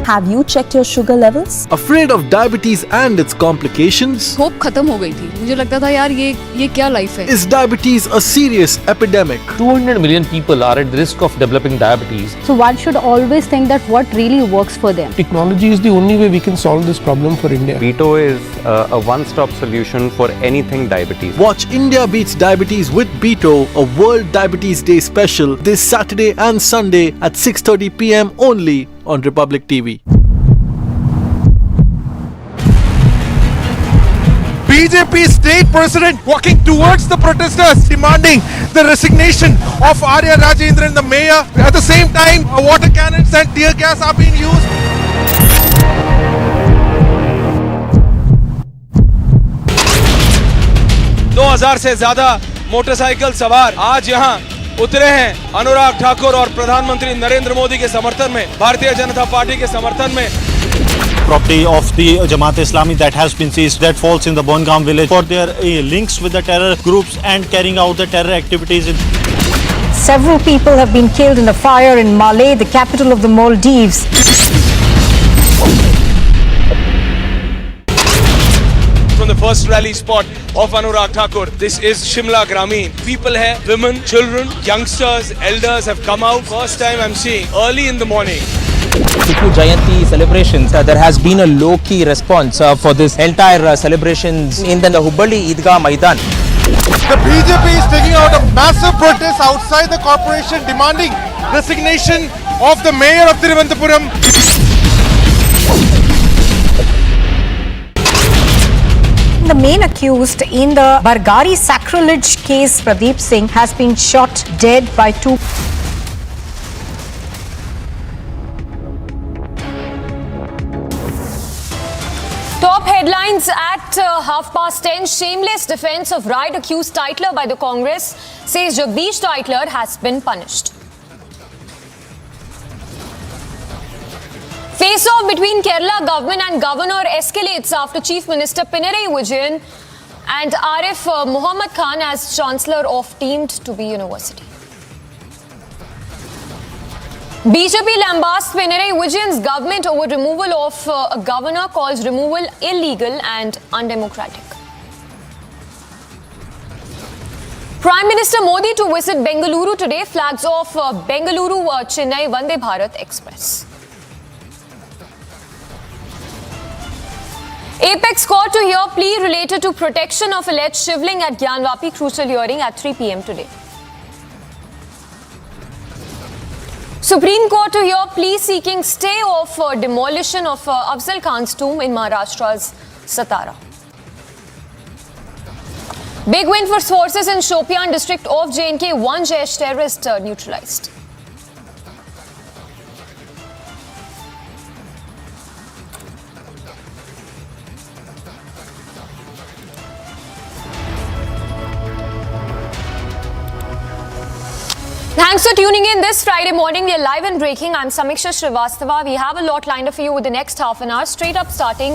Have you checked your sugar levels? Afraid of diabetes and its complications? Hope खत्म हो गई थी, मुझे लगता था यार ये क्या लाइफ है. Is diabetes a serious epidemic? 200 million people are at the risk of developing diabetes. So one should always think that what really works for them. Technology is the only way we can solve this problem for India. Beto is a one-stop solution for anything diabetes. Watch India Beats Diabetes with Beto, a World Diabetes Day special this Saturday and Sunday at 6:30 p.m. only on Republic TV. BJP state president walking towards the protesters, demanding the resignation of Arya Rajendran, the mayor. At the same time, water cannons and tear gas are being used. से ज्यादा motorcycle सवार आज यहाँ उतरे हैं अनुराग ठाकुर और प्रधानमंत्री नरेंद्र मोदी के समर्थन में, भारतीय जनता पार्टी के समर्थन में. Property of the Jamaat Islami that has been seized, that falls in the Bongaon village for their links with the terror groups and carrying out the terror activities. Several people have been killed in a fire in Malé, the capital of the Maldives. From the first rally spot of Anurag Thakur, this is Shimla Gramin. People here, women, children, youngsters, elders have come out. First time I'm seeing early in the morning. Tipu Jayanti celebrations, there has been a low-key response for this entire celebrations in the Hubli Idgah Maidan. The BJP is taking out a massive protest outside the corporation, demanding resignation of the mayor of Thiruvananthapuram. The main accused in the Bargari sacrilege case, Pradeep Singh, has been shot dead by two. Top headlines at 10:30. Shameless defense of right accused Titler by the Congress, says Jagdish Titler has been punished. Face-off between Kerala government and governor escalates after Chief Minister Pinarayi Vijayan and Arif Muhammad Khan as Chancellor of deemed to be university. BJP lambasts Pinarayi Vijayan's government over removal of a governor, calls removal illegal and undemocratic. Prime Minister Modi to visit Bengaluru today, flags off Bengaluru-Chennai Vande Bharat Express. Apex court to hear plea related to protection of alleged Shivling at Gyanvapi, crucial hearing at 3 p.m. today. Supreme Court to hear plea seeking stay of demolition of Afzal Khan's tomb in Maharashtra's Satara. Big win for forces in Shopian district of J&K. One Jaish terrorist neutralized. Thanks for tuning in this Friday morning. We are live and breaking. I'm Samiksha Srivastava. We have a lot lined up for you with the next half an hour. Straight up starting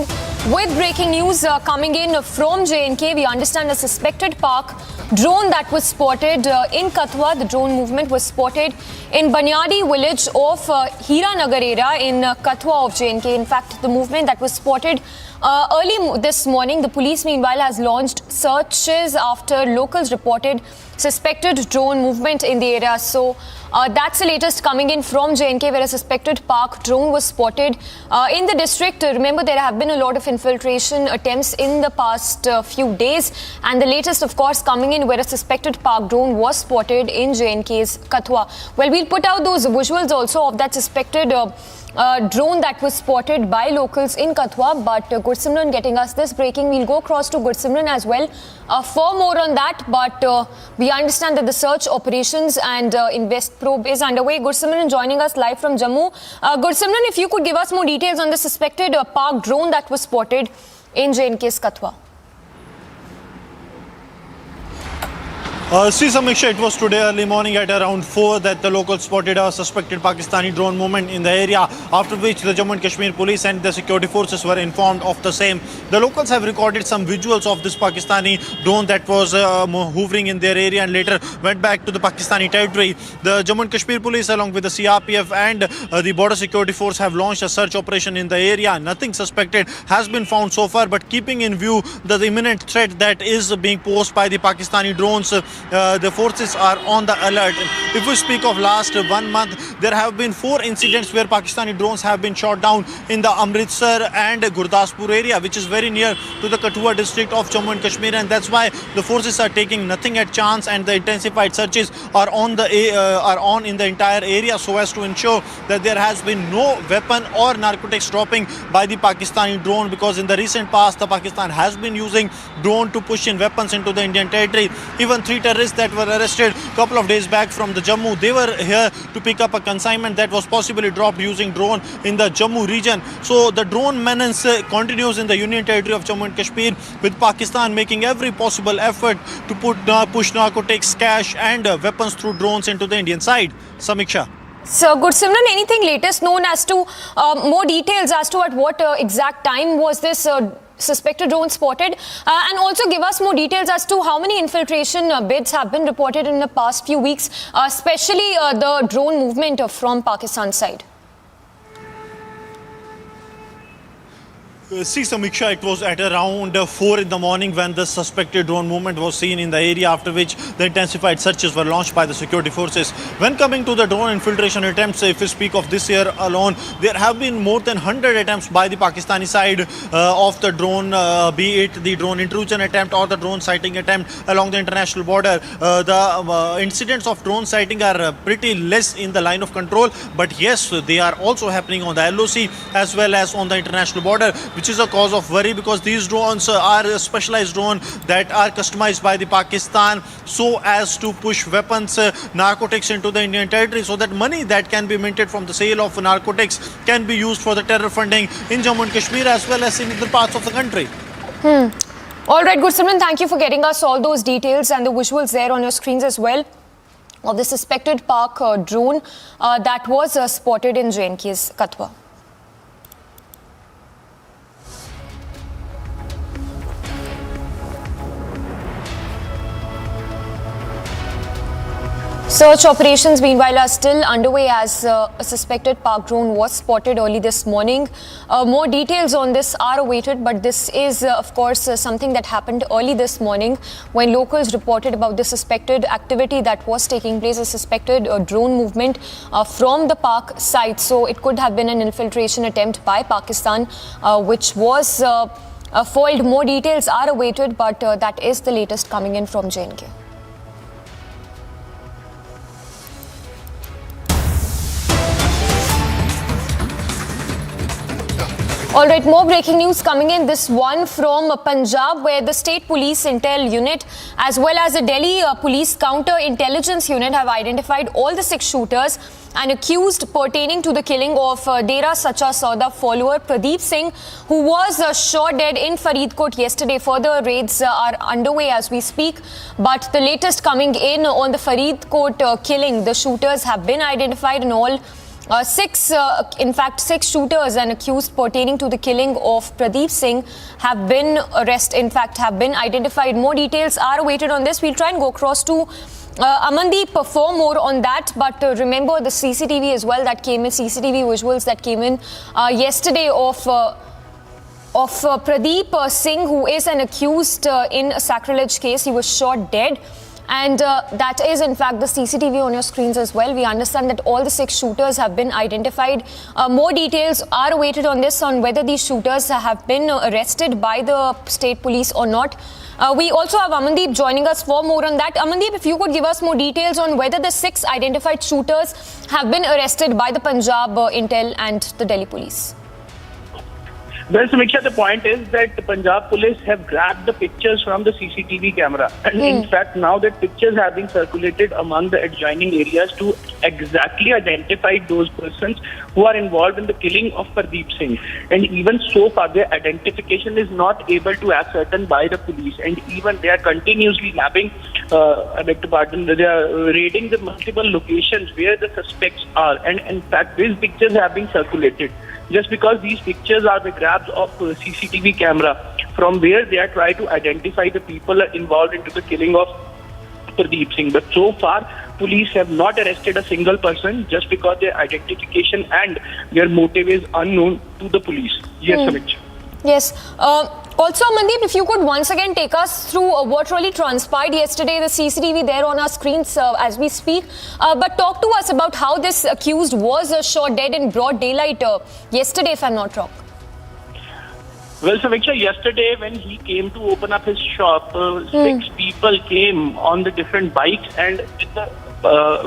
with breaking news coming in from J&K. We understand a suspected Pak drone that was spotted in Kathua. The drone movement was spotted in Banyadi village of Hiranagar area in Kathua of J&K. In fact, the movement that was spotted early this morning, the police meanwhile has launched searches after locals reported suspected drone movement in the area. So that's the latest coming in from J&K, where a suspected Pak drone was spotted in the district. Remember, there have been a lot of infiltration attempts in the past few days, and the latest, of course, coming in where a suspected Pak drone was spotted in J&K's Kathua. Well, we'll put out those visuals also of that suspected drone that was spotted by locals in Kathua. But Gursimran getting us this breaking. We'll go across to Gursimran as well for more on that. But we understand that the search operations and invest probe is underway. Gursimran joining us live from Jammu. Gursimran, if you could give us more details on the suspected Pak drone that was spotted in J&K's Kathua. See, Samiksha, it was today early morning at around 4 that the locals spotted a suspected Pakistani drone movement in the area, after which the Jammu and Kashmir police and the security forces were informed of the same. The locals have recorded some visuals of this Pakistani drone that was hovering in their area and later went back to the Pakistani territory. The Jammu and Kashmir police, along with the CRPF and the border security force, have launched a search operation in the area. Nothing suspected has been found so far, but keeping in view the imminent threat that is being posed by the Pakistani drones, the forces are on the alert. If we speak of last 1 month, there have been 4 incidents where Pakistani drones have been shot down in the Amritsar and Gurdaspur area, which is very near to the Kathua district of Jammu and Kashmir, and that's why the forces are taking nothing at chance, and the intensified searches are on in the entire area so as to ensure that there has been no weapon or narcotics dropping by the Pakistani drone, because in the recent past the Pakistan has been using drone to push in weapons into the Indian territory. Even 3 terrorists that were arrested a couple of days back from the Jammu, they were here to pick up a consignment that was possibly dropped using drone in the Jammu region. So the drone menace continues in the Union territory of Jammu and Kashmir, with Pakistan making every possible effort to push narcotics, cash and weapons through drones into the Indian side. Samiksha. So, Gursimran, anything latest known as to more details as to at what exact time was this suspected drone spotted, and also give us more details as to how many infiltration bids have been reported in the past few weeks, especially the drone movement from Pakistan's side. See, Samiksha, it was at around 4 in the morning when the suspected drone movement was seen in the area, after which the intensified searches were launched by the security forces. When coming to the drone infiltration attempts, if we speak of this year alone, there have been more than 100 attempts by the Pakistani side of the drone, be it the drone intrusion attempt or the drone sighting attempt along the international border. The incidents of drone sighting are pretty less in the line of control, but yes, they are also happening on the LOC as well as on the international border, which is a cause of worry, because these drones are a specialized drone that are customized by the Pakistan so as to push weapons, narcotics into the Indian territory, so that money that can be minted from the sale of narcotics can be used for the terror funding in Jammu and Kashmir as well as in other parts of the country. All right, Gursimran, thank you for getting us all those details and the visuals there on your screens as well of the suspected Pak drone that was spotted in J&K's Kathua. Search operations, meanwhile, are still underway as a suspected Pak drone was spotted early this morning. More details on this are awaited, but this is, of course, something that happened early this morning when locals reported about the suspected activity that was taking place, a suspected drone movement from the Pak side. So it could have been an infiltration attempt by Pakistan, which was foiled. More details are awaited, but that is the latest coming in from J&K. All right, more breaking news coming in. This one from Punjab, where the state police intel unit as well as the Delhi police counter intelligence unit have identified all the 6 shooters and accused pertaining to the killing of Dera Sacha Sauda follower Pradeep Singh, who was shot dead in Faridkot yesterday. Further raids are underway as we speak. But the latest coming in on the Faridkot killing, the shooters have been identified in all. 6 shooters and accused pertaining to the killing of Pradeep Singh have been have been identified. More details are awaited on this. We'll try and go across to Amandeep for more on that. But remember the CCTV as well that came in, CCTV visuals that came in yesterday of Pradeep Singh, who is an accused in a sacrilege case. He was shot dead. And that is, in fact, the CCTV on your screens as well. We understand that all the 6 shooters have been identified. More details are awaited on this, on whether these shooters have been arrested by the state police or not. We also have Amandeep joining us for more on that. Amandeep, if you could give us more details on whether the 6 identified shooters have been arrested by the Punjab Intel and the Delhi police. Well, Samiksha, the point is that the Punjab police have grabbed the pictures from the CCTV camera. And in fact, now that pictures have been circulated among the adjoining areas to exactly identify those persons who are involved in the killing of Pradeep Singh. And even so far, their identification is not able to ascertain by the police. And even they are continuously mapping, they are raiding the multiple locations where the suspects are. And in fact, these pictures have been circulated. Just because these pictures are the grabs of CCTV camera from where they are trying to identify the people involved into the killing of Pradeep Singh. But so far, police have not arrested a single person just because their identification and their motive is unknown to the police. Yes, Samiksha. Yes. Also, Amandeep, if you could once again take us through what really transpired yesterday, the CCTV there on our screens as we speak. But talk to us about how this accused was shot dead in broad daylight yesterday, if I'm not wrong. Well, Samiksha, yesterday when he came to open up his shop, 6 people came on the different bikes and with the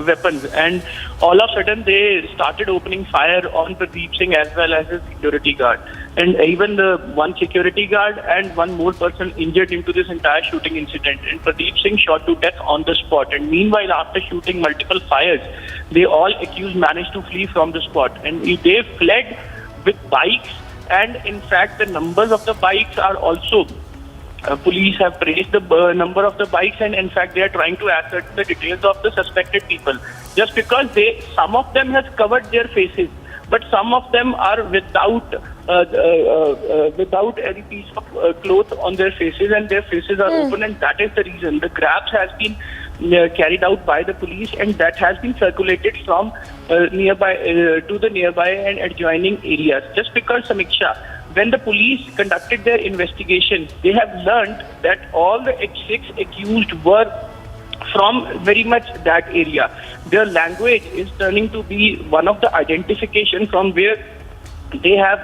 weapons, and all of a sudden they started opening fire on Pradeep Singh as well as his security guard. And even the one security guard and one more person injured into this entire shooting incident. And Pradeep Singh shot to death on the spot. And meanwhile, after shooting multiple fires, they all accused managed to flee from the spot. And they fled with bikes. And in fact, the numbers of the bikes are also, police have traced the number of the bikes, and in fact, they are trying to ascertain the details of the suspected people. Just because some of them has covered their faces, but some of them are without any piece of cloth on their faces, and their faces are open, and that is the reason the grabs has been carried out by the police, and that has been circulated from nearby to the nearby and adjoining areas. Just because, Samiksha, when the police conducted their investigation, they have learned that all the 6 accused were from very much that area. Their language is turning to be one of the identification from where they have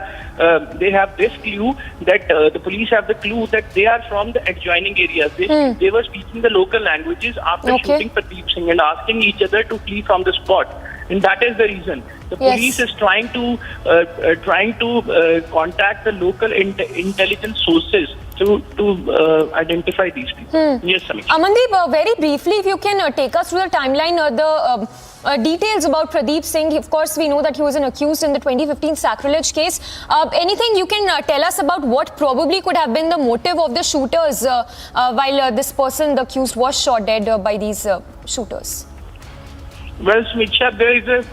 this clue that the police have the clue that they are from the adjoining areas. They were speaking the local languages after shooting Pradeep Singh and asking each other to flee from the spot. And that is the reason the police is trying to contact the local intelligence sources to identify these people. Yes, Samiksha. Amandeep, very briefly, if you can take us through the timeline, the details about Pradeep Singh. Of course, we know that he was an accused in the 2015 sacrilege case. Anything you can tell us about what probably could have been the motive of the shooters while this person, the accused, was shot dead by these shooters? Well, Samiksha,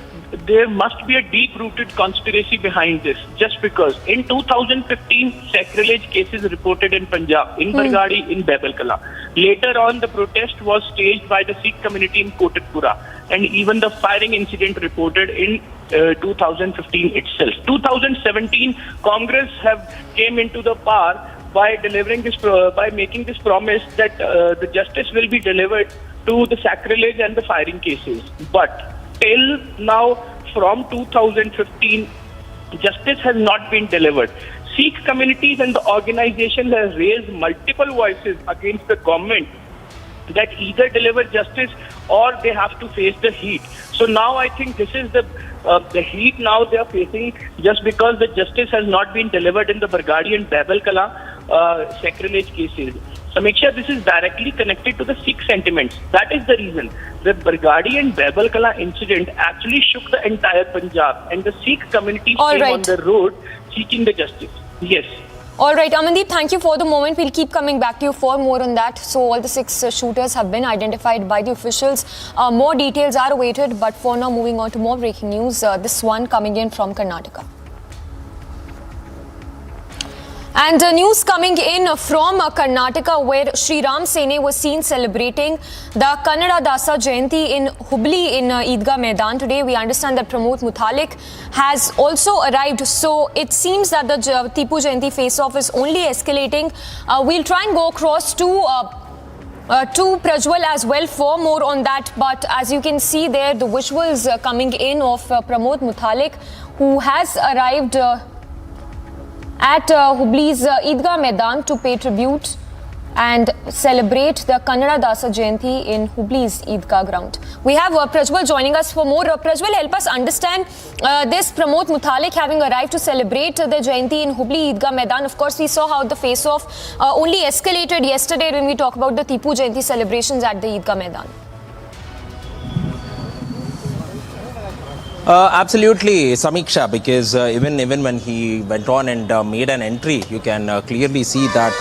there must be a deep-rooted conspiracy behind this. Just because in 2015, sacrilege cases reported in Punjab, in Bargadi, in Baibalkala. Later on, the protest was staged by the Sikh community in Kotakpura, and even the firing incident reported in 2015 itself. 2017, Congress came into the power by making this promise that the justice will be delivered to the sacrilege and the firing cases. But till now, from 2015, justice has not been delivered. Sikh communities and the organizations have raised multiple voices against the government that either deliver justice or they have to face the heat. So now I think this is the the heat now they are facing just because the justice has not been delivered in the Bargadi and Babel Kala sacrilege cases. Samiksha, this is directly connected to the Sikh sentiments. That is the reason. The Bargadi and Babel Kala incident actually shook the entire Punjab, and the Sikh community came on the road seeking the justice. Yes. All right, Amandeep, thank you for the moment. We'll keep coming back to you for more on that. So all the 6 shooters have been identified by the officials. More details are awaited, but for now, moving on to more breaking news. This one coming in from Karnataka. And news coming in from Karnataka, where Sri Ram Sene was seen celebrating the Kannada Dasa Jayanti in Hubli in Eidgah Maidan today. We understand that Pramod Muthalik has also arrived. So it seems that the Tipu Jayanti face-off is only escalating. We'll try and go across to Prajwal as well for more on that. But as you can see there, the visuals coming in of Pramod Muthalik, who has arrived at Hubli's Eidgah Maidan to pay tribute and celebrate the Kannada Dasa Jayanti in Hubli's Eidgah ground. We have Prajwal joining us for more. Prajwal, help us understand this Pramod Muthalik having arrived to celebrate the Jayanti in Hubli Eidgah Maidan. Of course, we saw how the face-off only escalated yesterday when we talk about the Tipu Jayanti celebrations at the Eidgah Maidan. Absolutely, Samiksha, because even when he went on and made an entry, you can clearly see that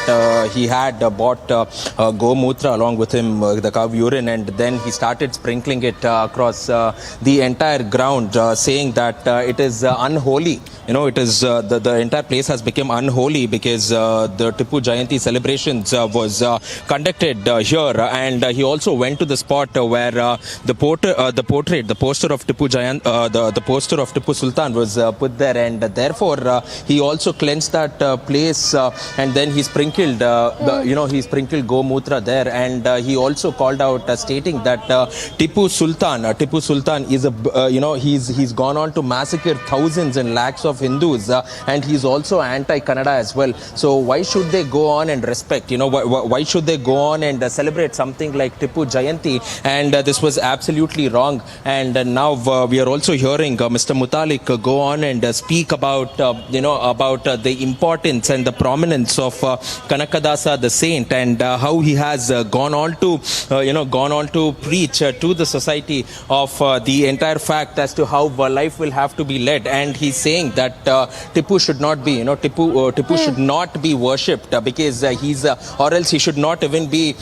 he had bought Gomutra along with him, the cow urine, and then he started sprinkling it across the entire ground, saying that it is unholy. You know, it is the entire place has become unholy because the Tipu Jayanti celebrations was conducted here, and he also went to the spot where the poster of Tipu Jayanti, the poster of Tipu Sultan was put there, and therefore he also cleansed that place, and then he sprinkled he sprinkled Gomutra there, and he also called out stating that Tipu Sultan is a he's gone on to massacre thousands and lakhs of Hindus, and he's also anti-Kannada as well. So why should they go on and respect? Why should they go on and celebrate something like Tipu Jayanti? And this was absolutely wrong. And now we are also hearing Mr. Muthalik go on and speak about the importance and the prominence of Kanakadasa the saint, and how he has gone on to preach to the society of the entire fact as to how life will have to be led. And he's saying that Tipu should not be Tipu should not be worshipped because he's or else he should not even be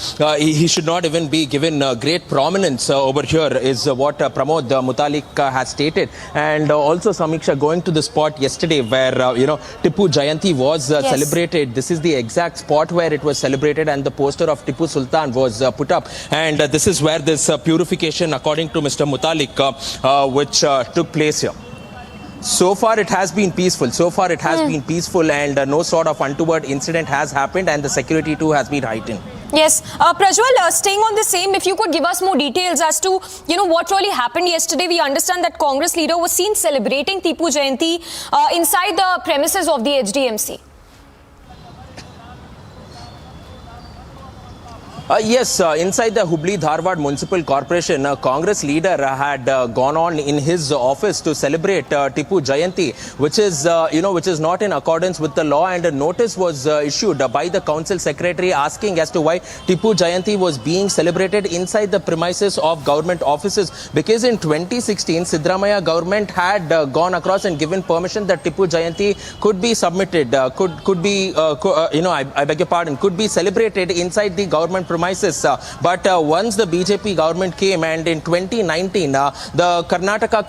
given great prominence over here, is what Pramod Muthalik has stated. And also, Samiksha, going to the spot yesterday where Tipu Jayanti was celebrated. This is the exact spot where it was celebrated, and the poster of Tipu Sultan was put up. And this is where this purification, according to Mr. Muthalik, which took place here. So far it has been peaceful. And no sort of untoward incident has happened, and the security too has been heightened. Yes. Prajwal, staying on the same, if you could give us more details as to, what really happened yesterday. We understand that Congress leader was seen celebrating Tipu Jayanti inside the premises of the HDMC. Yes, inside the Hubli Dharwad Municipal Corporation, a Congress leader had gone on in his office to celebrate Tipu Jayanti, which is not in accordance with the law, and a notice was issued by the council secretary asking as to why Tipu Jayanti was being celebrated inside the premises of government offices, because in 2016 Siddaramaiah government had gone across and given permission that Tipu Jayanti could be submitted, could be celebrated inside the government premises. But once the BJP government came, and in 2019 the Karnataka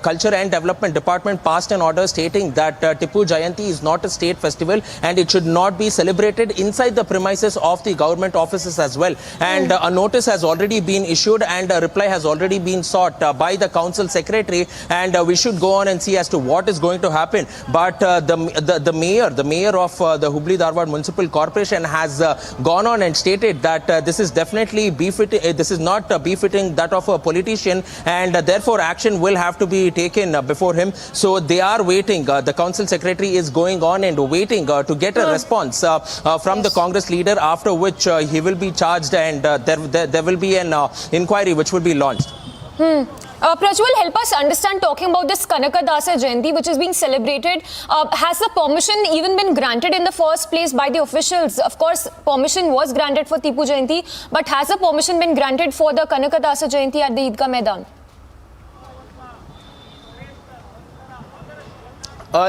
Culture and Development Department passed an order stating that Tipu Jayanti is not a state festival and it should not be celebrated inside the premises of the government offices as well. And a notice has already been issued, and a reply has already been sought by the council secretary, and we should go on and see as to what is going to happen. But the mayor of the Hubli Dharwad Municipal Corporation has gone on and stated that this is definitely befitting. This is not befitting that of a politician, and therefore action will have to be taken before him. So they are waiting. The council secretary is going on and waiting to get a response from the Congress leader, after which he will be charged, and there will be an inquiry which will be launched. Prajwal, help us understand, talking about this Kanakadasa Jayanti, which is being celebrated. Has the permission even been granted in the first place by the officials? Of course, permission was granted for Tipu Jayanti, but has the permission been granted for the Kanakadasa Jayanti at the Eidgah Maidan?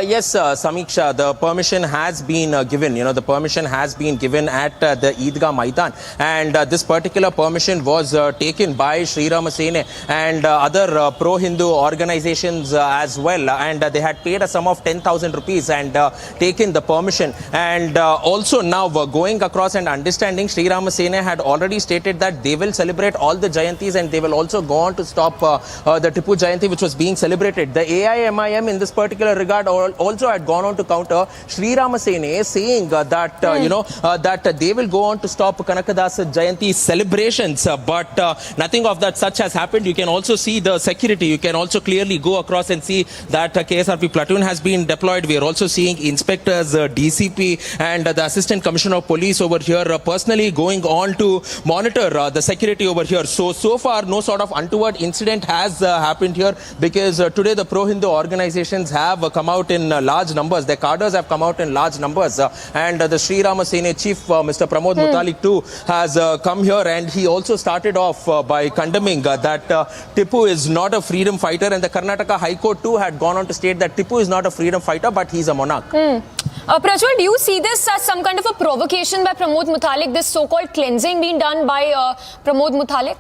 Yes, Samiksha, the permission has been given. The permission has been given at the Eidgah Maidan, and this particular permission was taken by Sri Rama Sene and other pro-Hindu organizations as well, and they had paid a sum of 10,000 rupees and taken the permission. And also now going across and understanding, Sri Rama Sene had already stated that they will celebrate all the Jayantis and they will also go on to stop the Tipu Jayanti which was being celebrated. The AIMIM in this particular regard also had gone on to counter Sri Rama Sene, saying that that they will go on to stop Kanakadasa Jayanti celebrations, but nothing of that such has happened. You can also see the security. You can also clearly go across and see that KSRP platoon has been deployed. We are also seeing inspectors, DCP and the Assistant Commissioner of Police over here personally going on to monitor the security over here. So far no sort of untoward incident has happened here, because today the pro-Hindu organizations have come out in large numbers. Their cadres have come out in large numbers, and the Sri Rama Sene chief, Mr. Pramod Mutalik too, has come here, and he also started off by condemning that Tipu is not a freedom fighter, and the Karnataka High Court too had gone on to state that Tipu is not a freedom fighter, but he's a monarch. Prajwal, do you see this as some kind of a provocation by Pramod Mutalik, this so-called cleansing being done by Pramod Mutalik?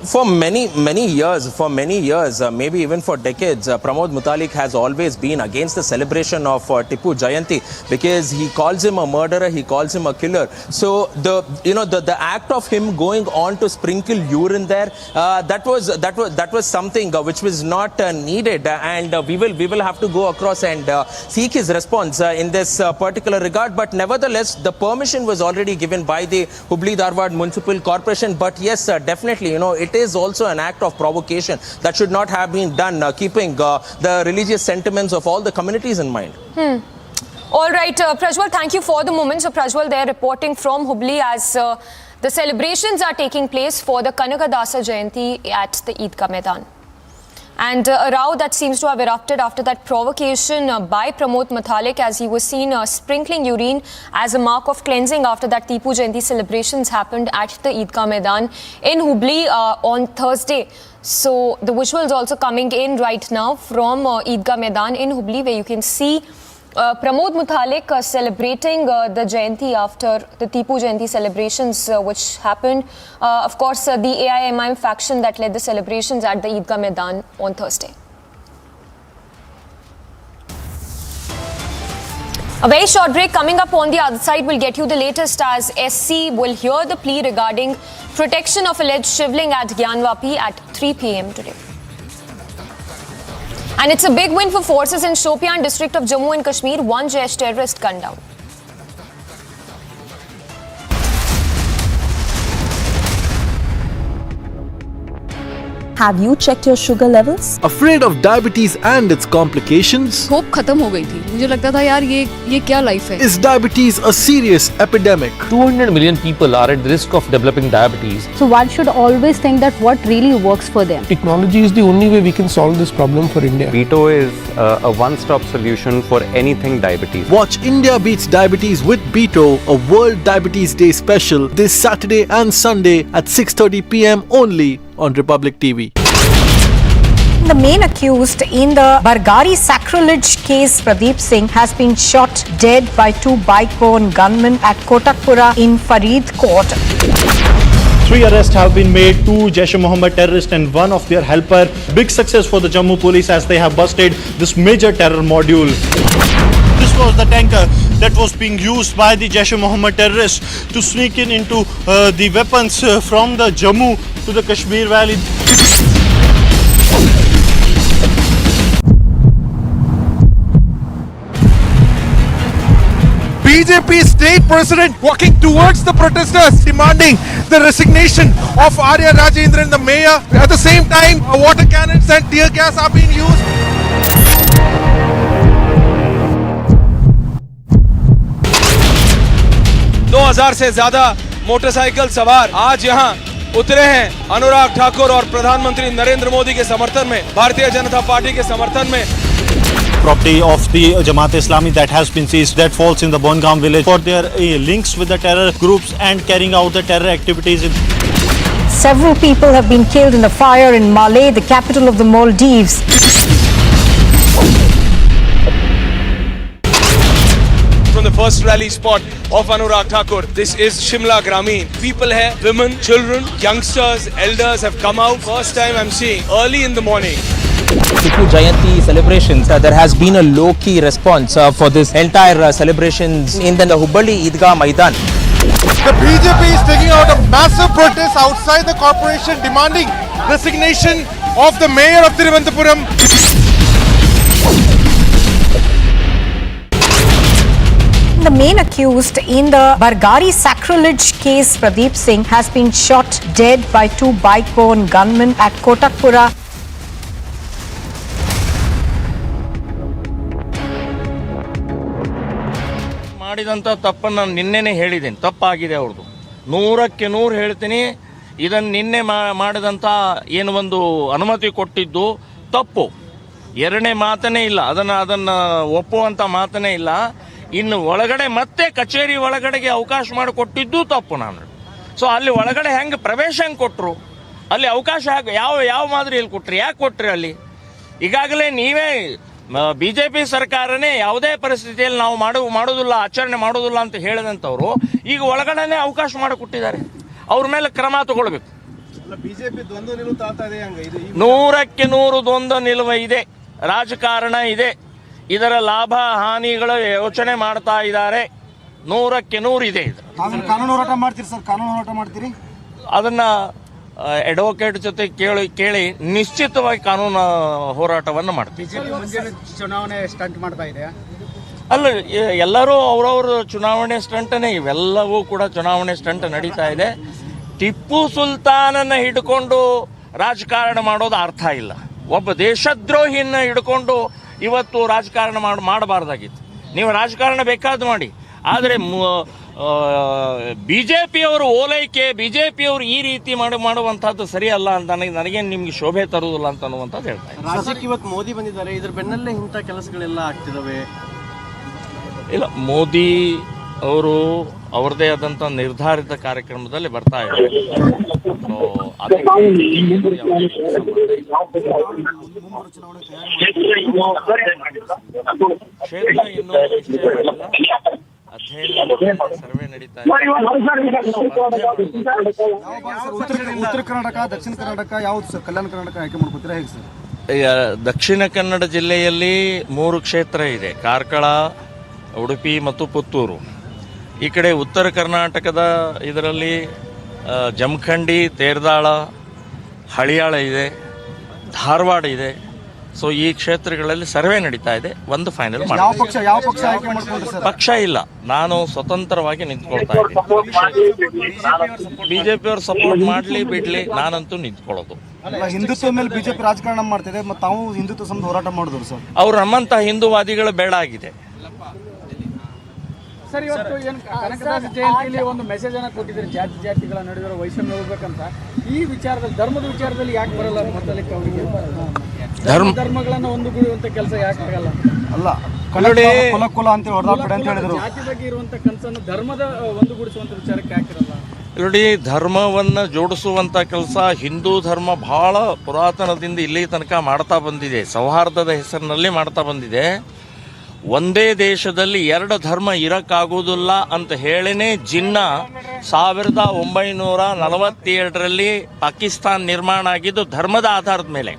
For many years, maybe even for decades, Pramod Mutalik has always been against the celebration of Tipu Jayanti, because he calls him a murderer, he calls him a killer. So the act of him going on to sprinkle urine there, that was something which was not needed, and we will have to go across and seek his response in this particular regard. But nevertheless, the permission was already given by the Hubli Dharwad Municipal Corporation. But yes, definitely, it is also an act of provocation that should not have been done, keeping the religious sentiments of all the communities in mind. All right, Prajwal, thank you for the moment. So Prajwal there reporting from Hubli as the celebrations are taking place for the Kanakadasa Jayanti at the Eidgah Maidan. And a row that seems to have erupted after that provocation by Pramod Mutalik, as he was seen sprinkling urine as a mark of cleansing after that Tipu Jayanti celebrations happened at the Eidgah Maidan in Hubli on Thursday. So the visuals also coming in right now from Eidgah Maidan in Hubli, where you can see Pramod Mutalik celebrating the Jayanti after the Tipu Jayanti celebrations which happened. Of course, the AIMIM faction that led the celebrations at the Eidgah Maidan on Thursday. A very short break. Coming up on the other side, we'll get you the latest as SC will hear the plea regarding protection of alleged Shivling at Gyanvapi at 3 p.m. today. And it's a big win for forces in Shopian district of Jammu and Kashmir. One Jaish terrorist gunned down. Have you checked your sugar levels? Afraid of diabetes and its complications? Hope खत्म हो गई थी. मुझे लगता था यार ये क्या लाइफ है? Is diabetes a serious epidemic? 200 million people are at risk of developing diabetes. So one should always think that what really works for them. Technology is the only way we can solve this problem for India. Beto is a one-stop solution for anything diabetes. Watch India Beats Diabetes with Beto, a World Diabetes Day special this Saturday and Sunday at 6:30 p.m. only on Republic TV. The main accused in the Bargari sacrilege case, Pradeep Singh, has been shot dead by two bike-borne gunmen at Kotakpura in Faridkot. 3 arrests have been made, 2 Jaish-e-Mohammed terrorists and 1 of their helper. Big success for the Jammu police as they have busted this major terror module. This was the tanker that was being used by the Jaish-e-Mohammed terrorists to sneak into the weapons from the Jammu to the Kashmir Valley. BJP state president walking towards the protesters, demanding the resignation of Arya Rajendran, the mayor. At the same time, water cannons and tear gas are being used. No 9,000 से ज्यादा motorcycle सवार आज यहाँ उतरे हैं अनुराग ठाकुर और प्रधानमंत्री नरेंद्र मोदी के समर्थन में, भारतीय जनता पार्टी के समर्थन में। Property of the Jamaat Islami that has been seized, that falls in the Bongaon village for their links with the terror groups and carrying out the terror activities. Several people have been killed in a fire in Malé, the capital of the Maldives. From the first rally spot of Anurag Thakur, this is Shimla Gramin. People here, women, children, youngsters, elders have come out. First time I'm seeing early in the morning. Tipu Jayanti celebrations, there has been a low-key response for this entire celebrations in the Hubli Idgah Maidan. The BJP is taking out a massive protest outside the corporation demanding resignation of the mayor of Thiruvananthapuram. The main accused in the Bargari sacrilege case, Pradeep Singh, has been shot dead by two bike-borne gunmen at Kotakpura. ಮಾಡಿದಂಥ ತಪ್ಪನ್ನು ನಾನು ನಿನ್ನೆನೇ ಹೇಳಿದ್ದೀನಿ, ತಪ್ಪಾಗಿದೆ ಅವ್ರದ್ದು, 100ಕ್ಕೆ 100 ಹೇಳ್ತೀನಿ. ಇದನ್ನು ನಿನ್ನೆ ಮಾಡಿದಂಥ ಏನು ಒಂದು ಅನುಮತಿ ಕೊಟ್ಟಿದ್ದು ತಪ್ಪು, ಎರಡನೇ ಮಾತನೇ ಇಲ್ಲ, ಅದನ್ನು ಒಪ್ಪುವಂಥ ಮಾತನೇ ಇಲ್ಲ. ಇನ್ನು ಒಳಗಡೆ ಮತ್ತೆ ಕಚೇರಿ ಒಳಗಡೆಗೆ ಅವಕಾಶ ಮಾಡಿಕೊಟ್ಟಿದ್ದು ತಪ್ಪು. ನಾನು ಸೊ ಅಲ್ಲಿ ಒಳಗಡೆ ಹೆಂಗೆ ಪ್ರವೇಶ ಹೆಂಗೆ ಕೊಟ್ಟರು, ಅಲ್ಲಿ ಅವಕಾಶ ಯಾವ ಮಾದರಿಯಲ್ಲಿ ಕೊಟ್ರಿ, ಯಾಕೆ ಕೊಟ್ರಿ ಅಲ್ಲಿ? ಈಗಾಗಲೇ ನೀವೇ BJP ಸರ್ಕಾರನೇ ಯಾವುದೇ ಪರಿಸ್ಥಿತಿಯಲ್ಲಿ ನಾವು ಮಾಡೋದಿಲ್ಲ, ಆಚರಣೆ ಮಾಡೋದಿಲ್ಲ ಅಂತ ಹೇಳಿದಂಥವ್ರು ಈಗ ಒಳಗಡೆನೆ ಅವಕಾಶ ಮಾಡಿಕೊಟ್ಟಿದ್ದಾರೆ. ಅವ್ರ ಮೇಲೆ ಕ್ರಮ ತಗೊಳ್ಬೇಕು. ಬಿಜೆಪಿ ದ್ವಂದ್ವ ನಿಲುವು ತಾಳ್ತಾ ಇದೆ. 100ಕ್ಕೆ 100 ದ್ವಂದ್ವ ನಿಲುವು ಇದೆ, ರಾಜಕಾರಣ ಇದೆ, ಇದರ ಲಾಭ ಹಾನಿಗಳ ಯೋಚನೆ ಮಾಡ್ತಾ ಇದ್ದಾರೆ. 100ಕ್ಕೆ 100 ಇದೆ. ಇದು ಕಾನೂನು ಹೋರಾಟ ಮಾಡ್ತೀರಿ ಸರ್? ಕಾನೂನು ಹೋರಾಟ ಮಾಡ್ತೀರಿ? ಅದನ್ನ ಅಡ್ವೊಕೇಟ್ ಜೊತೆ ಕೇಳಿ ನಿಶ್ಚಿತವಾಗಿ ಕಾನೂನು ಹೋರಾಟವನ್ನು ಮಾಡ್ತೀವಿ. ಚುನಾವಣೆ ಸ್ಟಂಟ್ ಮಾಡ್ತಾ ಇದೆ ಅಲ್ಲ, ಎಲ್ಲರೂ ಅವರವ್ರ ಚುನಾವಣೆ ಸ್ಟಂಟನೇ, ಇವೆಲ್ಲವೂ ಕೂಡ ಚುನಾವಣೆ ಸ್ಟಂಟ್ ನಡೀತಾ ಇದೆ. ಟಿಪ್ಪು ಸುಲ್ತಾನನ್ನ ಹಿಡ್ಕೊಂಡು ರಾಜಕಾರಣ ಮಾಡೋದು ಅರ್ಥ ಇಲ್ಲ. ಒಬ್ಬ ದೇಶದ್ರೋಹಿನ ಹಿಡ್ಕೊಂಡು ಇವತ್ತು ರಾಜಕಾರಣ ಮಾಡಬಾರ್ದಾಗಿತ್ತು. ನೀವು ರಾಜಕಾರಣ ಬೇಕಾದ ಮಾಡಿ, ಆದರೆ ಬಿಜೆಪಿಯವರು ಓಲೈಕೆ, ಬಿಜೆಪಿಯವರು ಈ ರೀತಿ ಮಾಡುವಂತಹದ್ದು ಸರಿಯಲ್ಲ ಅಂತ ನನಗೇನು ನಿಮ್ಗೆ ಶೋಭೆ ತರುವುದಿಲ್ಲ ಅಂತ ಅನ್ನುವಂಥದ್ದು ಹೇಳ್ತಾ ಇದ್ದಾರೆ. ರಾಜ್ಯಕ್ಕೆ ಇವತ್ತು ಮೋದಿ ಬಂದಿದ್ದಾರೆ, ಇದ್ರ ಬೆನ್ನಲ್ಲೇ ಇಂಥ ಕೆಲಸಗಳೆಲ್ಲ ಆಗ್ತಿದಾವೆ. ಇಲ್ಲ, ಮೋದಿ ಅವರು ಅವರದೇ ಆದಂಥ ನಿರ್ಧಾರಿತ ಕಾರ್ಯಕ್ರಮದಲ್ಲಿ ಬರ್ತಾ ಇದ್ದಾರೆ. ಕ್ಷೇತ್ರ ಇನ್ನೂ ಸರ್ವೆ ನಡೀತಾ ಇದೆ. ಉತ್ತರ ಕರ್ನಾಟಕ, ದಕ್ಷಿಣ ಕರ್ನಾಟಕ, ಯಾವ್ದು ಸರ್? ಕಲ್ಯಾಣ ಕರ್ನಾಟಕ ಆಯ್ಕೆ ಮಾಡ್ಕೊತೀರಾ ಹೇಗೆ ಸರ್? ದಕ್ಷಿಣ ಕನ್ನಡ ಜಿಲ್ಲೆಯಲ್ಲಿ 3 ಕ್ಷೇತ್ರ ಇದೆ, ಕಾರ್ಕಳ, ಉಡುಪಿ ಮತ್ತು ಪುತ್ತೂರು. ಈ ಕಡೆ ಉತ್ತರ ಕರ್ನಾಟಕದ ಇದರಲ್ಲಿ ಜಮಖಂಡಿ, ತೇರದಾಳ, ಹಳಿಯಾಳ ಇದೆ, ಧಾರವಾಡ ಇದೆ. ಸೊ ಈ ಕ್ಷೇತ್ರಗಳಲ್ಲಿ ಸರ್ವೆ ನಡೀತಾ ಇದೆ. ಒಂದು ಫೈನಲ್ ಪಕ್ಷ ಇಲ್ಲ, ನಾನು ಸ್ವತಂತ್ರವಾಗಿ ನಿಂತ್ಕೊಳ್ತಾ ಇದ್ದೀನಿ. ಬಿಜೆಪಿಯವರು ಸಪೋರ್ಟ್ ಮಾಡಲಿ ಬಿಡ್ಲಿ, ನಾನಂತೂ ನಿಂತ್ಕೊಳ್ಳೋದು. ಹಿಂದುತ್ವ ಮೇಲೆ ಬಿಜೆಪಿ ರಾಜಕಾರಣ ಮಾಡ್ತಿದೆ, ಮತ್ತು ತಾವು ಹಿಂದುತ್ವ ಸಂಬಂಧ ಹೋರಾಟ ಮಾಡಿದ್ರು ಸರ್. ಅವ್ರು ನಮ್ಮಂತ ಹಿಂದೂವಾದಿಗಳು ಬೇಡ ಆಗಿದೆ. ಸರ್, ಇವತ್ತು ಏನು ಕನಕದಾಸ ಜಯಂತಿಯಲ್ಲಿ ಒಂದು ಮೆಸೇಜ್ ಅನ್ನ ಕೊಟ್ಟಿದ್ದಾರೆ, ಜಾತಿಗಳ ನಡುವೆ ವೈಷಮ್ಯ ಹೋಗ್ಬೇಕಂತ. ಈ ವಿಚಾರದಲ್ಲಿ, ಧರ್ಮದ ವಿಚಾರದಲ್ಲಿ ಯಾಕೆ ಬರಲ್ಲ ಮೊದಲಿಕ್ಕೆ ಅವರಿಗೆ? ಧರ್ಮಗಳನ್ನ ಒಂದುಗೂಡುವಂತ ಕೆಲಸ ಯಾಕೆ ಆಗಲ್ಲ? ಅಲ್ಲ, ಕುಲ ಅಂತ ಹೇಳಿದ್ರು. ಜಾತಿ ಬಗ್ಗೆ ಇರುವಂತ ಕನಸನ್ನು ಧರ್ಮದ ಒಂದುಗೂಡಿಸುವಂತ ವಿಚಾರಕ್ಕೆ ಯಾಕಿರಲ್ಲ? ನೋಡಿ, ಧರ್ಮವನ್ನು ಜೋಡಿಸುವಂಥ ಕೆಲಸ ಹಿಂದೂ ಧರ್ಮ ಬಹಳ ಪುರಾತನದಿಂದ ಇಲ್ಲಿ ತನಕ ಮಾಡ್ತಾ ಬಂದಿದೆ, ಸೌಹಾರ್ದದ ಹೆಸರಿನಲ್ಲಿ ಮಾಡ್ತಾ ಬಂದಿದೆ. ಒಂದೇ ದೇಶದಲ್ಲಿ 2 ಧರ್ಮ ಇರಕ್ಕಾಗೋದಿಲ್ಲ ಅಂತ ಹೇಳಿನೇ ಜಿನ್ನಾ 1947ರಲ್ಲಿ ಪಾಕಿಸ್ತಾನ್ ನಿರ್ಮಾಣ ಆಗಿದ್ದು ಧರ್ಮದ ಆಧಾರದ ಮೇಲೆ.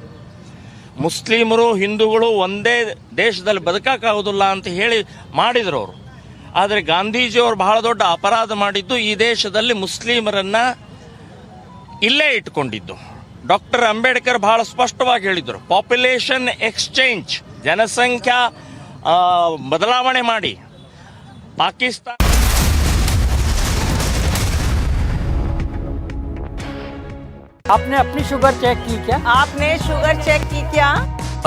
ಮುಸ್ಲಿಮರು ಹಿಂದೂಗಳು ಒಂದೇ ದೇಶದಲ್ಲಿ ಬದುಕಕ್ಕಾಗೋದಿಲ್ಲ ಅಂತ ಹೇಳಿ ಮಾಡಿದ್ರು ಅವರು. ಆದರೆ ಗಾಂಧೀಜಿಯವರು ಬಹಳ ದೊಡ್ಡ ಅಪರಾಧ ಮಾಡಿದ್ದು ಈ ದೇಶದಲ್ಲಿ ಮುಸ್ಲಿಮರನ್ನ ಇಲ್ಲೇ ಇಟ್ಕೊಂಡಿದ್ದು. ಡಾಕ್ಟರ್ ಅಂಬೇಡ್ಕರ್ ಬಹಳ ಸ್ಪಷ್ಟವಾಗಿ ಹೇಳಿದರು, ಪಾಪ್ಯುಲೇಷನ್ ಎಕ್ಸ್ಚೇಂಜ್, ಜನಸಂಖ್ಯಾ ಬದಲಾವಣೆ ಮಾಡಿ ಪಾಕಿಸ್ತಾನ. आपने अपनी शुगर चेक की क्या? आपने शुगर चेक की क्या?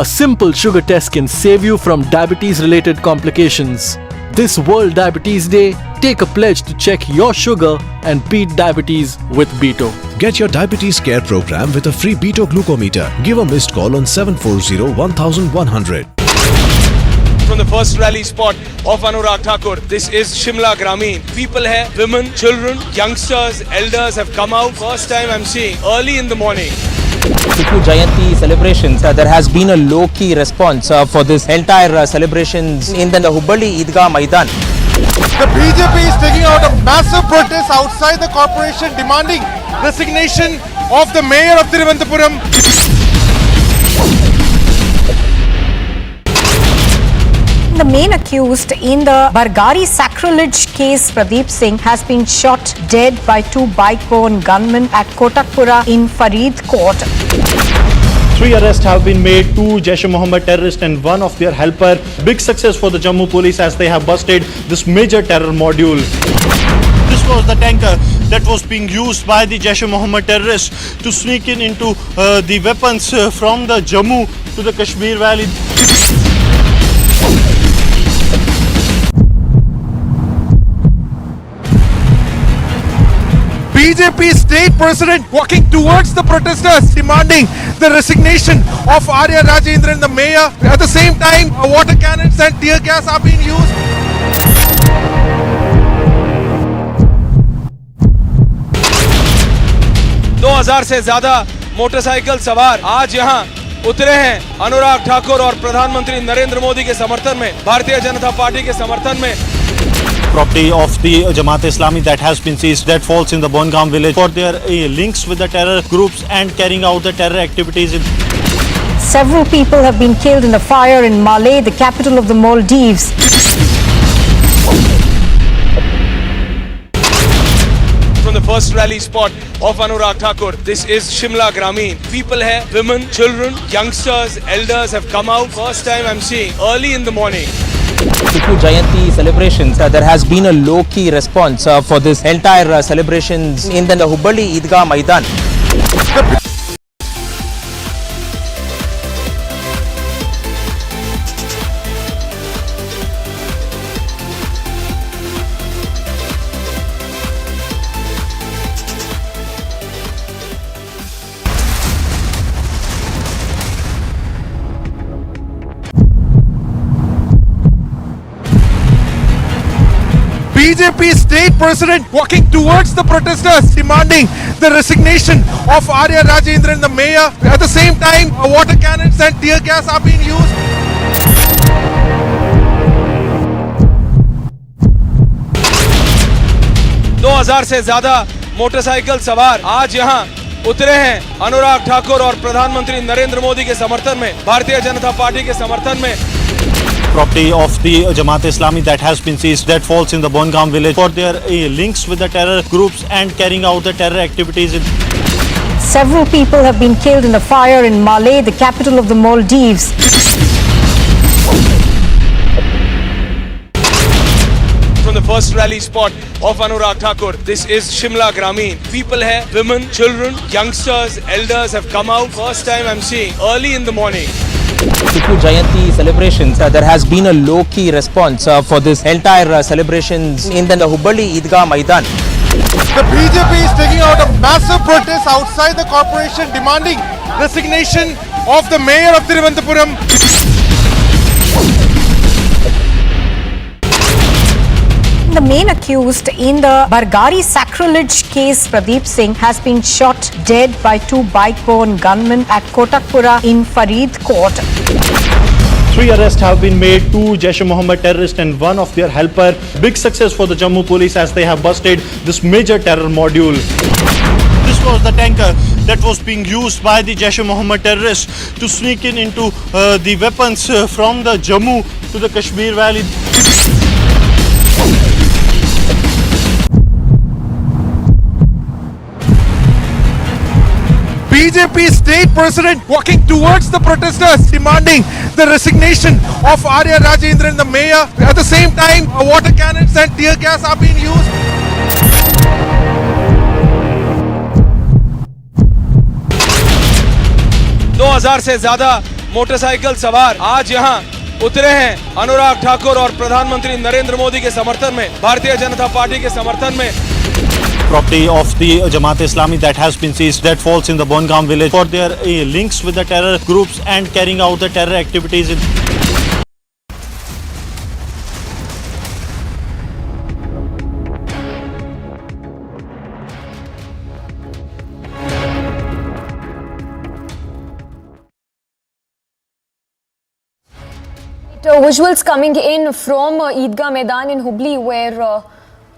A simple sugar test can save you from diabetes related complications. This World Diabetes Day, Take a pledge to check your sugar and beat diabetes with Beto. Get your diabetes care program with a free Beto glucometer. Give a missed call on 740-1100. From the first rally spot of Anurag Thakur, this is Shimla Grameen. People here, women, children, youngsters, elders have come out. First time I'm seeing early in the morning. Tipu Jayanti celebrations, there has been a low-key response for this entire celebrations in the Hubli Idgah Maidan. The BJP is taking out a massive protest outside the corporation demanding resignation of the mayor of Thiruvananthapuram. The main accused in the Bargari sacrilege case, Pradeep Singh, has been shot dead by two bike-borne gunmen at Kotakpura in Faridkot. 3 arrests have been made, 2 Jaish-e-Mohammed terrorists and 1 of their helper. Big success for the Jammu police as they have busted this major terror module. This was the tanker that was being used by the Jaish-e-Mohammed terrorists to sneak into the weapons from the Jammu to the Kashmir Valley. BJP state president walking towards the protesters demanding the resignation of Arya Rajendran, the mayor. At the same time, water cannons and tear gas are being used. हजार से ज्यादा motorcycle सवार आज यहाँ उतरे हैं अनुराग ठाकुर और प्रधानमंत्री नरेंद्र मोदी के समर्थन में, भारतीय जनता पार्टी के समर्थन में। Property of the Jamaat Islami that has been seized, that falls in the Bongaon village for their links with the terror groups and carrying out the terror activities. Several people have been killed in a fire in Malé, the capital of the Maldives. From the first rally spot of Anurag Thakur, this is Shimla Grameen. People here, women, children, youngsters, elders have come out. First time I'm seeing early in the morning. Tipu Jayanti celebrations, there has been a low-key response for this entire celebrations in the Hubli Idgah Maidan. BJP state president walking towards the protesters demanding the resignation of Arya Rajendran, the mayor. At the same time, water cannons and tear gas are being used. दो हजार से ज्यादा motorcycle सवार आज यहाँ उतरे हैं अनुराग ठाकुर और प्रधानमंत्री नरेंद्र मोदी के समर्थन में, भारतीय जनता पार्टी के समर्थन में। Property of the Jamaat Islami that has been seized, that falls in the Bongaon village for their links with the terror groups and carrying out the terror activities. Several people have been killed in a fire in Malé, the capital of the Maldives. From the first rally spot of Anurag Thakur, this is Shimla Grameen. People here, women, children, youngsters, elders have come out. First time I'm seeing early in the morning. Tipu Jayanti celebrations, there has been a low-key response for this entire celebrations in the Hubli Idgah Maidan. The BJP is taking out a massive protest outside the corporation demanding resignation of the mayor of Thiruvananthapuram. The main accused in the Bargari sacrilege case, Pradeep Singh, has been shot dead by two bike-borne gunmen at Kotakpura in Faridkot. 3 arrests have been made, 2 Jaish-e-Mohammed terrorists and 1 of their helper. Big success for the Jammu police as they have busted this major terror module. This was the tanker that was being used by the Jaish-e-Mohammed terrorists to sneak into the weapons from the Jammu to the Kashmir Valley. BJP state president walking towards the protesters demanding the resignation of Arya Rajendran, the mayor. At the same time, water cannons and tear gas are being used. दो हजार से ज्यादा motorcycle सवार आज यहाँ उतरे हैं अनुराग ठाकुर और प्रधानमंत्री नरेंद्र मोदी के समर्थन में, भारतीय जनता पार्टी के समर्थन में। Property of the Jamaat Islami that has been seized, that falls in the Bongaon village for their links with the terror groups and carrying out the terror activities. Visuals coming in from Eidgah Maidan in Hubli, where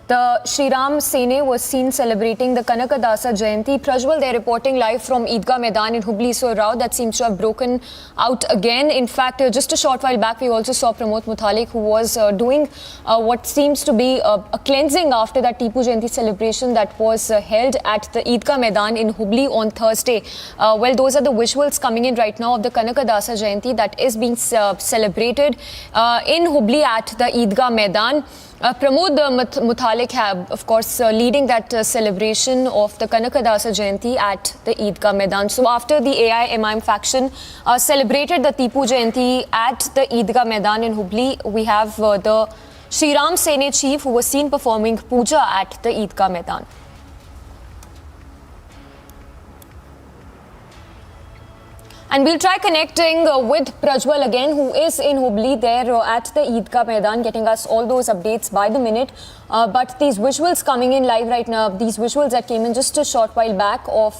the Shri Ram Sene was seen celebrating the Kanakadasa Jayanti. Prajwal, they're reporting live from Eidgah Maidan in Hubli. So a row that seems to have broken out again. In fact, just a short while back, we also saw Pramod Muthalik, who was doing what seems to be a cleansing after that Tipu Jayanti celebration that was held at the Eidgah Maidan in Hubli on Thursday. Well, those are the visuals coming in right now of the Kanakadasa Jayanti that is being celebrated in Hubli at the Eidgah Maidan. Pramod Muthalik, of course, leading that celebration of the Kanakadasa Jayanti at the Eidgah Maidan. So after the AI-MIM faction celebrated the Tipu Jayanti at the Eidgah Maidan in Hubli, we have the Shri Ram Sene chief who was seen performing puja at the Eidgah Maidan. And we'll try connecting with Prajwal again, who is in Hubli there at the Eidgah Maidan, getting us all those updates by the minute. But these visuals coming in live right now, these visuals that came in just a short while back of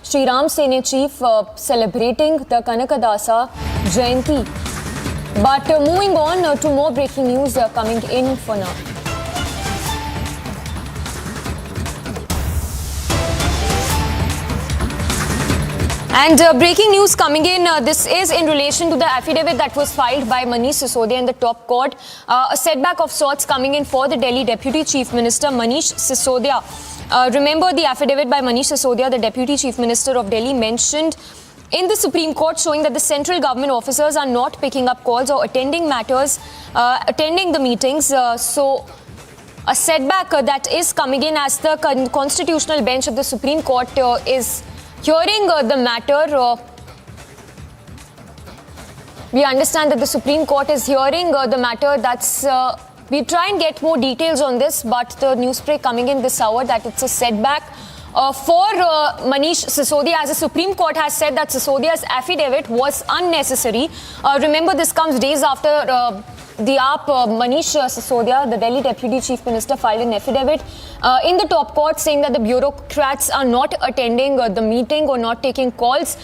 Shri Ram Sene chief celebrating the Kanakadasa Jayanti. But moving on to more breaking news coming in for now. And breaking news coming in, this is in relation to the affidavit that was filed by Manish Sisodia in the top court. A setback of sorts coming in for the Delhi Deputy Chief Minister Manish Sisodia. Remember the affidavit by Manish Sisodia, the Deputy Chief Minister of Delhi, mentioned in the Supreme Court showing that the central government officers are not picking up calls or attending the meetings. So a setback that is coming in as the constitutional bench of the Supreme Court is hearing the matter. We understand that the Supreme Court is hearing the matter. We try and get more details on this, but the news break coming in this hour that it's a setback for Manish Sisodia, as the Supreme Court has said that Sisodia's affidavit was unnecessary. Remember, this comes days after the AAP, Manish Sisodia, the Delhi Deputy Chief Minister, filed an affidavit in the top court saying that the bureaucrats are not attending the meeting or not taking calls,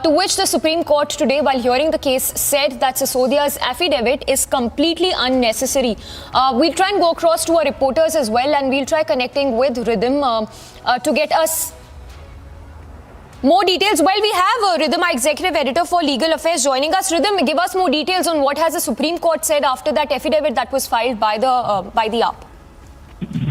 to which the Supreme Court today, while hearing the case, said that Sisodia's affidavit is completely unnecessary. We'll try and go across to our reporters as well, and we'll try connecting with Rhythm to get us more details. Well, we have Rhythm, our executive editor for legal affairs, joining us. Rhythm, give us more details on what has the Supreme Court said after that affidavit that was filed by the AAP.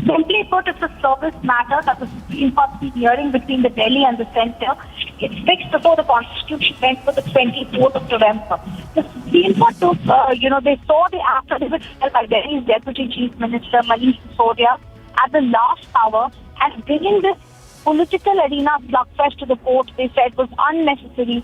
Simply put, it's a service matter that the Supreme Court is hearing between the Delhi and the centre. It's fixed before the Constitution went for the 24th of November. The Supreme Court took, they saw the affidavit filed by Delhi's Deputy Chief Minister Manish Sisodia at the last hour, and bringing this political arena slugfest to the court, they said, was unnecessary.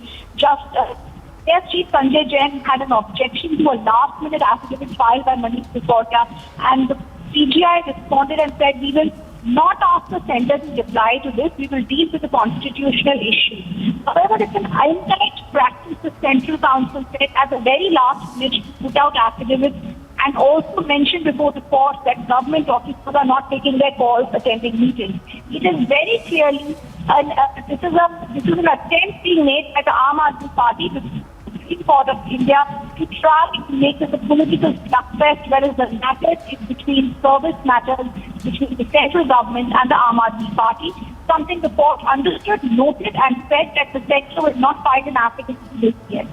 Their Chief Sanjay Jain had an objection to a last-minute affidavit filed by Manish Sisodia, and the CGI responded and said, we will not ask the centre to reply to this, we will deal with the constitutional issue. However, it's an incorrect practice, the Central Council said, at the very last minute to put out affidavits, and also mentioned before the court that government officers are not taking their calls, attending meetings. It is very clearly, this is an attempt being made by the Aam Aadmi Party, the Supreme Court of India, to try to make this a political slugfest, whereas the matter is between service matters between the central government and the Aam Aadmi Party, something the court understood, noted, and said that the sector will not file an affidavit this yet.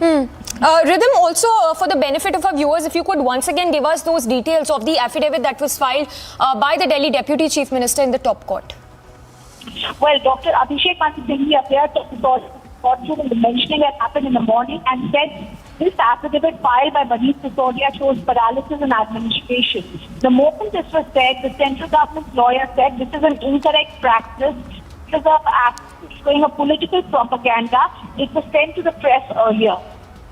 Rhythm, also for the benefit of our viewers, if you could once again give us those details of the affidavit that was filed by the Delhi Deputy Chief Minister in the top court. Well, Dr. Abhishek Manu Singh appeared to the courtroom in the mentioning that happened in the morning and said this affidavit filed by Manish Sisodia shows paralysis in administration. The moment this was said, the central government's lawyer said this is an incorrect practice because of showing a political propaganda. It was sent to the press earlier.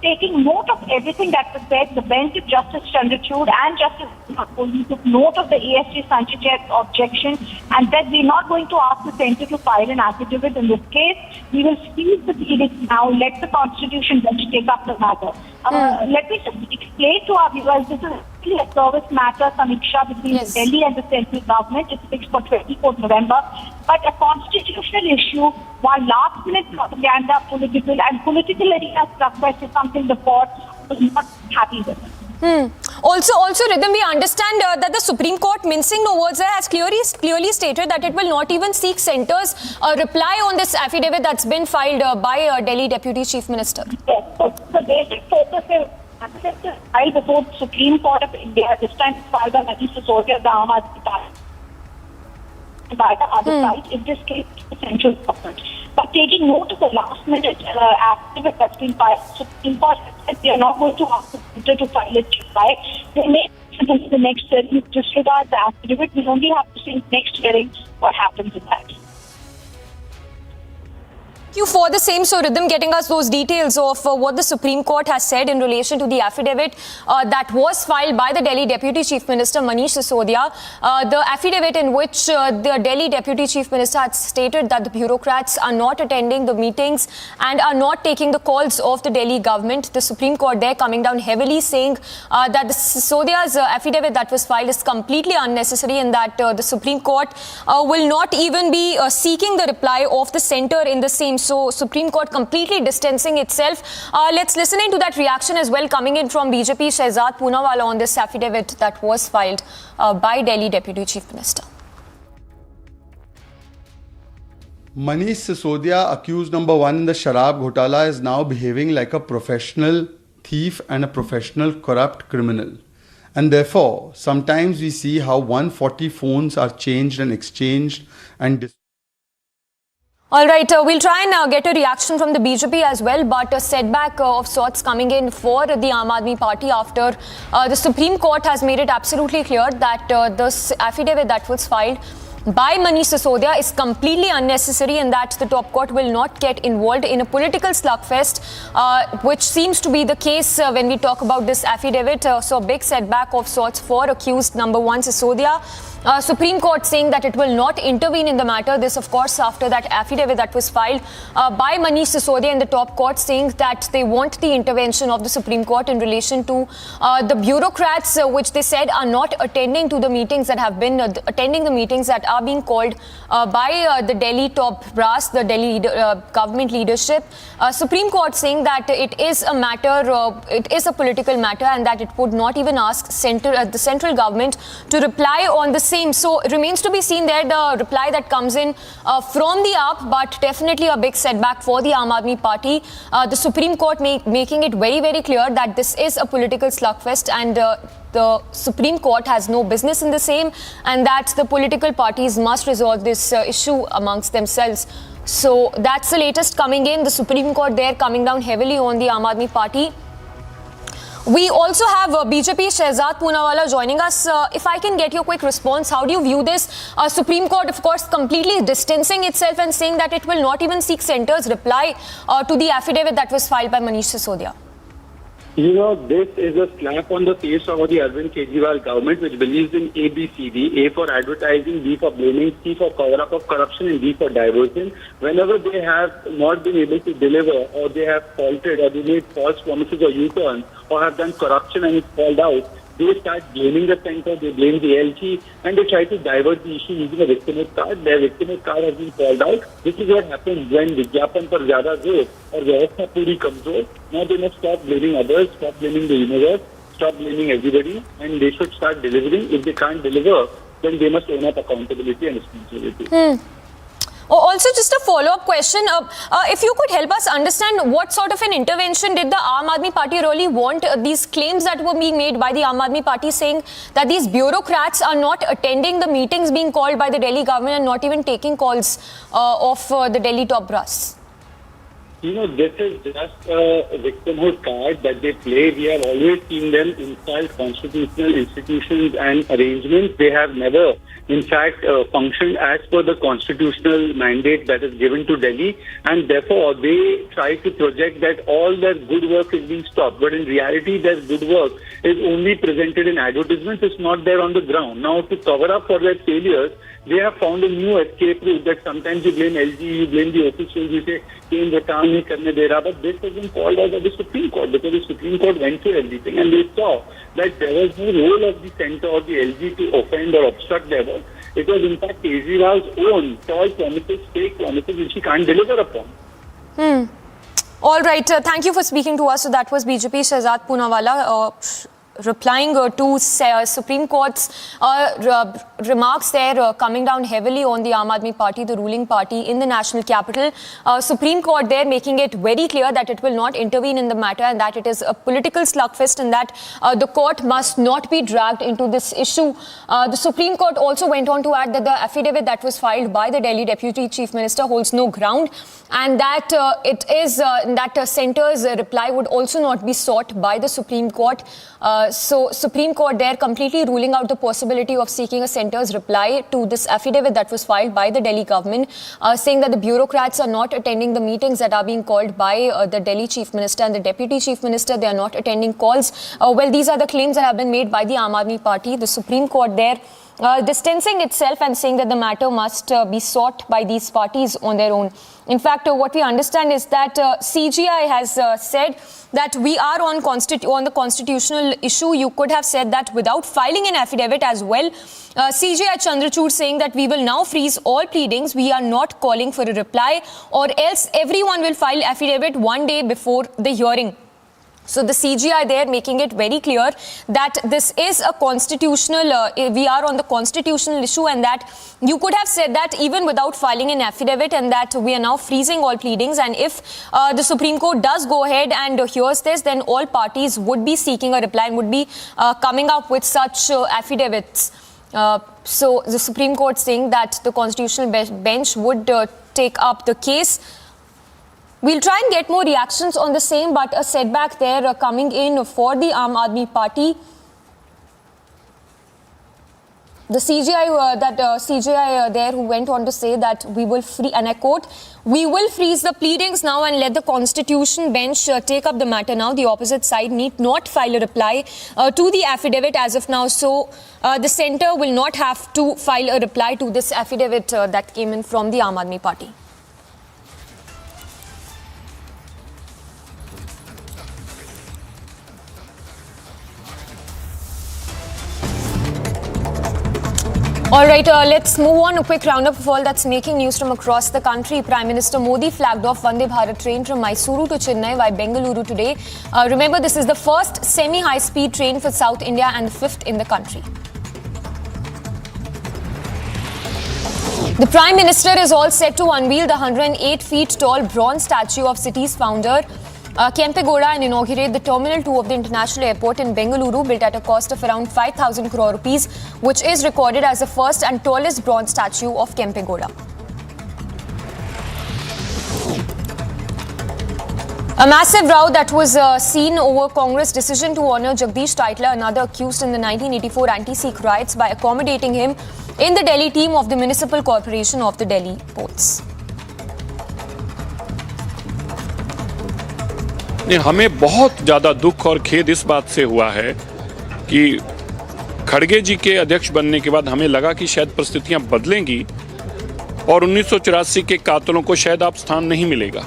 taking note of everything that was said, the bench of Justice Chandrachud and Justice Hubli took note of the ASG Sanjay Jain's objection, and that we're not going to ask the centre to file an affidavit in this case. We will seize the proceedings now, let the Constitution bench take up the matter. Let me just explain to our viewers, this is actually a service matter, Samiksha, between Delhi and the central government. It's fixed for 24th November. But a constitutional issue, while last-minute propaganda, political arenas request is something the court was not happy with. Also, Rhythm, we understand that the Supreme Court, mincing no words, has clearly stated that it will not even seek centre's reply on this affidavit that's been filed by Delhi Deputy Chief Minister. Yes, so the basic focus is filed before the Supreme Court of India, this time filed by Manish Sisodia, the Aam Aadmi Party, by the other side, in this case, the central government. But taking note of the last-minute affidavit that's been filed, Supreme Court said they are not going to ask the centre to file its reply. They may in the next hearing disregard the affidavit. We only have to see next hearing what happens with that. Thank you for the same. So, Rhythm, getting us those details of what the Supreme Court has said in relation to the affidavit that was filed by the Delhi Deputy Chief Minister Manish Sisodia. The affidavit in which the Delhi Deputy Chief Minister had stated that the bureaucrats are not attending the meetings and are not taking the calls of the Delhi government. The Supreme Court there coming down heavily, saying that the Sisodia's affidavit that was filed is completely unnecessary, and that the Supreme Court will not even be seeking the reply of the centre in the same. So, Supreme Court completely distancing itself. Let's listen into that reaction as well, coming in from BJP Shehzad Poonawalla on this affidavit that was filed by Delhi Deputy Chief Minister. Manish Sisodia, accused number 1 in the Sharab Ghotala, is now behaving like a professional thief and a professional corrupt criminal. And therefore, sometimes we see how 140 phones are changed and exchanged and All right, we'll try and get a reaction from the BJP as well, but a setback of sorts coming in for the Aam Aadmi Party after the Supreme Court has made it absolutely clear that this affidavit that was filed by Manish Sisodia is completely unnecessary, and that the top court will not get involved in a political slugfest, which seems to be the case when we talk about this affidavit. So a big setback of sorts for accused number 1 Sisodia. Supreme Court saying that it will not intervene in the matter. This, of course, after that affidavit that was filed by Manish Sisodia in the top court, saying that they want the intervention of the Supreme Court in relation to the bureaucrats, which they said are not attending to the meetings that have been attending the meetings that are being called by the Delhi top brass, the Delhi government leadership. Supreme Court saying that it is a matter, it is a political matter, and that it would not even ask the central government to reply on the same. So it remains to be seen there the reply that comes in from the AAP, but definitely a big setback for the Aam Aadmi Party. The Supreme Court making it very, very clear that this is a political slugfest, and the Supreme Court has no business in the same, and that the political parties must resolve this issue amongst themselves. So that's the latest coming in. The Supreme Court there coming down heavily on the Aam Aadmi Party. We also have BJP Shehzad Poonawalla joining us. If I can get your quick response, how do you view this? Supreme Court, of course, completely distancing itself and saying that it will not even seek centre's reply to the affidavit that was filed by Manish Sisodia. You know, this is a slap on the face of the Arvind Kejriwal government, which believes in ABCD: A for advertising, B for blaming, C for cover-up of corruption, and D for diversion. Whenever they have not been able to deliver, or they have faltered, or they made false promises or U-turns, or have done corruption and it's called out, they start blaming the centre, they blame the LG, and they try to divert the issue using a victimhood card. Their victimhood card has been called out. This is what happens when Vigyapan par zyada zoor or vyavastha puri kamzor. Now they must stop blaming others, stop blaming the universe, stop blaming everybody, and they should start delivering. If they can't deliver, then they must own up accountability and responsibility. Also, just a follow-up question. If you could help us understand what sort of an intervention did the Aam Aadmi Party really want? These claims that were being made by the Aam Aadmi Party saying that these bureaucrats are not attending the meetings being called by the Delhi government and not even taking calls of the Delhi top brass. This is just a victimhood card that they play. We have always seen them insult constitutional institutions and arrangements. They have never, in fact, functioned as per the constitutional mandate that is given to Delhi, and therefore they try to project that all their good work is being stopped. But in reality, their good work is only presented in advertisements. It's not there on the ground. Now, to cover up for their failures, they have found a new escape route that sometimes you blame LG, you blame the officials, you say, but this has been called out by the Supreme Court, because the Supreme Court went through everything and they saw that there was no role of the centre or the LG to offend or obstruct their work. It was in fact Kejriwal's own false promises, fake promises, which he can't deliver upon. All right. Thank you for speaking to us. So that was BJP Shehzad Poonawalla replying to Supreme Court's remarks there, coming down heavily on the Aam Aadmi Party, the ruling party in the national capital. Supreme Court there making it very clear that it will not intervene in the matter and that it is a political slugfest and that the court must not be dragged into this issue. The Supreme Court also went on to add that the affidavit that was filed by the Delhi Deputy Chief Minister holds no ground and that that centre's reply would also not be sought by the Supreme Court. So Supreme Court there completely ruling out the possibility of seeking a centre's reply to this affidavit that was filed by the Delhi government, saying that the bureaucrats are not attending the meetings that are being called by the Delhi Chief Minister and the Deputy Chief Minister. They are not attending calls. Well, these are the claims that have been made by the Aam Aadmi Party. The Supreme Court there distancing itself and saying that the matter must be sought by these parties on their own. In fact, what we understand is that CGI has said that we are on the constitutional issue. You could have said that without filing an affidavit as well. CGI Chandrachud saying that we will now freeze all pleadings. We are not calling for a reply or else everyone will file affidavit one day before the hearing. So the CGI there making it very clear that this is a constitutional, we are on the constitutional issue and that you could have said that even without filing an affidavit and that we are now freezing all pleadings, and if the Supreme Court does go ahead and hears this, then all parties would be seeking a reply and would be coming up with such affidavits. So the Supreme Court saying that the constitutional bench would take up the case. We'll try and get more reactions on the same, but a setback there coming in for the Aam Aadmi Party. The CGI there who went on to say that we will free, and I quote, we will freeze the pleadings now and let the Constitution bench take up the matter now. The opposite side need not file a reply to the affidavit as of now. So the centre will not have to file a reply to this affidavit that came in from the Aam Aadmi Party. All right, let's move on. A quick roundup of all that's making news from across the country. Prime Minister Modi flagged off Vande Bharat train from Mysuru to Chennai via Bengaluru today. Remember, this is the first semi-high-speed train for South India and the fifth in the country. The Prime Minister is all set to unveil the 108 feet tall bronze statue of city's founder, Kempe Gowda, and inaugurate the Terminal 2 of the International Airport in Bengaluru, built at a cost of around 5,000 crore rupees, which is recorded as the first and tallest bronze statue of Kempe Gowda. A massive row that was seen over Congress' decision to honour Jagdish Titler, another accused in the 1984 anti-Sikh riots, by accommodating him in the Delhi team of the Municipal Corporation of the Delhi Ports. हमें बहुत ज़्यादा दुख और खेद इस बात से हुआ है कि खड़गे जी के अध्यक्ष बनने के बाद हमें लगा कि शायद परिस्थितियां बदलेंगी और 1984 के कातलों को शायद अब स्थान नहीं मिलेगा,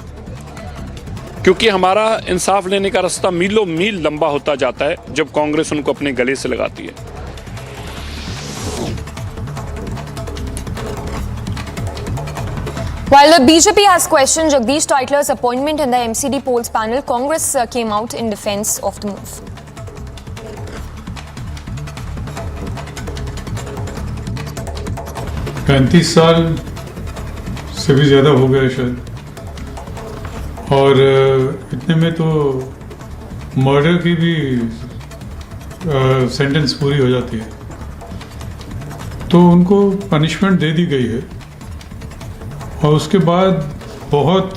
क्योंकि हमारा इंसाफ लेने का रास्ता मीलों मील लंबा होता जाता है जब कांग्रेस उनको अपने गले से लगाती है। While the BJP has questioned Jagdish Titler's appointment in the MCD polls panel, Congress came out in defence of the move. पैंतीस साल से भी ज़्यादा हो गया शायद, और इतने में तो मर्डर की भी सेंटेंस पूरी हो जाती है, तो उनको पनिशमेंट दे दी गई है और उसके बाद बहुत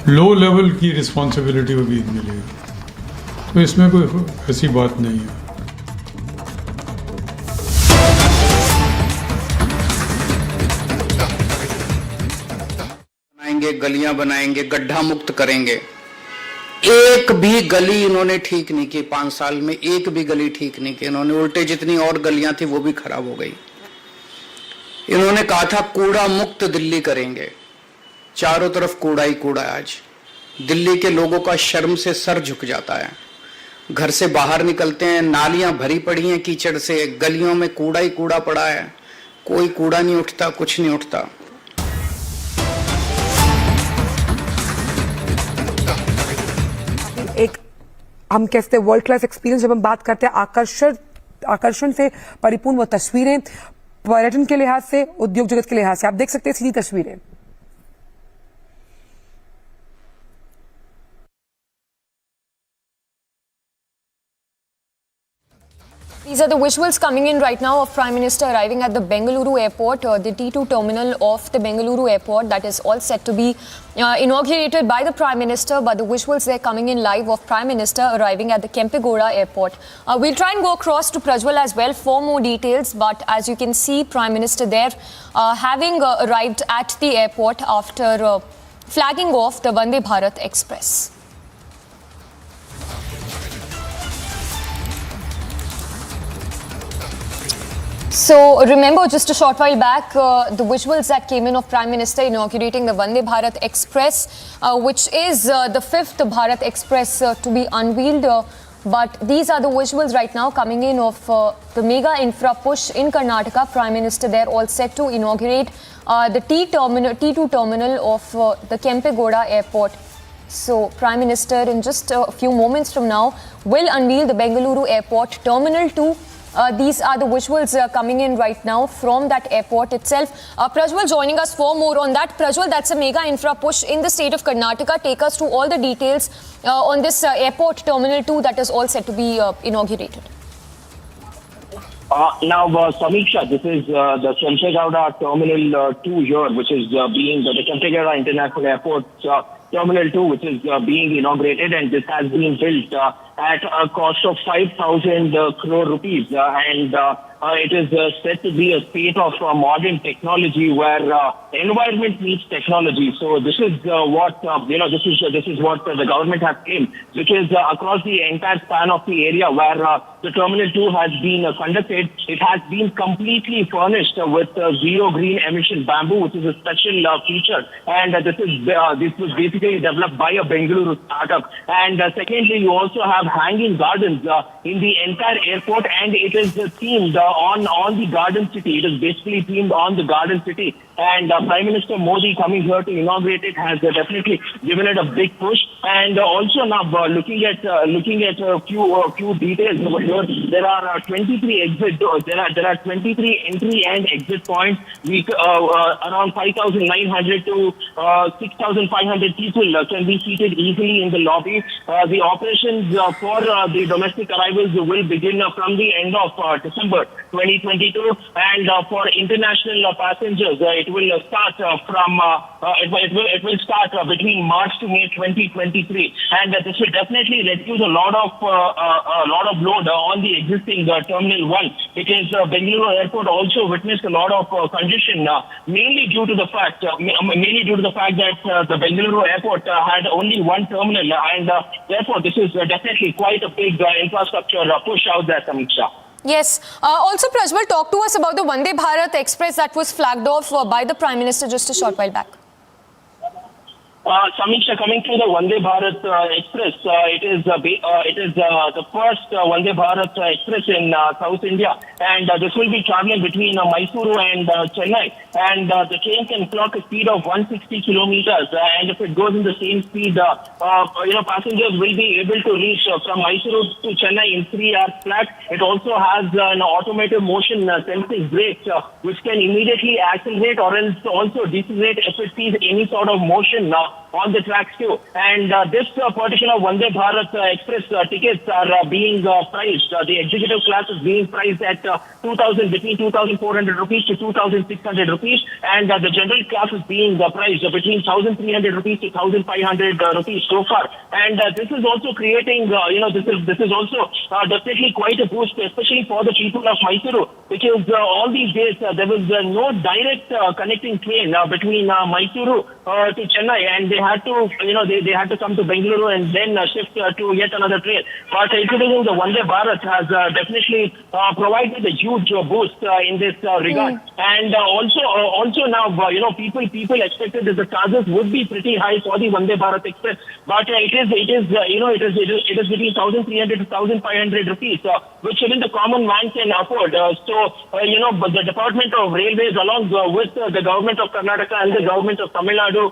लो लेवल की रिस्पॉन्सिबिलिटी को भी मिलेगा। तो इसमें कोई ऐसी बात नहीं है। गलियां बनाएंगे, गड्ढा मुक्त करेंगे। एक भी गली इन्होंने ठीक नहीं की 5 साल में, एक भी गली ठीक नहीं की इन्होंने। उल्टे जितनी और गलियां थी वो भी खराब हो गई। इन्होंने कहा था कूड़ा मुक्त दिल्ली करेंगे, चारों तरफ कूड़ा ही कूड़ा है। आज दिल्ली के लोगों का शर्म से सर झुक जाता है। घर से बाहर निकलते हैं, नालियां भरी पड़ी हैं कीचड़ से, गलियों में कूड़ा ही कूड़ा पड़ा है, कोई कूड़ा नहीं उठता, कुछ नहीं उठता। एक हम कहते हैं वर्ल्ड क्लास एक्सपीरियंस, जब हम बात करते हैं आकर्षण से परिपूर्ण वो तस्वीरें, पर्यटन के लिहाज से, उद्योग जगत के लिहाज से, आप देख सकते हैं सीधी तस्वीरें। These are the visuals coming in right now of Prime Minister arriving at the Bengaluru airport, the T2 terminal of the Bengaluru airport that is all set to be inaugurated by the Prime Minister. But the visuals there coming in live of Prime Minister arriving at the Kempegowda airport. We'll try and go across to Prajwal as well for more details. But as you can see, Prime Minister there having arrived at the airport after flagging off the Vande Bharat Express. So remember, just a short while back, the visuals that came in of Prime Minister inaugurating the Vande Bharat Express, which is the 5th Bharat Express to be unveiled. But these are the visuals right now coming in of the mega infra push in Karnataka. Prime Minister there all set to inaugurate the T2 terminal of the Kempegowda airport. So Prime Minister in just a few moments from now will unveil the Bengaluru airport terminal 2. These are the visuals coming in right now from that airport itself. Prajwal joining us for more on that. Prajwal, that's a mega infra push in the state of Karnataka. Take us to all the details on this airport terminal 2 that is all set to be inaugurated. Now, Samiksha, this is the Kempegowda Terminal 2 here, which is being the Kempegowda International Airport Terminal 2, which is being inaugurated, and this has been built at a cost of 5,000 crore rupees, and it is said to be a state of modern technology where environment meets technology. So this is what this is what the government has claimed, which is across the entire span of the area where the Terminal 2 has been conducted. It has been completely furnished with zero green emission bamboo, which is a special feature, and this was basically developed by a Bengaluru startup. And secondly, you also have hanging gardens in the entire airport, and it is themed on the garden city. It is basically themed on the garden city. And Prime Minister Modi coming here to inaugurate it has definitely given it a big push. And also now looking at a few details over here, there are 23 exit doors. There are 23 entry and exit points. Around 5,900 to 6,500 people can be seated easily in the lobby. The operations for the domestic arrivals will begin from the end of December 2022, and for international passengers, it will start between March to May 2023, and this will definitely reduce a lot of load on the existing Terminal 1, because Bengaluru Airport also witnessed a lot of congestion, mainly due to the fact that the Bengaluru Airport had only one terminal, and therefore this is definitely quite a big infrastructure push out there, Samiksha. Yes. Also, Prajwal, talk to us about the Vande Bharat Express that was flagged off by the Prime Minister just a short while back. Samiksha, coming to the Vande Bharat Express, it is the first Vande Bharat Express in South India, and this will be traveling between Mysuru and Chennai, and the train can clock a speed of 160 kilometers, and if it goes in the same speed, passengers will be able to reach from Mysuru to Chennai in 3 hours flat. It also has an automated motion sensing brakes, which can immediately accelerate or else also decelerate if it sees any sort of motion on the tracks too. And this particular Vande Bharat Express tickets are being priced. The executive class is being priced at between 2,400 rupees to 2,600 rupees, and the general class is being priced between 1,300 rupees to 1,500 rupees so far. And this is also creating, this is also definitely quite a boost, especially for the people of Mysuru, because all these days there was no direct connecting train between Mysuru to Chennai, and they had to, they had to come to Bengaluru and then shift to yet another train. But introducing the Vande Bharat has definitely provided a huge boost in this regard. And also now, people expected that the charges would be pretty high for the Vande Bharat Express, but it is between 1,300 to 1,500 rupees, which even the common man can afford. But the Department of Railways, along with the government of Karnataka and the government of Tamil Nadu,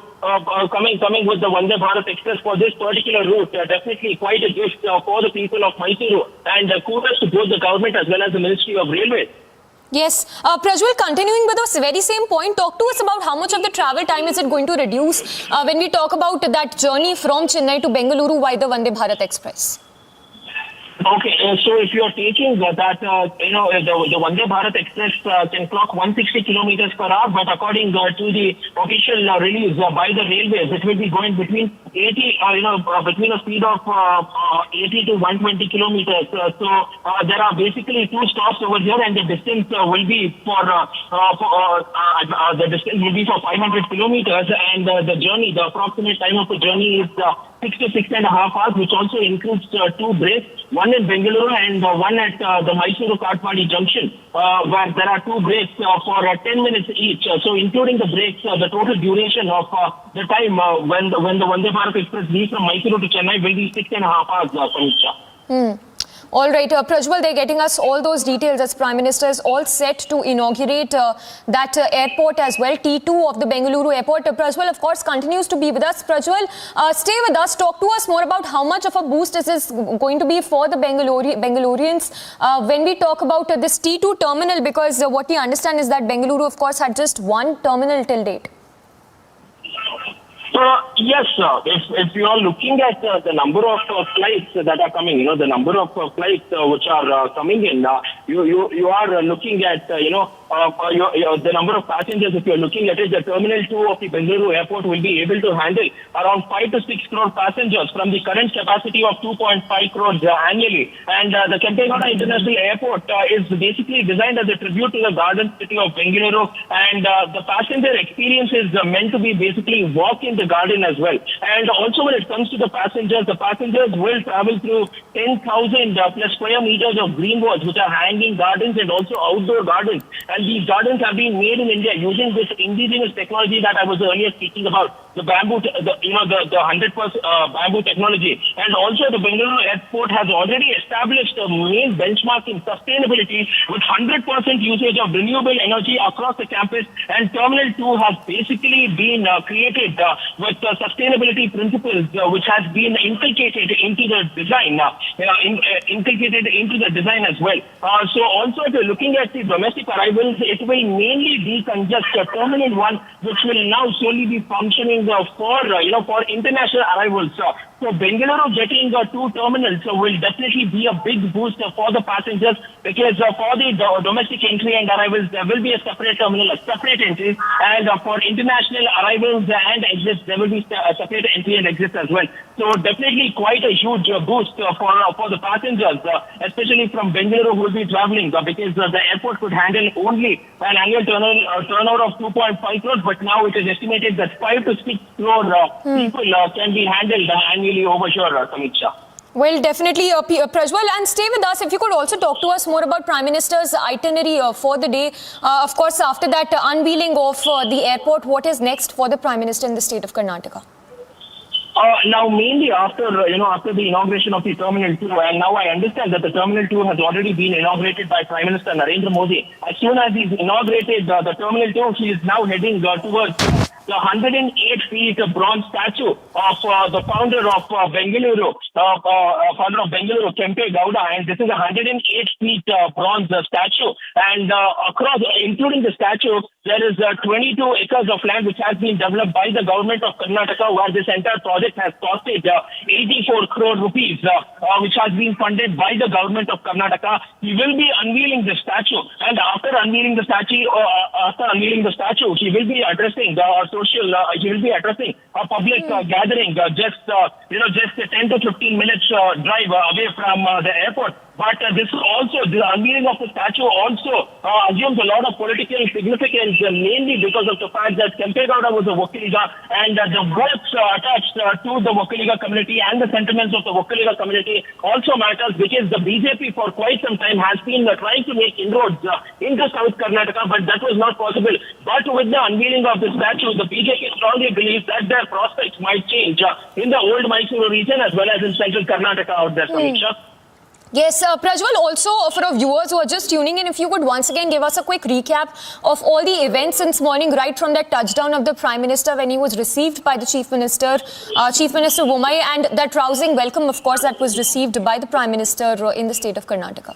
coming with the Vande Bharat Express for this particular route, definitely quite a gift for the people of Mysuru. And kudos to both the government as well as the Ministry of Railways. Yes. Prajwal, continuing with the very same point, talk to us about how much of the travel time is it going to reduce when we talk about that journey from Chennai to Bengaluru via the Vande Bharat Express? Okay, so if you are taking that, the Vande Bharat Express can clock 160 kilometers per hour, but according to the official release by the railways, it will be going between 80, between a speed of 80 to 120 kilometers. So there are basically two stops over here, and the distance will be for 500 kilometers, and the journey, the approximate time of the journey is 6 to 6.5 hours, which also includes two breaks, one in Bengaluru and one at the Mysuru-Katpadi junction, where there are two breaks for 10 minutes each. So including the breaks, the total duration of the time when the Vande Bharat Express leaves from Mysuru to Chennai will be 6.5 hours, Sameeksha. All right, Prajwal, they're getting us all those details as Prime Minister is all set to inaugurate that airport as well, T2 of the Bengaluru airport. Prajwal, of course, continues to be with us. Prajwal, stay with us. Talk to us more about how much of a boost is this going to be for the Bengalurians when we talk about this T2 terminal, because what we understand is that Bengaluru, of course, had just one terminal till date. Yes, if you are looking at the number of flights that are coming, the number of flights which are coming in, you are looking at, the number of passengers. If you are looking at it, the Terminal 2 of the Bengaluru airport will be able to handle around 5 to 6 crore passengers from the current capacity of 2.5 crores annually. And the Kempegowda International Airport is basically designed as a tribute to the garden city of Bengaluru, and the passenger experience is meant to be basically walk in the garden as well. And also when it comes to the passengers will travel through 10,000 plus square meters of green walls, which are hanging gardens and also outdoor gardens. And these gardens have been made in India using this indigenous technology that I was earlier speaking about, the bamboo, the 100% bamboo technology. And also the Bengaluru airport has already established a main benchmark in sustainability with 100% usage of renewable energy across the campus. And Terminal 2 has basically been created with sustainability principles, which has been inculcated into the design, as well. So also if you're looking at the domestic arrivals, it will mainly decongest Terminal 1, which will now solely be functioning for international arrivals. So Bengaluru getting two terminals will definitely be a big boost for the passengers, because for the domestic entry and arrivals, there will be a separate terminal, a separate entry, and for international arrivals and exits, there will be a separate entry and exits as well. So definitely quite a huge boost for the passengers, especially from Bengaluru who will be traveling, because the airport could handle only an annual turnover of 2.5 crores, but now it is estimated that 5 to 6 crore people can be handled annually over here, Sameeksha. Well, definitely, Prajwal, and stay with us. If you could also talk to us more about Prime Minister's itinerary for the day. Of course, after that unveiling of the airport, what is next for the Prime Minister in the state of Karnataka? Now, mainly after the inauguration of the Terminal 2, and now I understand that the Terminal 2 has already been inaugurated by Prime Minister Narendra Modi. As soon as he's inaugurated the Terminal 2, he is now heading towards the 108 feet bronze statue of the founder of Bengaluru, Kempe Gowda, and this is a 108 feet bronze statue. And across, including the statue, there is 22 acres of land which has been developed by the government of Karnataka, where this entire project has costed 84 crore rupees, which has been funded by the government of Karnataka. He will be unveiling the statue, and after unveiling the statue, he will be addressing he will be addressing a public gathering just 10 to 15 minutes drive away from the airport. But the unveiling of the statue also assumes a lot of political significance, mainly because of the fact that Kempe Gowda was a Vokkaliga, and the votes attached to the Vokkaliga community and the sentiments of the Vokkaliga community also matters, because the BJP for quite some time has been trying to make inroads into South Karnataka, but that was not possible. But with the unveiling of the statue, the BJP strongly believes that their prospects might change in the old Mysuru region as well as in central Karnataka out there, Samiksha. Yes, Prajwal, also for our viewers who are just tuning in, if you could once again give us a quick recap of all the events since morning, right from that touchdown of the Prime Minister when he was received by the Chief Minister Bommai, and that rousing welcome, of course, that was received by the Prime Minister in the state of Karnataka.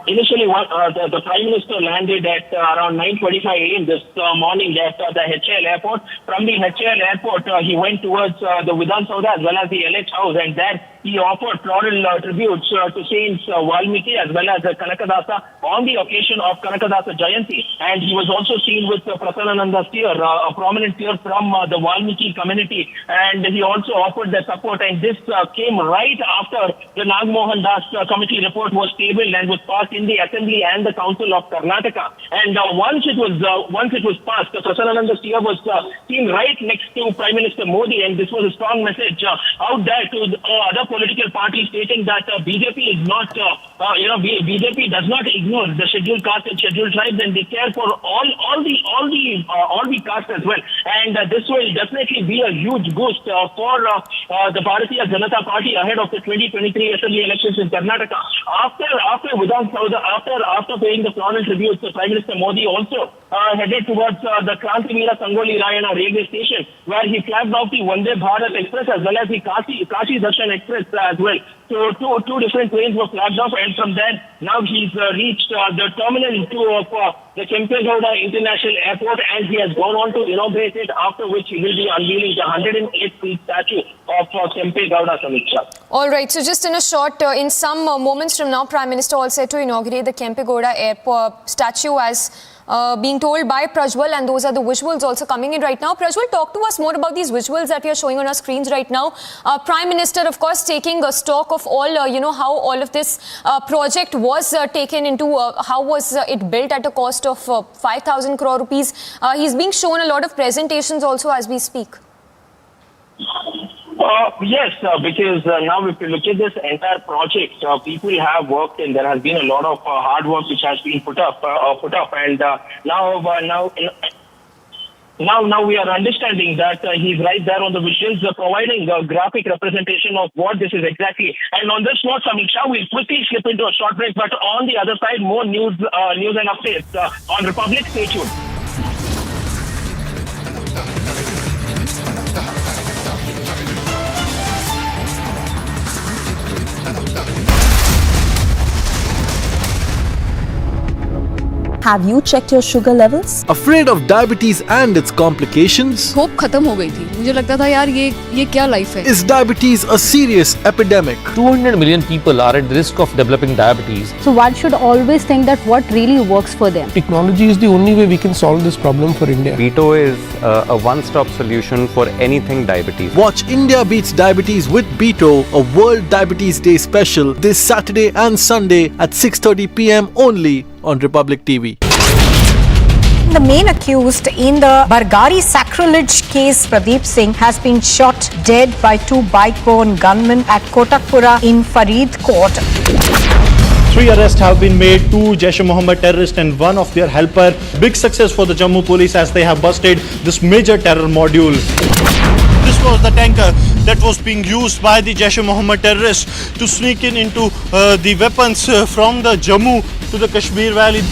Initially, the Prime Minister landed at around 9:25 a.m. this morning at the HAL airport. From the HAL airport, he went towards the Vidhan Saudha as well as the LH House, and there he offered floral tributes to Saints Valmiki as well as Kanakadasa on the occasion of Kanakadasa Jayanti. And he was also seen with Prasanananda Steer, a prominent peer from the Valmiki community, and he also offered their support. And this came right after the Nagmohan Das committee report was tabled and was passed in the Assembly and the Council of Karnataka. And once it was passed, Prasanananda Steer was seen right next to Prime Minister Modi, and this was a strong message out there to other political parties, stating that BJP is not, BJP does not ignore the scheduled castes and scheduled tribes, and they care for all the castes as well. And this will definitely be a huge boost for the Bharatiya Janata Party ahead of the 2023 Assembly elections in Karnataka. After Vidhan Saudha, after paying the floral tributes, Prime Minister Modi also headed towards the Krantiveera Sangoli Rayana railway station, where he flagged off the Vande Bharat Express as well as the Kashi Darshan Express as well. So two different trains were flagged off, and from there now he's reached the Terminal 2 of the Kempe Gowda International Airport, and he has gone on to inaugurate it, after which he will be unveiling the 108-feet statue of Kempe Gowda, Samiksha. All right, so just in a short, in some moments from now, Prime Minister all set to inaugurate the Kempe Gowda Airport statue as being told by Prajwal, and those are the visuals also coming in right now. Prajwal, talk to us more about these visuals that we are showing on our screens right now. Prime Minister, of course, taking a stock of all, how all of this project was taken into, how was it built at a cost of 5,000 crore rupees. He's being shown a lot of presentations also as we speak. Yes, because now if you look at this entire project, people have worked, and there has been a lot of hard work which has been put up, and now we are understanding that he's right there on the visuals, providing a graphic representation of what this is exactly. And on this note, Samiksha, we'll quickly slip into a short break, but on the other side, more news and updates on Republic. Stay tuned. Have you checked your sugar levels? Afraid of diabetes and its complications? Hope खत्म हो गई थी. मुझे लगता था यार ये क्या लाइफ है? Is diabetes a serious epidemic? 200 million people are at risk of developing diabetes. So one should always think that what really works for them. Technology is the only way we can solve this problem for India. Veto is a one-stop solution for anything diabetes. Watch India Beats Diabetes with Beto, a World Diabetes Day special this Saturday and Sunday at 6:30 p.m. only on Republic TV. The main accused in the Bargari sacrilege case, Pradeep Singh, has been shot dead by two bike-borne gunmen at Kotakpura in Faridkot. 3 arrests have been made, 2 Jaish-e-Mohammed terrorists and one of their helper. Big success for the Jammu police as they have busted this major terror module. This was the tanker that was being used by the Jaish-e-Mohammed terrorists to sneak into the weapons from the Jammu to the Kashmir Valley.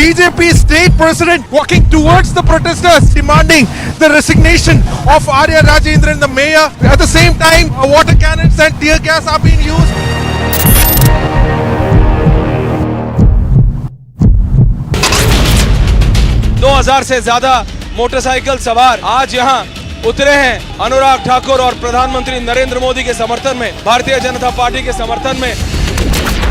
BJP state president walking towards the protesters, demanding the resignation of Arya Rajendran, the mayor. At the same time, water cannons and tear gas are being used. दो 2000 से ज्यादा motorcycle सवार आज यहाँ उतरे हैं अनुराग ठाकुर और प्रधानमंत्री नरेंद्र मोदी के समर्थन में, भारतीय जनता पार्टी के समर्थन में।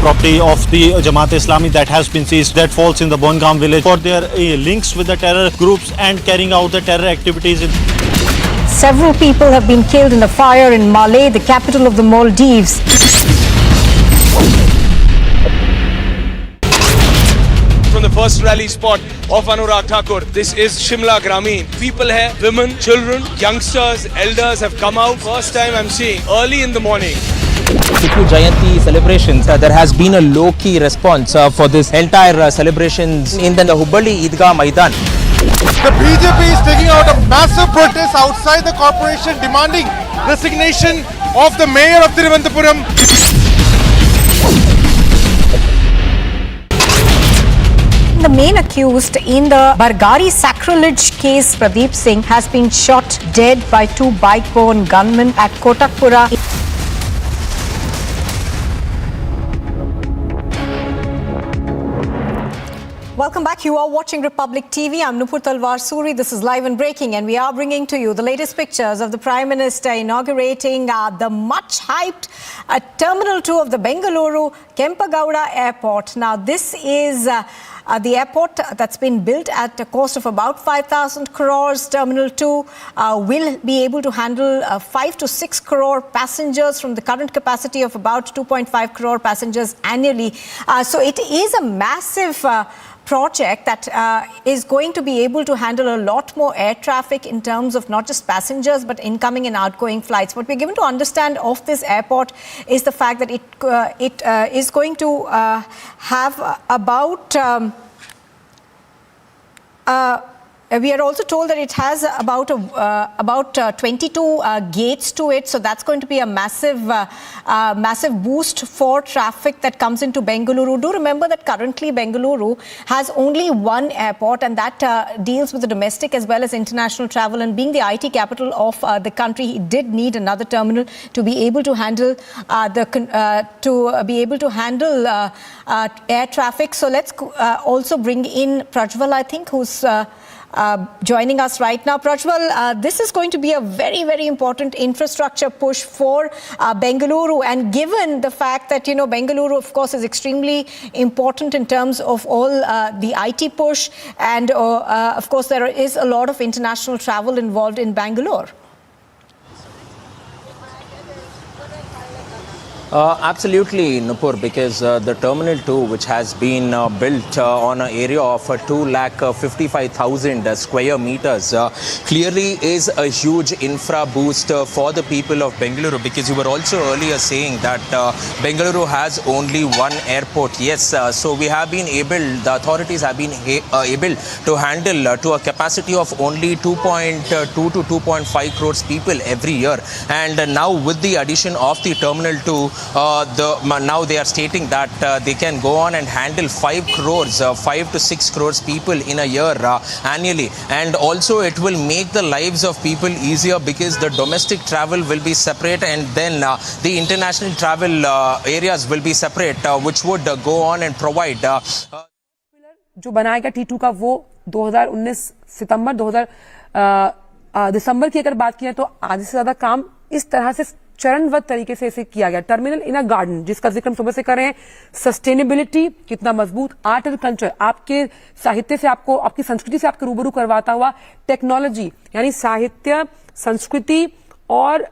Property of the Jamaat Islami that has been seized, that falls in the Bongaon village for their links with the terror groups and carrying out the terror activities. Several people have been killed in a fire in Malé, the capital of the Maldives. From the first rally spot of Anurag Thakur, this is Shimla Gramin. People here, women, children, youngsters, elders have come out. First time I'm seeing early in the morning. Tipu Jayanti celebrations, there has been a low-key response for this entire celebrations in the Hubli Idgah Maidan. The BJP is taking out a massive protest outside the corporation demanding resignation of the mayor of Thiruvananthapuram. The main accused in the Bargari sacrilege case, Pradeep Singh, has been shot dead by two bike-borne gunmen at Kotakpura. Welcome back. You are watching Republic TV. I'm Nupur Talwar Suri. This is Live and Breaking, and we are bringing to you the latest pictures of the Prime Minister inaugurating the much-hyped Terminal 2 of the Bengaluru Kempegowda Airport. Now, this is the airport that's been built at a cost of about 5,000 crores. Terminal 2 will be able to handle 5 to 6 crore passengers from the current capacity of about 2.5 crore passengers annually. So it is a massive project that is going to be able to handle a lot more air traffic in terms of not just passengers but incoming and outgoing flights. What we're given to understand of this airport is the fact that it is going to have about we are also told that it has about 22 gates to it, so that's going to be a massive boost for traffic that comes into Bengaluru. Do remember that currently Bengaluru has only one airport, and that deals with the domestic as well as international travel. And being the IT capital of the country, it did need another terminal to be able to handle air traffic. So let's also bring in Prajwal, I think, who's joining us right now. Prajwal, this is going to be a very, very important infrastructure push for Bengaluru, and given the fact that, you know, Bengaluru, of course, is extremely important in terms of all the IT push, and of course, there is a lot of international travel involved in Bangalore. Absolutely, Nupur, because the Terminal 2, which has been built on an area of 2,55,000 square meters, clearly is a huge infra boost for the people of Bengaluru, because you were also earlier saying that Bengaluru has only one airport. Yes, so we have been able, the authorities have been able to handle to a capacity of only 2.2 to 2.5 crores people every year. And now with the addition of the Terminal 2, now they are stating that they can go on and handle 5 crores, 5 to 6 crores people in a year annually. And also it will make the lives of people easier, because the domestic travel will be separate, and then the international travel areas will be separate, which would go on and provide. जो बनाएगा T2 का वो 2019 दिसंबर की अगर बात की तो आधे से ज्यादा काम इस तरह से चरणबद्ध तरीके से इसे किया गया। टर्मिनल इन अ गार्डन, जिसका जिक्र हम सुबह से कर रहे हैं, सस्टेनेबिलिटी कितना मजबूत, आर्ट एंड कल्चर, आपके साहित्य से आपको, आपकी संस्कृति से आपको रूबरू करवाता हुआ, टेक्नोलॉजी यानी साहित्य, संस्कृति और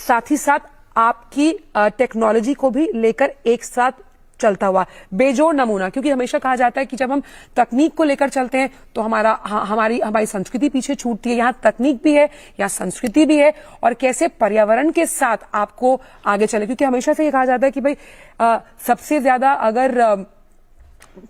साथ ही साथ आपकी टेक्नोलॉजी को भी लेकर एक साथ चलता हुआ बेजोड़ नमूना। क्योंकि हमेशा कहा जाता है कि जब हम तकनीक को लेकर चलते हैं तो हमारी संस्कृति पीछे छूटती है। यहाँ तकनीक भी है, यहाँ संस्कृति भी है, और कैसे पर्यावरण के साथ आपको आगे चले। क्योंकि हमेशा से ये कहा जाता है कि भाई सबसे ज्यादा अगर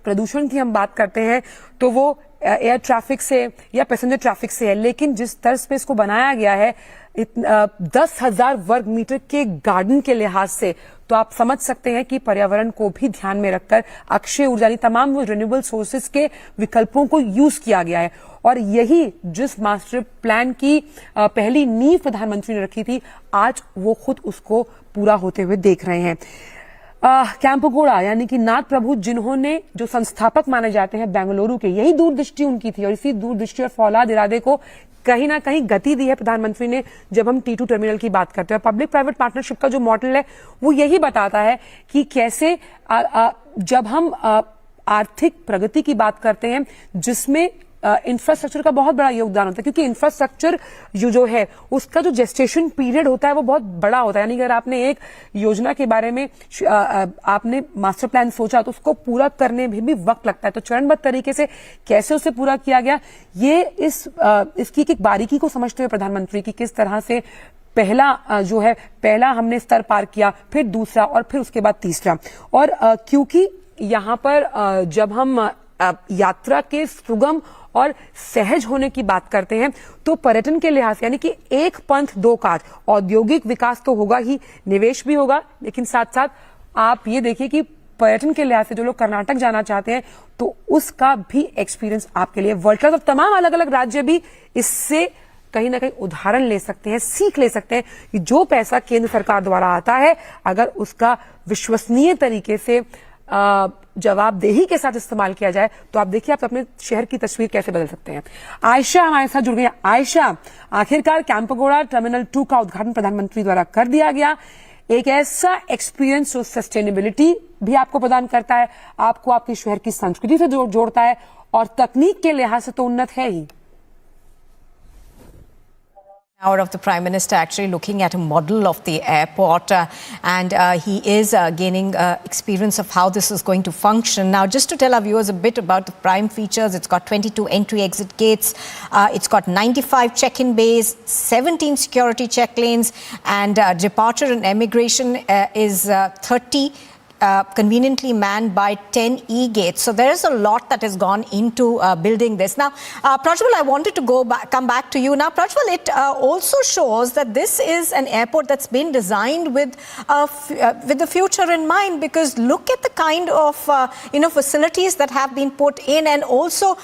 प्रदूषण की हम बात करते हैं तो वो एयर ट्रैफिक से या पैसेंजर ट्रैफिक से है, लेकिन जिस तर्ज पे इसको बनाया गया है 10,000 वर्ग मीटर के गार्डन के लिहाज से तो आप समझ सकते हैं कि पर्यावरण को भी ध्यान में रखकर अक्षय ऊर्जा यानी तमाम वो रिन्यूएबल सोर्सेज के विकल्पों को यूज किया गया है। और यही जिस मास्टर प्लान की पहली नींव प्रधानमंत्री ने रखी थी, आज वो खुद उसको पूरा होते हुए देख रहे हैं। कैंपगोड़ा यानी कि नाथ प्रभु, जिन्होंने जो संस्थापक माने जाते हैं बेंगलुरु के, यही दूरदृष्टि उनकी थी और इसी दूरदृष्टि और फौलाद इरादे को कहीं ना कहीं गति दी है प्रधानमंत्री ने। जब हम T2 टर्मिनल की बात करते हैं, पब्लिक प्राइवेट पार्टनरशिप का जो मॉडल है वो यही बताता है कि कैसे जब हम आर्थिक प्रगति की बात करते हैं जिसमें इंफ्रास्ट्रक्चर का बहुत बड़ा योगदान होता है, क्योंकि इंफ्रास्ट्रक्चर जो है उसका जो जेस्टेशन पीरियड होता है वो बहुत बड़ा होता है। यानी अगर आपने एक योजना के बारे में आपने मास्टर प्लान सोचा तो उसको पूरा करने में भी वक्त लगता है। तो चरणबद्ध तरीके से कैसे उसे पूरा किया गया, ये इसकी एक बारीकी को समझते हुए प्रधानमंत्री की किस तरह से पहला हमने स्तर पार किया, फिर दूसरा और फिर उसके बाद तीसरा। और क्योंकि यहाँ पर जब हम यात्रा के सुगम और सहज होने की बात करते हैं तो पर्यटन के लिहाज से यानी कि एक पंथ दो काज, औद्योगिक विकास तो होगा ही, निवेश भी होगा, लेकिन साथ साथ आप ये देखिए कि पर्यटन के लिहाज से जो लोग कर्नाटक जाना चाहते हैं तो उसका भी एक्सपीरियंस आपके लिए वर्ल्ड क्लास। और तमाम अलग अलग राज्य भी इससे कहीं ना कहीं उदाहरण ले सकते हैं, सीख ले सकते हैं कि जो पैसा केंद्र सरकार द्वारा आता है अगर उसका विश्वसनीय तरीके से जवाबदेही के साथ इस्तेमाल किया जाए तो आप देखिए आप अपने शहर की तस्वीर कैसे बदल सकते हैं। आयशा हमारे साथ जुड़ गई। आयशा, आखिरकार कैंपगोड़ा टर्मिनल 2 का उद्घाटन प्रधानमंत्री द्वारा कर दिया गया। एक ऐसा एक्सपीरियंस जो सस्टेनेबिलिटी भी आपको प्रदान करता है, आपको आपके शहर की संस्कृति से जोड़ता है और तकनीक के लिहाज से तो उन्नत है ही। Hour of the Prime Minister actually looking at a model of the airport and he is gaining experience of how this is going to function. Now, just to tell our viewers a bit about the prime features, it's got 22 entry-exit gates, it's got 95 check-in bays, 17 security check lanes, and departure and immigration is 30. Conveniently manned by 10 e-gates. So there is a lot that has gone into building this. Now, Prajwal, I wanted to come back to you. Now, Prajwal, it also shows that this is an airport that's been designed with the future in mind, because look at the kind of facilities that have been put in, and also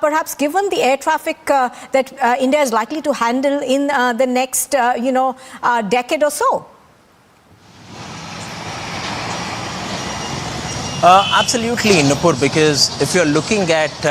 perhaps given the air traffic that India is likely to handle in the next decade or so. Absolutely, Nupur, because if you're looking at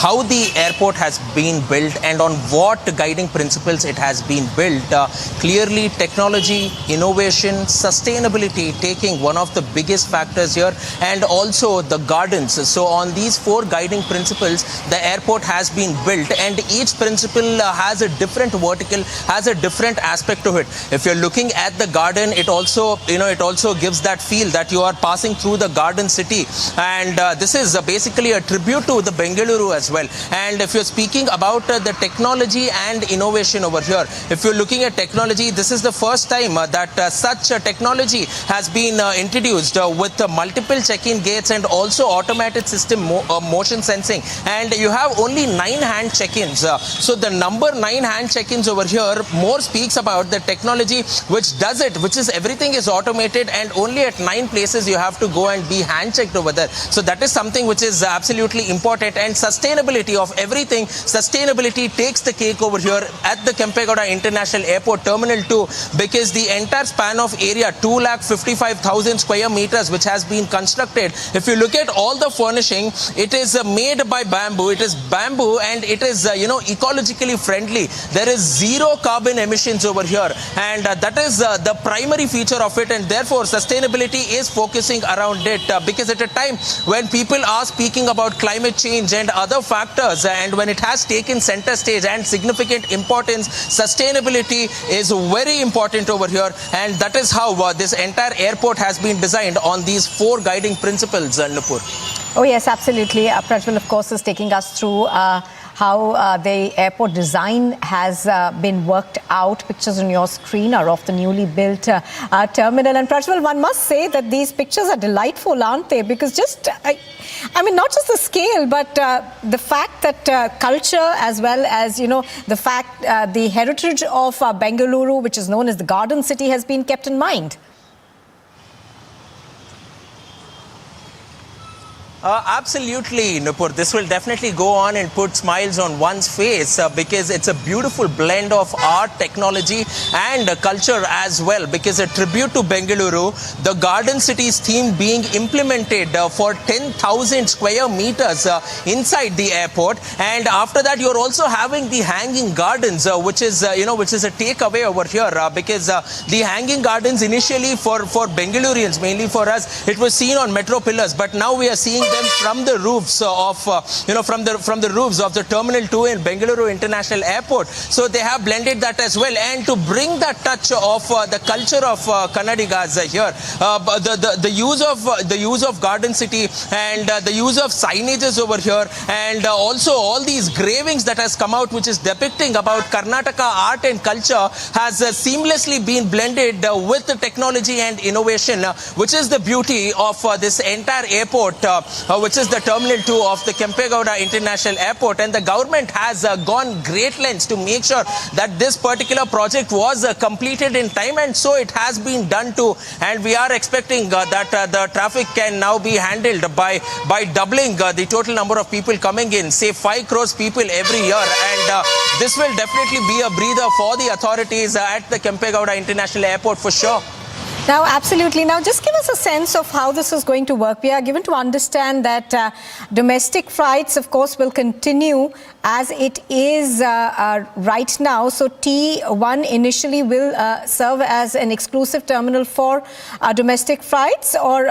how the airport has been built and on what guiding principles it has been built, clearly technology, innovation, sustainability taking one of the biggest factors here, and also the gardens. So on these 4 guiding principles, the airport has been built, and each principle has a different vertical, has a different aspect to it. If you're looking at the garden, it also gives that feel that you are passing through the garden city, and this is basically a tribute to the Bengaluru as well. And if you're speaking about the technology and innovation over here, if you're looking at technology, this is the first time that such technology has been introduced with multiple check-in gates and also automated system motion sensing, and you have only 9 hand check-ins. So the number 9 hand check-ins over here more speaks about the technology which does it, which is everything is automated, and only at 9 places you have to go and be hand checked over there. So that is something which is absolutely important. And sustainability of everything, sustainability takes the cake over here at the Kempegowda International Airport Terminal 2, because the entire span of area, 255,000 square meters, which has been constructed. If you look at all the furnishing, it is made by bamboo. It is bamboo, and it is ecologically friendly. There is 0 carbon emissions over here, and that is the primary feature of it, and therefore sustainability is focusing around it, because at a time when people are speaking about climate change and other factors, and when it has taken center stage and significant importance, sustainability is very important over here, and that is how this entire airport has been designed on these 4 guiding principles, Nupur. Oh yes, absolutely. Prajwal, of course, is taking us through how the airport design has been worked out. Pictures on your screen are of the newly built terminal. And Prajwal, one must say that these pictures are delightful, aren't they? Because I mean, not just the scale, but the fact that culture, as well as, the fact, the heritage of Bengaluru, which is known as the Garden City, has been kept in mind. Absolutely, Nupur. This will definitely go on and put smiles on one's face because it's a beautiful blend of art, technology and culture as well. Because a tribute to Bengaluru, the Garden City's theme being implemented for 10,000 square meters inside the airport. And after that, you're also having the hanging gardens, which is a takeaway over here because the hanging gardens initially for Bengalurians, mainly for us, it was seen on metro pillars, but now we are seeing them from the roofs of from the roofs of the Terminal 2 in Bengaluru International Airport. So they have blended that as well, and to bring that touch of the culture of Kannadigas here, the use of Garden City and the use of signages over here, and also all these gravings that has come out, which is depicting about Karnataka art and culture, has seamlessly been blended with the technology and innovation, which is the beauty of this entire airport, which is the Terminal 2 of the Kempegowda International Airport. And the government has gone great lengths to make sure that this particular project was completed in time, and so it has been done too. And we are expecting that the traffic can now be handled by doubling the total number of people coming in, say 5 crores people every year. And this will definitely be a breather for the authorities at the Kempegowda International Airport for sure. Now, absolutely. Now, just give us a sense of how this is going to work. We are given to understand that domestic flights, of course, will continue as it is right now. So, T1 initially will serve as an exclusive terminal for domestic flights, or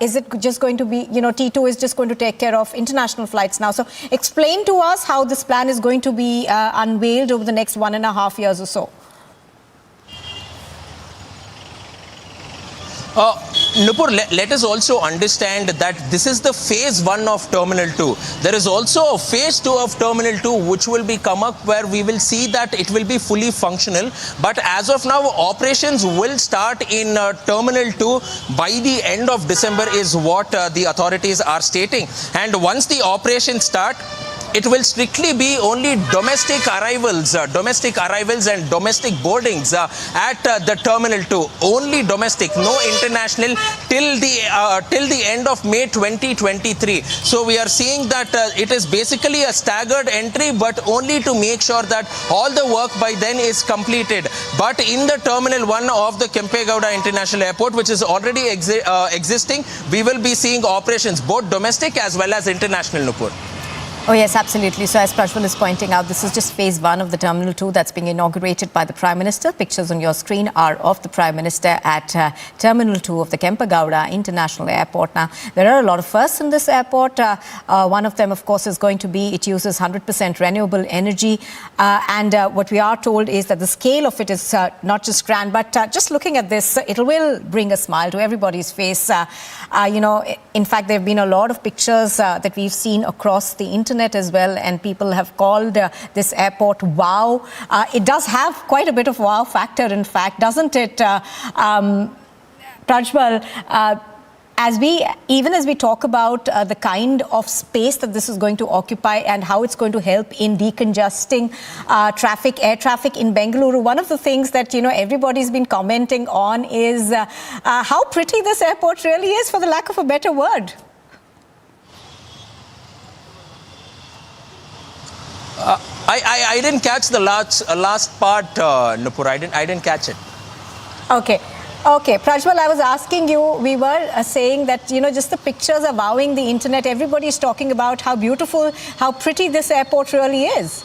is it just going to be, T2 is just going to take care of international flights now? So, explain to us how this plan is going to be unveiled over the next 1.5 years or so. Nupur, let us also understand that this is the phase 1 of Terminal 2. There is also a phase 2 of Terminal 2 which will be come up, where we will see that it will be fully functional. But as of now, operations will start in Terminal 2 by the end of December is what the authorities are stating. And once the operations start, it will strictly be only domestic arrivals and domestic boardings at the Terminal 2. Only domestic, no international till the end of May 2023. So we are seeing that it is basically a staggered entry, but only to make sure that all the work by then is completed. But in the Terminal 1 of the Kempegowda International Airport, which is already existing, we will be seeing operations both domestic as well as international, Nupur. Oh, yes, absolutely. So as Prajwal is pointing out, this is just phase 1 of the Terminal 2 that's being inaugurated by the Prime Minister. Pictures on your screen are of the Prime Minister at Terminal 2 of the Kempegowda International Airport. Now, there are a lot of firsts in this airport. One of them, of course, is going to be it uses 100% renewable energy. And what we are told is that the scale of it is not just grand, but just looking at this, it will bring a smile to everybody's face. In fact, there have been a lot of pictures that we've seen across the internet as well, and people have called this airport wow. It does have quite a bit of wow factor, in fact, doesn't it, Prajwal? As we talk about the kind of space that this is going to occupy and how it's going to help in decongesting air traffic in Bengaluru, one of the things that everybody's been commenting on is how pretty this airport really is, for the lack of a better word. I didn't catch the last part, Nupur. I didn't catch it. Okay, Prajwal, I was asking you, we were saying that, just the pictures are wowing the internet. Everybody is talking about how beautiful, how pretty this airport really is.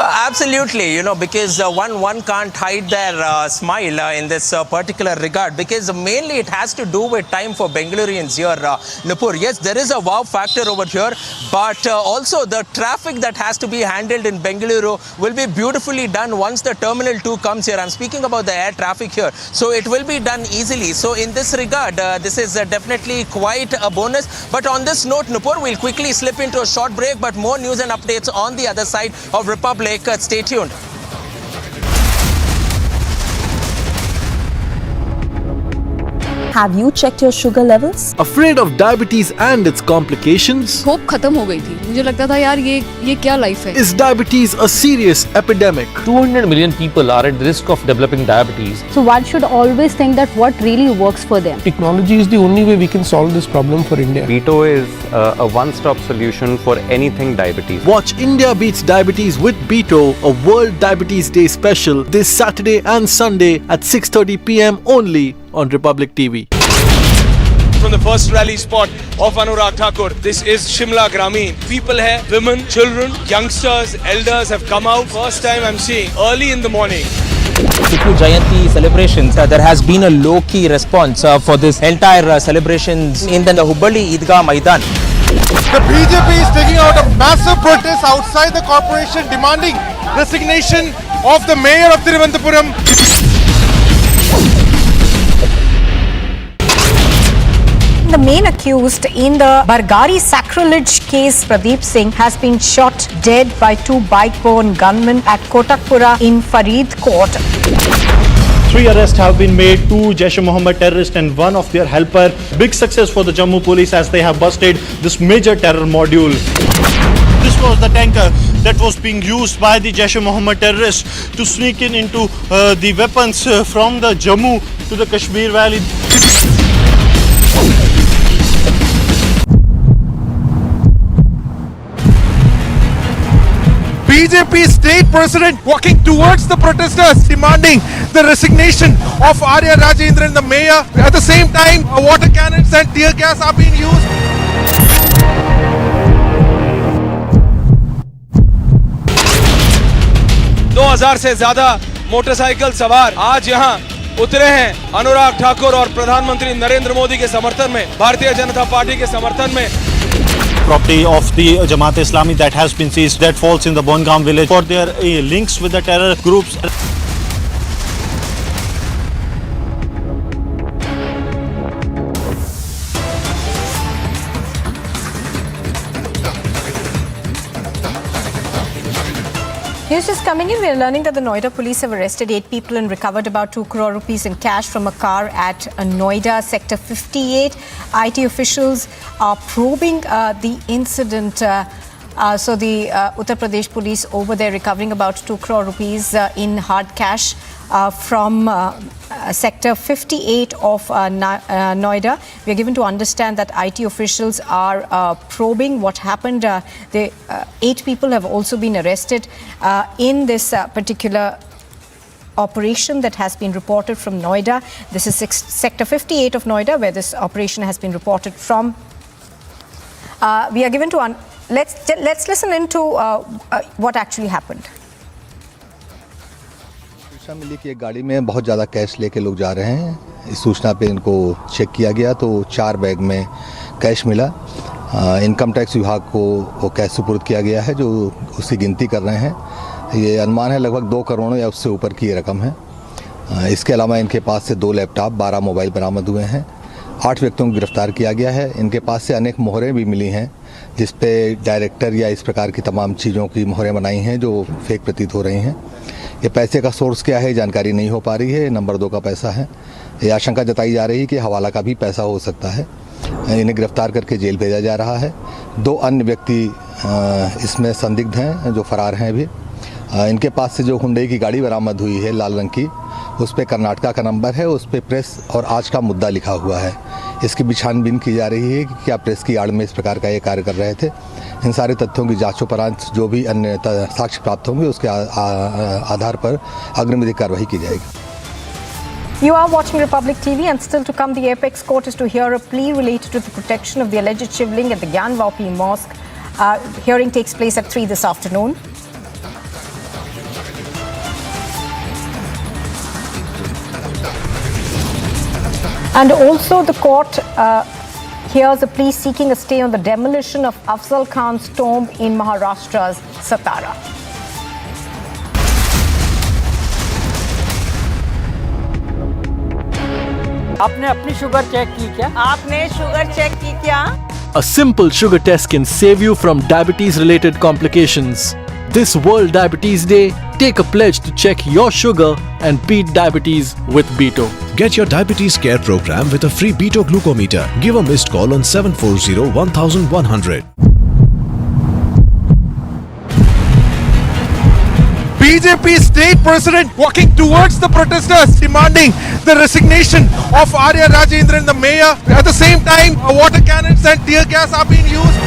Absolutely, because one can't hide their smile in this particular regard, because mainly it has to do with time for Bengalurians here, Nupur. Yes, there is a wow factor over here, but also the traffic that has to be handled in Bengaluru will be beautifully done once the Terminal 2 comes here. I'm speaking about the air traffic here, so it will be done easily. So in this regard, this is definitely quite a bonus. But on this note, Nupur, we'll quickly slip into a short break, but more news and updates on the other side of Republic. Stay tuned. Have you checked your sugar levels? Afraid of diabetes and its complications? Hope खत्म हो गई थी। मुझे लगता था यार ये क्या लाइफ है? Is diabetes a serious epidemic? 200 million people are at risk of developing diabetes. So one should always think that what really works for them. Technology is the only way we can solve this problem for India. Beto is a one-stop solution for anything diabetes. Watch India Beats Diabetes with Beto, a World Diabetes Day special this Saturday and Sunday at 6:30 p.m. only on Republic TV. From the first rally spot of Anurag Thakur, this is Shimla Gramin. People here, women, children, youngsters, elders have come out. First time I'm seeing early in the morning. Tipu Jayanti celebrations, there has been a low-key response for this entire celebrations in the Hubli Idgah Maidan. The BJP is taking out a massive protest outside the corporation demanding resignation of the mayor of Thiruvananthapuram. The main accused in the Bargari sacrilege case, Pradeep Singh, has been shot dead by two bike-borne gunmen at Kotakpura in Faridkot. 3 arrests have been made, 2 Jaish-e-Mohammed terrorists and one of their helper. Big success for the Jammu police as they have busted this major terror module. This was the tanker that was being used by the Jaish-e-Mohammed terrorists to sneak into the weapons from the Jammu to the Kashmir Valley. BJP state president walking towards the protesters demanding the resignation of Arya Rajendran, the mayor. At the same time, water cannons and tear gas are being used. दो 2000 से ज्यादा motorcycle सवार आज यहाँ उतरे हैं अनुराग ठाकुर और प्रधानमंत्री नरेंद्र मोदी के समर्थन में, भारतीय जनता पार्टी के समर्थन में। Property of the Jamaat Islami that has been seized, that falls in the Bongam village for their links with the terror groups. News just coming in, we are learning that the Noida police have arrested 8 people and recovered about 2 crore rupees in cash from a car at Noida, Sector 58. IT officials are probing the incident. So the Uttar Pradesh police over there recovering about 2 crore rupees in hard cash from Sector 58 of Noida. We are given to understand that IT officials are probing what happened. 8 people have also been arrested in this particular operation that has been reported from Noida. This is Sector 58 of Noida where this operation has been reported from. We are given to let's listen into what actually happened. सूचना मिली कि एक गाड़ी में बहुत ज़्यादा cash लेके लोग जा रहे हैं। इस सूचना पे इनको चेक किया गया तो 4 बैग में कैश मिला। इनकम टैक्स विभाग को वो कैश सुपुर्द किया गया है जो उसकी गिनती कर रहे हैं। ये अनुमान है लगभग 2 करोड़ या उससे ऊपर की ये रकम है। इसके अलावा इनके पास से 2 लैपटॉप, 12 मोबाइल बरामद हुए हैं। 8 व्यक्तियों को गिरफ्तार किया गया है। इनके पास से अनेक मोहरें भी मिली हैं जिस पे डायरेक्टर या इस प्रकार की तमाम चीज़ों की मोहरें बनाई हैं जो फेक प्रतीत हो रही हैं। ये पैसे का सोर्स क्या है जानकारी नहीं हो पा रही है। नंबर 2 का पैसा है। ये आशंका जताई जा रही है कि हवाला का भी पैसा हो सकता है। इन्हें गिरफ्तार करके जेल भेजा जा रहा है। 2 अन्य व्यक्ति इसमें संदिग्ध हैं जो फरार हैं अभी। इनके पास से जो हुंडई की गाड़ी बरामद हुई है लाल रंग की, उस पर कर्नाटका का नंबर है, उस पर प्रेस और आज का मुद्दा लिखा हुआ है। इसकी भी छानबीन की जा रही है कि क्या प्रेस की आड़ में इस प्रकार का ये कार्य कर रहे थे। इन सारे तथ्यों की जांचोपरांत जो भी अन्य साक्ष्य प्राप्त होंगे उसके आधार पर अग्रिम विधिक कार्रवाई की जाएगी। You are watching Republic TV and still to come the apex court is to hear a plea related to the protection of the alleged Shivling at the Gyanvapi Mosque. Hearing takes place at 3 this afternoon. And also the court hears a plea seeking a stay on the demolition of Afzal Khan's tomb in Maharashtra's Satara. आपने अपनी sugar check की क्या? आपने sugar check की क्या? A simple sugar test can save you from diabetes-related complications. This World Diabetes Day, take a pledge to check your sugar and beat diabetes with Beto. Get your diabetes care program with a free beta-glucometer. Give a missed call on 740-1100. BJP state president walking towards the protesters, demanding the resignation of Arya Rajendran, the mayor. At the same time, water cannons and tear gas are being used.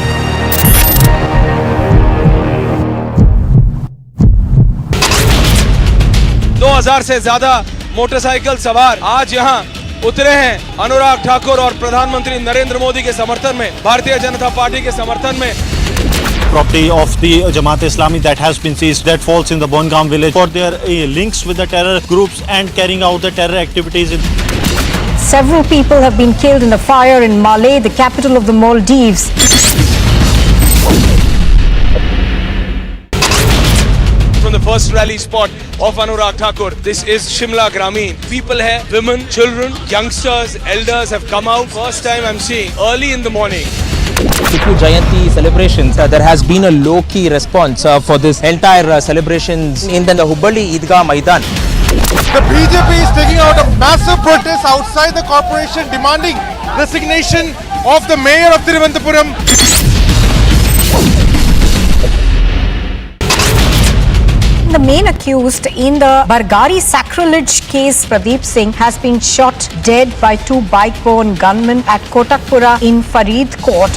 दो 2000 से ज्यादा motorcycle सवार आज यहाँ उतरे हैं अनुराग ठाकुर और प्रधानमंत्री नरेंद्र मोदी के समर्थन में, भारतीय जनता पार्टी के समर्थन में। Property of the Jamaat Islami that has been seized, that falls in the Bongaon village for their links with the terror groups and carrying out the terror activities. Several people have been killed in a fire in Malé, the capital of the Maldives. From the first rally spot of Anurag Thakur, this is Shimla Grameen. People here, women, children, youngsters, elders have come out. First time I'm seeing early in the morning. Tipu Jayanti celebrations, there has been a low-key response for this entire celebrations in the Hubli Idgah Maidan. The BJP is taking out a massive protest outside the corporation demanding resignation of the mayor of Thiruvananthapuram. The main accused in the Bargari sacrilege case, Pradeep Singh, has been shot dead by two bike-borne gunmen at Kotakpura in Faridkot.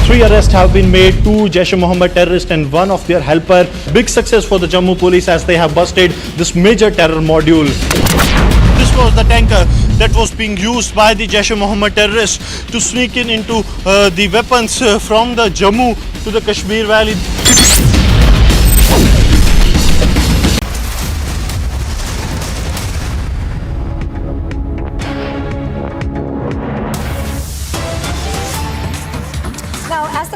3 arrests have been made, 2 Jaish-e-Mohammed terrorists and 1 of their helper. Big success for the Jammu police as they have busted this major terror module. This was the tanker that was being used by the Jaish-e-Mohammed terrorists to sneak into the weapons from the Jammu to the Kashmir Valley.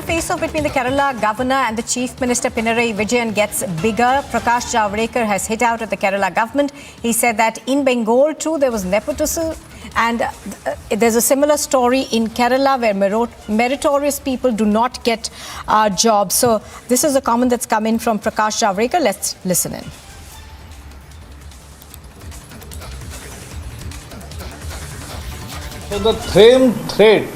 Face-off between the Kerala governor and the Chief Minister Pinarayi Vijayan gets bigger. Prakash Javadekar has hit out at the Kerala government. He said that in Bengal too there was nepotism, and there's a similar story in Kerala where meritorious people do not get jobs. So this is a comment that's come in from Prakash Javadekar. Let's listen in. So the same threat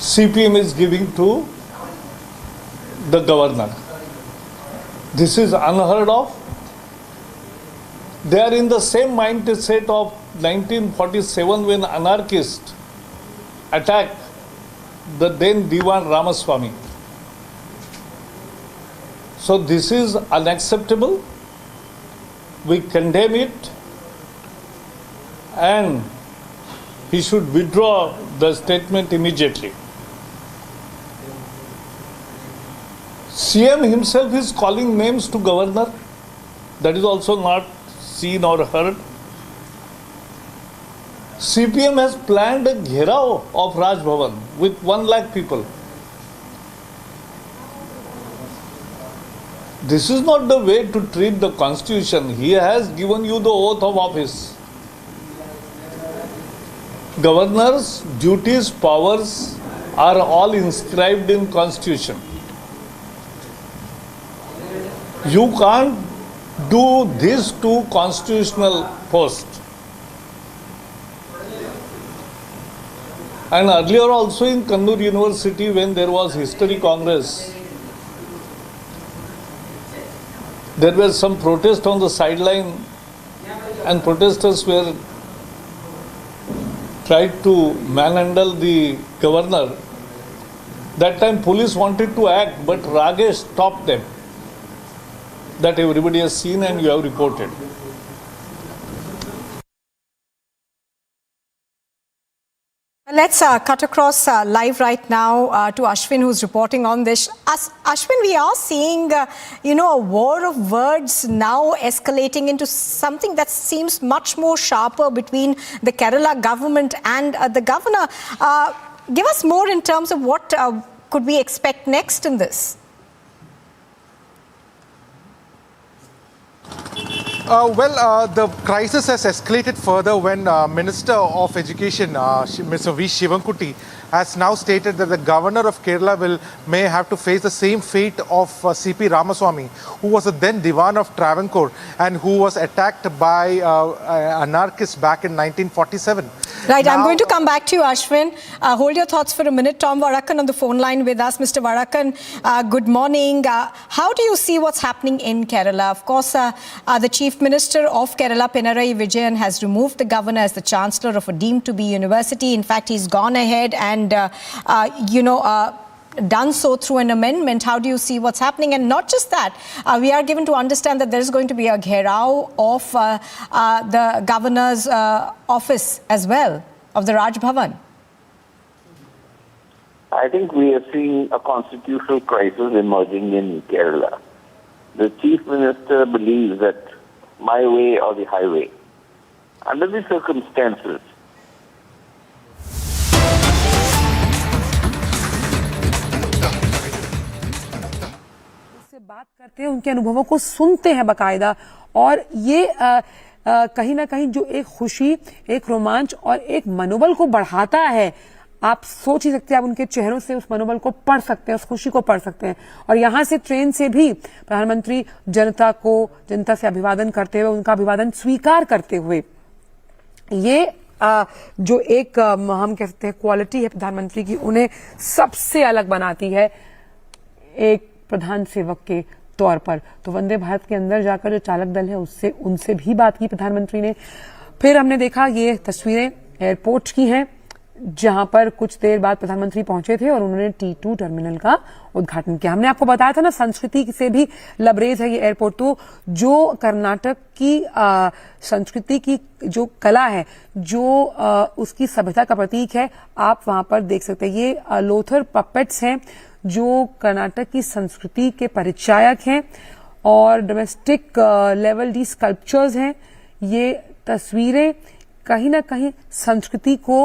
CPM is giving to the governor. This is unheard of. They are in the same mindset of 1947 when anarchists attacked the then Diwan Ramaswamy. So this is unacceptable. We condemn it, and he should withdraw the statement immediately. CM himself is calling names to governor. That is also not seen or heard. CPM has planned a gherao of Raj Bhavan with 1 lakh people. This is not the way to treat the constitution. He has given you the oath of office. Governor's duties, powers are all inscribed in constitution. You can't do this to constitutional post. And earlier also in Kannur University, when there was History Congress, there was some protest on the sideline and protesters were tried to manhandle the governor. That time police wanted to act, but Ragesh stopped them. That everybody has seen and you have reported. Let's cut across live right now to Ashwin, who's reporting on this. Ashwin, we are seeing, a war of words now escalating into something that seems much more sharper between the Kerala government and the governor. Give us more in terms of what could we expect next in this? The crisis has escalated further when Minister of Education, Mr. V. Shivankuti, has now stated that the governor of Kerala may have to face the same fate of C.P. Ramaswamy, who was a then Diwan of Travancore and who was attacked by anarchists back in 1947. Right, now, I'm going to come back to you, Ashwin. Hold your thoughts for a minute. Tom Varakan on the phone line with us. Mr. Varakan, good morning. How do you see what's happening in Kerala? Of course, the Chief Minister of Kerala, Pinarayi Vijayan, has removed the governor as the Chancellor of a deemed-to-be university. In fact, he's gone ahead and, done so through an amendment. How do you see what's happening? And not just that, we are given to understand that there's going to be a gherao of the governor's office as well, of the Raj Bhavan. I think we are seeing a constitutional crisis emerging in Kerala. The Chief Minister believes that my way or the highway. Under the circumstances, बात करते हैं, उनके अनुभवों को सुनते हैं बाकायदा, और ये कहीं ना कहीं जो एक खुशी, एक रोमांच और एक मनोबल को बढ़ाता है। आप सोच ही सकते हैं, आप उनके चेहरों से उस मनोबल को पढ़ सकते हैं, उस खुशी को पढ़ सकते हैं। और यहां से ट्रेन से भी प्रधानमंत्री जनता से अभिवादन करते हुए, उनका अभिवादन स्वीकार करते हुए, ये जो एक हम कह सकते हैं क्वालिटी है प्रधानमंत्री की, उन्हें सबसे अलग बनाती है एक प्रधान सेवक के तौर पर। तो वंदे भारत के अंदर जाकर जो चालक दल है उनसे भी बात की प्रधानमंत्री ने। फिर हमने देखा ये तस्वीरें एयरपोर्ट की हैं, जहां पर कुछ देर बाद प्रधानमंत्री पहुंचे थे और उन्होंने T2 टर्मिनल का उद्घाटन किया। हमने आपको बताया था ना, संस्कृति से भी लबरेज है ये एयरपोर्ट। तो जो कर्नाटक की संस्कृति की जो कला है, जो उसकी सभ्यता का प्रतीक है, आप वहां पर देख सकते हैं। ये लोथर पपेट्स हैं जो कर्नाटक की संस्कृति के परिचायक हैं, और डोमेस्टिक लेवल डी स्कल्पचर्स हैं। ये तस्वीरें कहीं ना कहीं संस्कृति को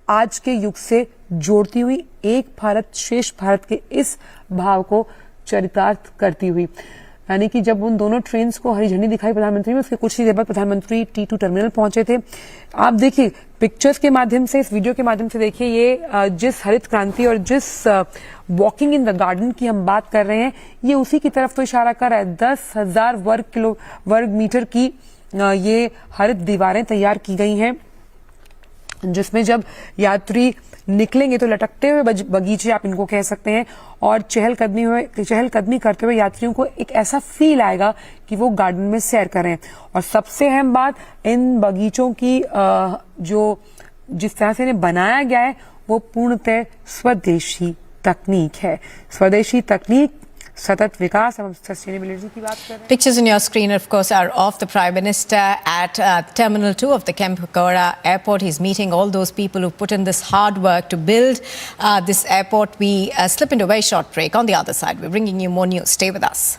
आज के युग से जोड़ती हुई, एक भारत श्रेष्ठ भारत के इस भाव को चरितार्थ करती हुई। यानी कि जब उन दोनों ट्रेन्स को हरी झंडी दिखाई प्रधानमंत्री में, उसके कुछ ही देर बाद प्रधानमंत्री T2 टर्मिनल पहुंचे थे। आप देखिए पिक्चर्स के माध्यम से, इस वीडियो के माध्यम से देखिए, ये जिस हरित क्रांति और जिस वॉकिंग इन द गार्डन की हम बात कर रहे हैं, ये उसी की तरफ तो इशारा कर रहा है। 10,000 वर्ग मीटर की ये हरित दीवारें तैयार की गई हैं, जिसमें जब यात्री निकलेंगे तो लटकते हुए बगीचे आप इनको कह सकते हैं, और चहलकदमी करते हुए यात्रियों को एक ऐसा फील आएगा कि वो गार्डन में सैर करें। और सबसे अहम बात, इन बगीचों की जिस तरह से इन्हें बनाया गया है, वो पूर्णतः स्वदेशी तकनीक है। स्वदेशी तकनीक, सतत विकास एवं सस्टेनेबिलिटी की बात कर रहे हैं। Pictures on your screen, of course, are of the Prime Minister at Terminal 2 of the Kempegowda Airport. He's meeting all those people who put in this hard work to build this airport. We slip into a very short break. On the other side, we're bringing you more news. Stay with us.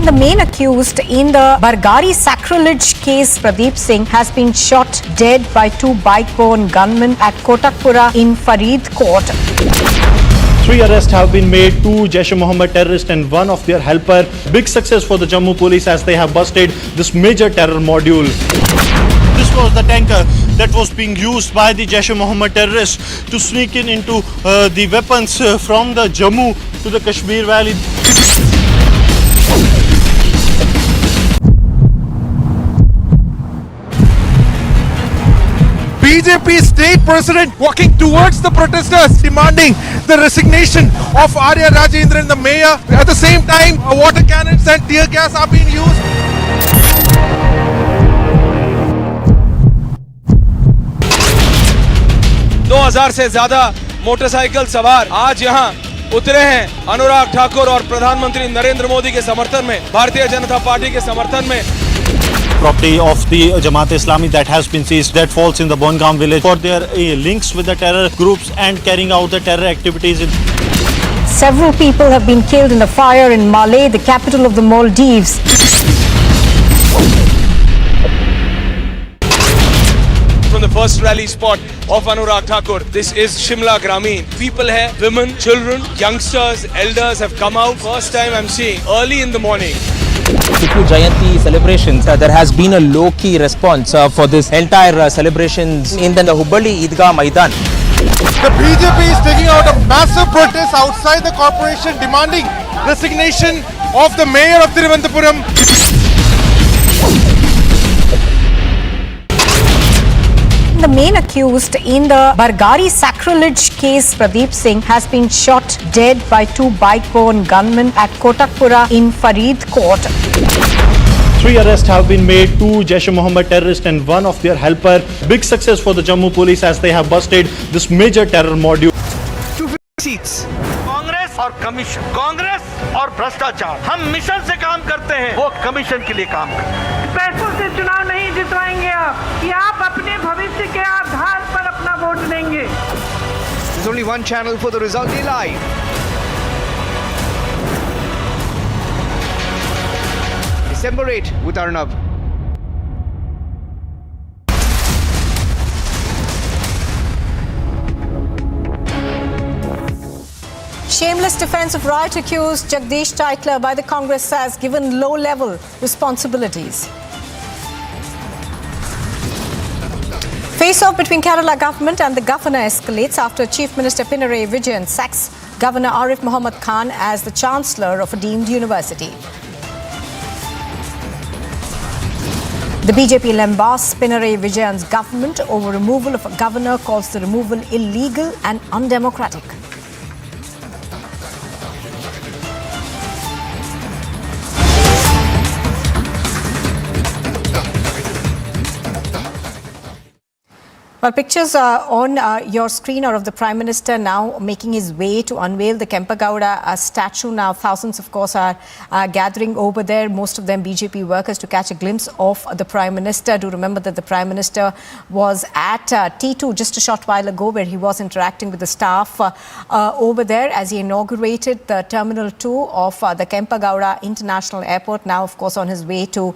The main accused in the Bargari sacrilege case, Pradeep Singh, has been shot dead by two bike-borne gunmen at Kotakpura in Faridkot. 3 arrests have been made, 2 Jaish-e-Mohammed terrorists and 1 of their helper. Big success for the Jammu police as they have busted this major terror module. This was the tanker that was being used by the Jaish-e-Mohammed terrorists to sneak into the weapons from the Jammu to the Kashmir Valley. BJP state president walking towards the protesters, demanding the resignation of Arya Rajendran, the mayor. At the same time, water cannons and tear gas are being used. 2000 से ज्यादा motorcycle सवार आज यहाँ उतरे हैं अनुराग ठाकुर और प्रधानमंत्री नरेंद्र मोदी के समर्थन में, भारतीय जनता पार्टी के समर्थन में। Property of the Jamaat Islami that has been seized, that falls in the Bongam village for their links with the terror groups and carrying out the terror activities. Several people have been killed in the fire in Malé, the capital of the Maldives. From the first rally spot of Anurag Thakur, this is Shimla Gramin. People here, women, children, youngsters, elders have come out. First time I'm seeing early in the morning. Tipu Jayanti celebrations, there has been a low-key response for this entire celebrations in the Hubli Idgah Maidan. The BJP is taking out a massive protest outside the corporation demanding resignation of the mayor of Thiruvananthapuram. The main accused in the Bargari sacrilege case, Pradeep Singh, has been shot dead by two bike-borne gunmen at Kotakpura in Faridkot. 3 arrests have been made, 2 Jaish-e-Mohammed terrorists and 1 of their helper. Big success for the Jammu police as they have busted this major terror module. 250 seats. Congress और commission, Congress और भ्रष्टाचार, हम mission से काम करते हैं, वो commission के लिए काम करते हैं। पैसों से चुनाव नहीं जितवाएंगे आप, कि आप अपने भविष्य के आधार पर अपना वोट देंगे। There's only one channel for the result, live. December 8 with Arnab. Shameless defense of riot accused Jagdish Titler by the Congress has given low-level responsibilities. Face-off between Kerala government and the governor escalates after Chief Minister Pinarayi Vijayan sacks Governor Arif Muhammad Khan as the Chancellor of a deemed university. The BJP lambasts Pinarayi Vijayan's government over removal of a governor, calls the removal illegal and undemocratic. Well, pictures on your screen are of the Prime Minister now making his way to unveil the Kempegowda statue. Now, thousands, of course, are gathering over there, most of them BJP workers, to catch a glimpse of the Prime Minister. Do remember that the Prime Minister was at T2 just a short while ago, where he was interacting with the staff over there as he inaugurated the Terminal 2 of the Kempegowda International Airport. Now, of course, on his way to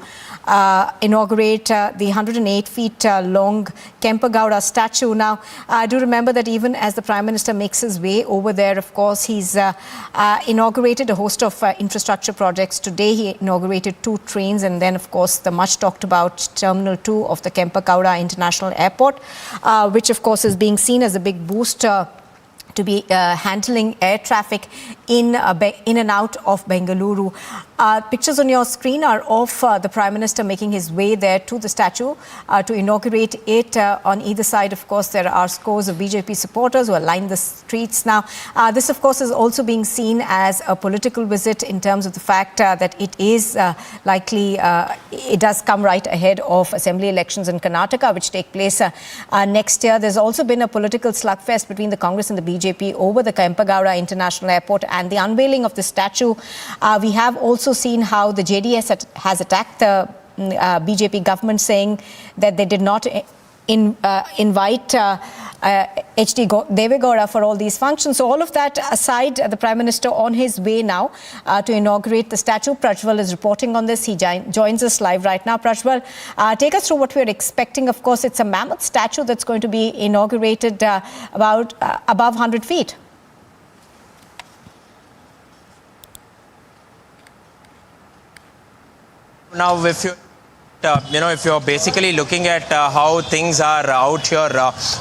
inaugurate the 108 feet long Kempegowda statue. Now, I do remember that even as the Prime Minister makes his way over there, of course, he's inaugurated a host of infrastructure projects. Today, he inaugurated 2 trains and then, of course, the much talked about Terminal 2 of the Kempegowda International Airport, which, of course, is being seen as a big boost to be handling air traffic in and out of Bengaluru. Pictures on your screen are of the Prime Minister making his way there to the statue to inaugurate it. On either side, of course, there are scores of BJP supporters who are lined the streets now. This, of course, is also being seen as a political visit in terms of the fact that it is likely, it does come right ahead of assembly elections in Karnataka, which take place next year. There's also been a political slugfest between the Congress and the BJP over the Kempegowda International Airport and the unveiling of the statue. We have also seen how the JDS has attacked the BJP government, saying that they did not invite H.D. Devegowda for all these functions. So all of that aside, the Prime Minister on his way now to inaugurate the statue. Prajwal is reporting on this. He joins us live right now. Prajwal, take us through what we're expecting. Of course, it's a mammoth statue that's going to be inaugurated about above 100 feet. Now, if you're basically looking at how things are out here,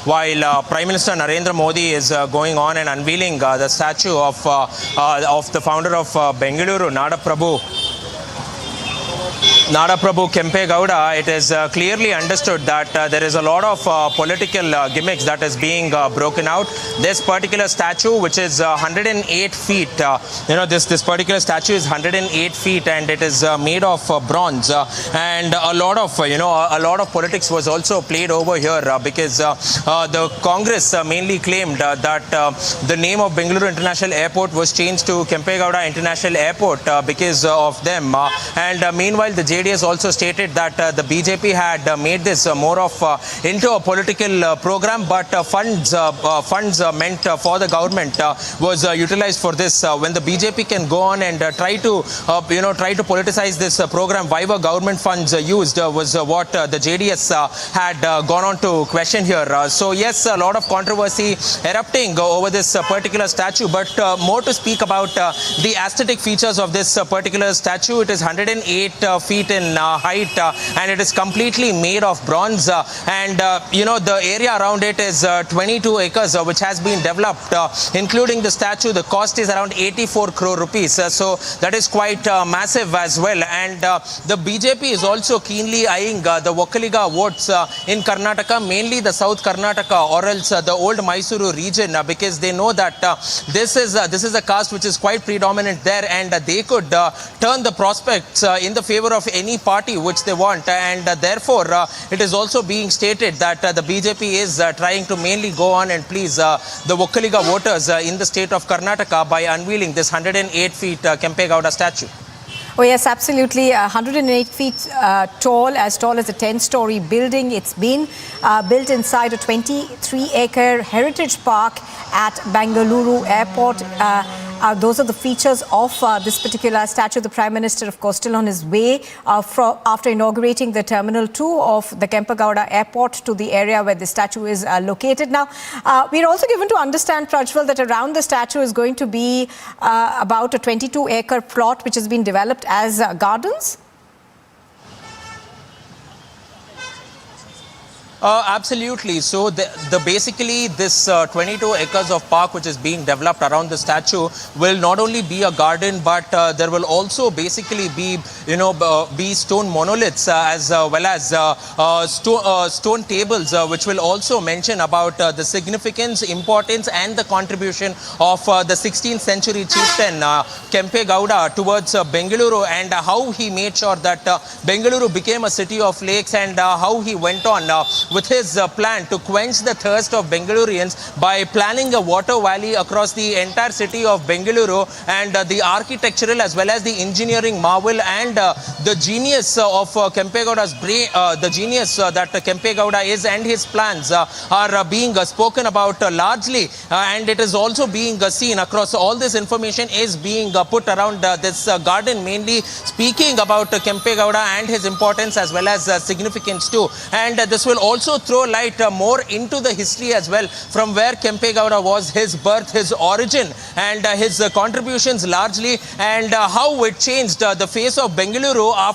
while Prime Minister Narendra Modi is going on and unveiling the statue of the founder of Bengaluru, Nada Prabhu Kempegowda, it is clearly understood that there is a lot of political gimmicks that is being broken out. This particular statue, which is 108 feet, this particular statue is 108 feet and it is made of bronze. And a lot of politics was also played over here because the Congress mainly claimed that the name of Bengaluru International Airport was changed to Kempegowda International Airport because of them. And meanwhile, the JDS also stated that the BJP had made this more of into a political program, but funds meant for the government was utilized for this. When the BJP can go on and try to politicize this program, why were government funds used was what the JDS had gone on to question here. So yes, a lot of controversy erupting over this particular statue, but more to speak about the aesthetic features of this particular statue. It is 108 feet in height and it is completely made of bronze, and the area around it is 22 acres which has been developed, including the statue. The cost is around 84 crore rupees, so that is quite massive as well. And the BJP is also keenly eyeing the Vokkaliga votes in Karnataka, mainly the South Karnataka or else the old Mysuru region, because they know that this is a caste which is quite predominant there, and they could turn the prospects in the favor of any party which they want. And therefore it is also being stated that the BJP is trying to mainly go on and please the Vokkaliga voters in the state of Karnataka by unveiling this 108 feet Kempegowda statue. Oh yes, absolutely. 108 feet tall as a 10-story building. It's been built inside a 23-acre heritage park at Bengaluru airport. Those are the features of this particular statue. The Prime Minister, of course, still on his way after inaugurating the Terminal 2 of the Kempegowda Airport to the area where the statue is located. Now, we're also given to understand, Prajwal, that around the statue is going to be about a 22-acre plot which has been developed as gardens. Absolutely. So basically this 22 acres of park which is being developed around the statue will not only be a garden, but there will also basically be be stone monoliths as well as stone tables which will also mention about the significance, importance and the contribution of the 16th century chieftain Kempegowda towards Bengaluru, and how he made sure that Bengaluru became a city of lakes, and how he went on with his plan to quench the thirst of Bengalurians by planning a water valley across the entire city of Bengaluru, and the architectural as well as the engineering marvel and the genius of Kempegowda's brain, the genius that Kempegowda is and his plans are being spoken about largely, and it is also being seen across all this information is being put around this garden, mainly speaking about Kempegowda and his importance as well as significance too. And this will also throw light more into the history as well, from where Kempegowda was, his birth, his origin and his contributions largely, and how it changed the face of Bengaluru after